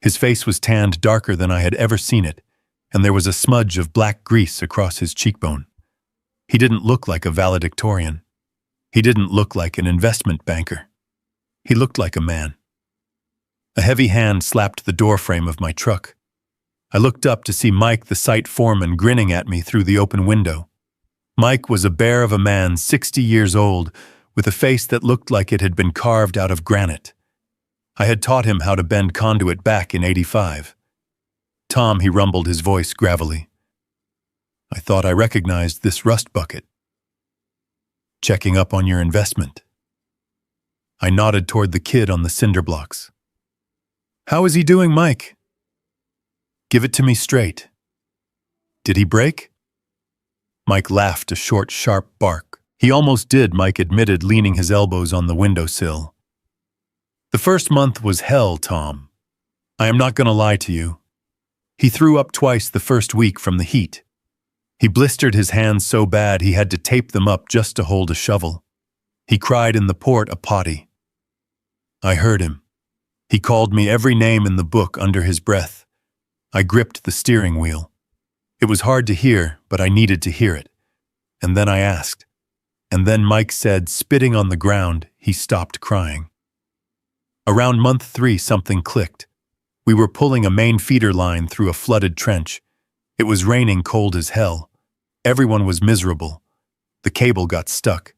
His face was tanned darker than I had ever seen it, and there was a smudge of black grease across his cheekbone. He didn't look like a valedictorian. He didn't look like an investment banker. He looked like a man. A heavy hand slapped the doorframe of my truck. I looked up to see Mike, the site foreman, grinning at me through the open window. Mike was a bear of a man, 60 years old, with a face that looked like it had been carved out of granite. I had taught him how to bend conduit back in '85. "Tom," he rumbled, his voice gravelly. "I thought I recognized this rust bucket. Checking up on your investment." I nodded toward the kid on the cinder blocks. "How is he doing, Mike?" "Give it to me straight. Did he break?" Mike laughed, a short, sharp bark. "He almost did," Mike admitted, leaning his elbows on the windowsill. "The first month was hell, Tom. I am not going to lie to you. He threw up twice the first week from the heat. He blistered his hands so bad he had to tape them up just to hold a shovel. He cried in the port a potty. I heard him. He called me every name in the book under his breath. I gripped the steering wheel. It was hard to hear, but I needed to hear it. And then I asked. And then Mike said, spitting on the ground, he stopped crying. Around month 3, something clicked. We were pulling a main feeder line through a flooded trench. It was raining cold as hell. Everyone was miserable. The cable got stuck.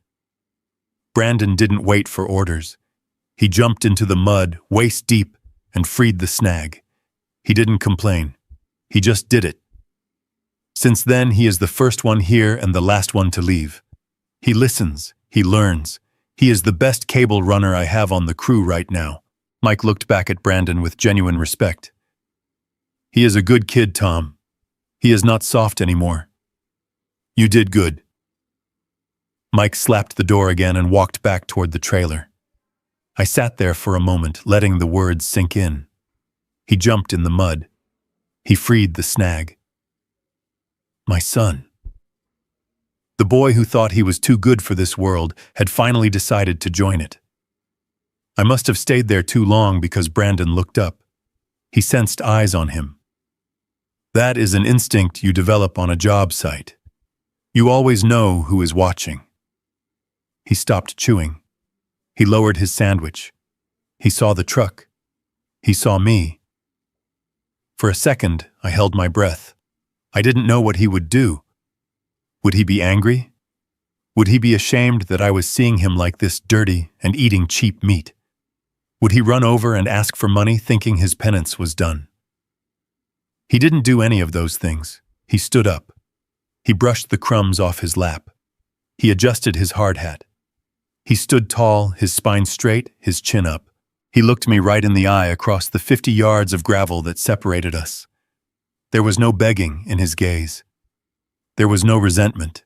Brandon didn't wait for orders. He jumped into the mud, waist deep, and freed the snag. He didn't complain. He just did it. Since then, he is the first one here and the last one to leave. He listens. He learns. He is the best cable runner I have on the crew right now. Mike looked back at Brandon with genuine respect. He is a good kid, Tom. He is not soft anymore. You did good. Mike slapped the door again and walked back toward the trailer. I sat there for a moment, letting the words sink in. He jumped in the mud. He freed the snag. My son. The boy who thought he was too good for this world had finally decided to join it. I must have stayed there too long because Brandon looked up. He sensed eyes on him. That is an instinct you develop on a job site. You always know who is watching. He stopped chewing. He lowered his sandwich. He saw the truck. He saw me. For a second, I held my breath. I didn't know what he would do. Would he be angry? Would he be ashamed that I was seeing him like this, dirty and eating cheap meat? Would he run over and ask for money, thinking his penance was done? He didn't do any of those things. He stood up. He brushed the crumbs off his lap. He adjusted his hard hat. He stood tall, his spine straight, his chin up. He looked me right in the eye across the 50 yards of gravel that separated us. There was no begging in his gaze. There was no resentment.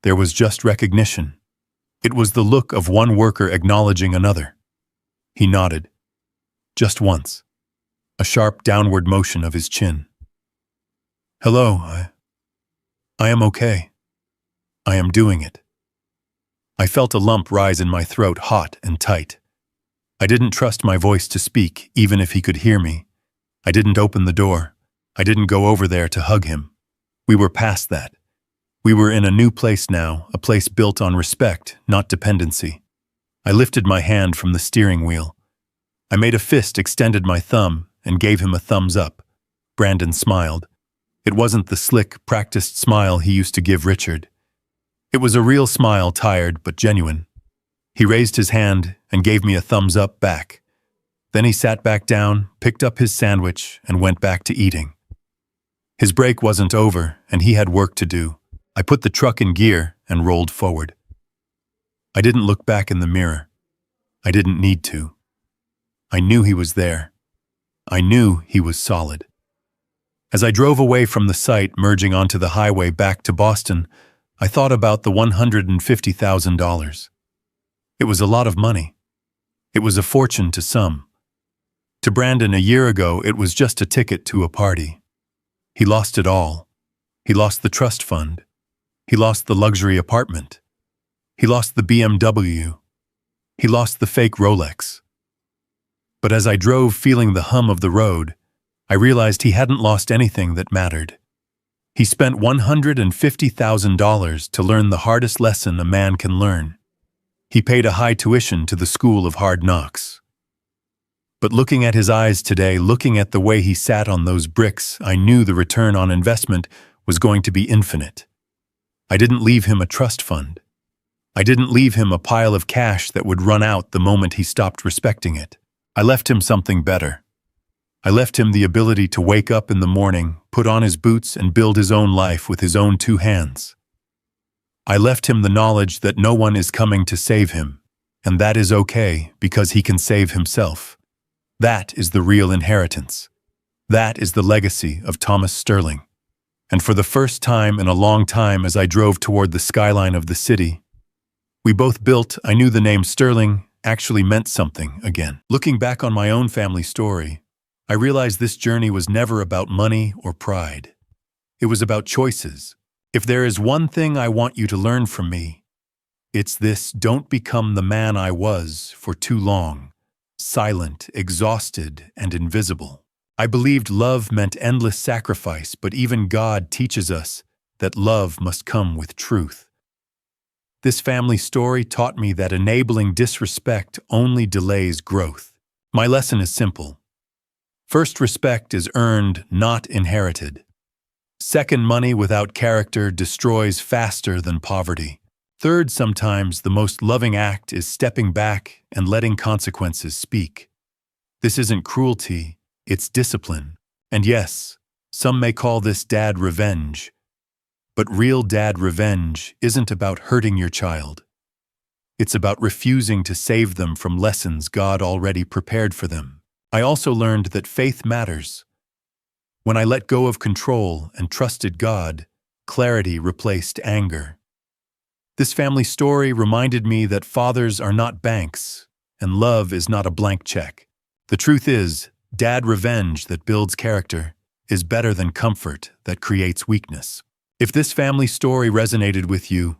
There was just recognition. It was the look of one worker acknowledging another. He nodded. Just once. A sharp downward motion of his chin. Hello, I am okay. I am doing it. I felt a lump rise in my throat, hot and tight. I didn't trust my voice to speak, even if he could hear me. I didn't open the door. I didn't go over there to hug him. We were past that. We were in a new place now, a place built on respect, not dependency. I lifted my hand from the steering wheel. I made a fist, extended my thumb, and gave him a thumbs up. Brandon smiled. It wasn't the slick, practiced smile he used to give Richard. It was a real smile, tired but genuine. He raised his hand and gave me a thumbs up back. Then he sat back down, picked up his sandwich, and went back to eating. His break wasn't over, and he had work to do. I put the truck in gear and rolled forward. I didn't look back in the mirror. I didn't need to. I knew he was there. I knew he was solid. As I drove away from the site, merging onto the highway back to Boston, I thought about the $150,000. It was a lot of money. It was a fortune to some. To Brandon a year ago, it was just a ticket to a party. He lost it all. He lost the trust fund. He lost the luxury apartment. He lost the BMW. He lost the fake Rolex. But as I drove, feeling the hum of the road, I realized he hadn't lost anything that mattered. He spent $150,000 to learn the hardest lesson a man can learn. He paid a high tuition to the school of hard knocks. But looking at his eyes today, looking at the way he sat on those bricks, I knew the return on investment was going to be infinite. I didn't leave him a trust fund. I didn't leave him a pile of cash that would run out the moment he stopped respecting it. I left him something better. I left him the ability to wake up in the morning, put on his boots, and build his own life with his own two hands. I left him the knowledge that no one is coming to save him, and that is okay because he can save himself. That is the real inheritance. That is the legacy of Thomas Sterling. And for the first time in a long time, as I drove toward the skyline of the city, we both built, I knew the name Sterling actually meant something again. Looking back on my own family story, I realized this journey was never about money or pride. It was about choices. If there is one thing I want you to learn from me, it's this: don't become the man I was for too long, silent, exhausted, and invisible. I believed love meant endless sacrifice, but even God teaches us that love must come with truth. This family story taught me that enabling disrespect only delays growth. My lesson is simple. First, respect is earned, not inherited. Second, money without character destroys faster than poverty. Third, sometimes the most loving act is stepping back and letting consequences speak. This isn't cruelty, it's discipline. And yes, some may call this dad revenge. But real dad revenge isn't about hurting your child. It's about refusing to save them from lessons God already prepared for them. I also learned that faith matters. When I let go of control and trusted God, clarity replaced anger. This family story reminded me that fathers are not banks, and love is not a blank check. The truth is, dad revenge that builds character is better than comfort that creates weakness. If this family story resonated with you,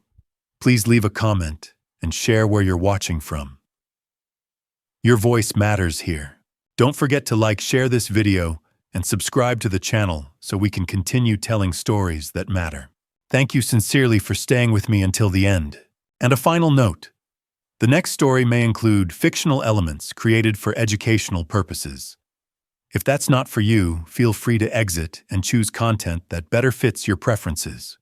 please leave a comment and share where you're watching from. Your voice matters here. Don't forget to like, share this video, and subscribe to the channel so we can continue telling stories that matter. Thank you sincerely for staying with me until the end. And a final note: the next story may include fictional elements created for educational purposes. If that's not for you, feel free to exit and choose content that better fits your preferences.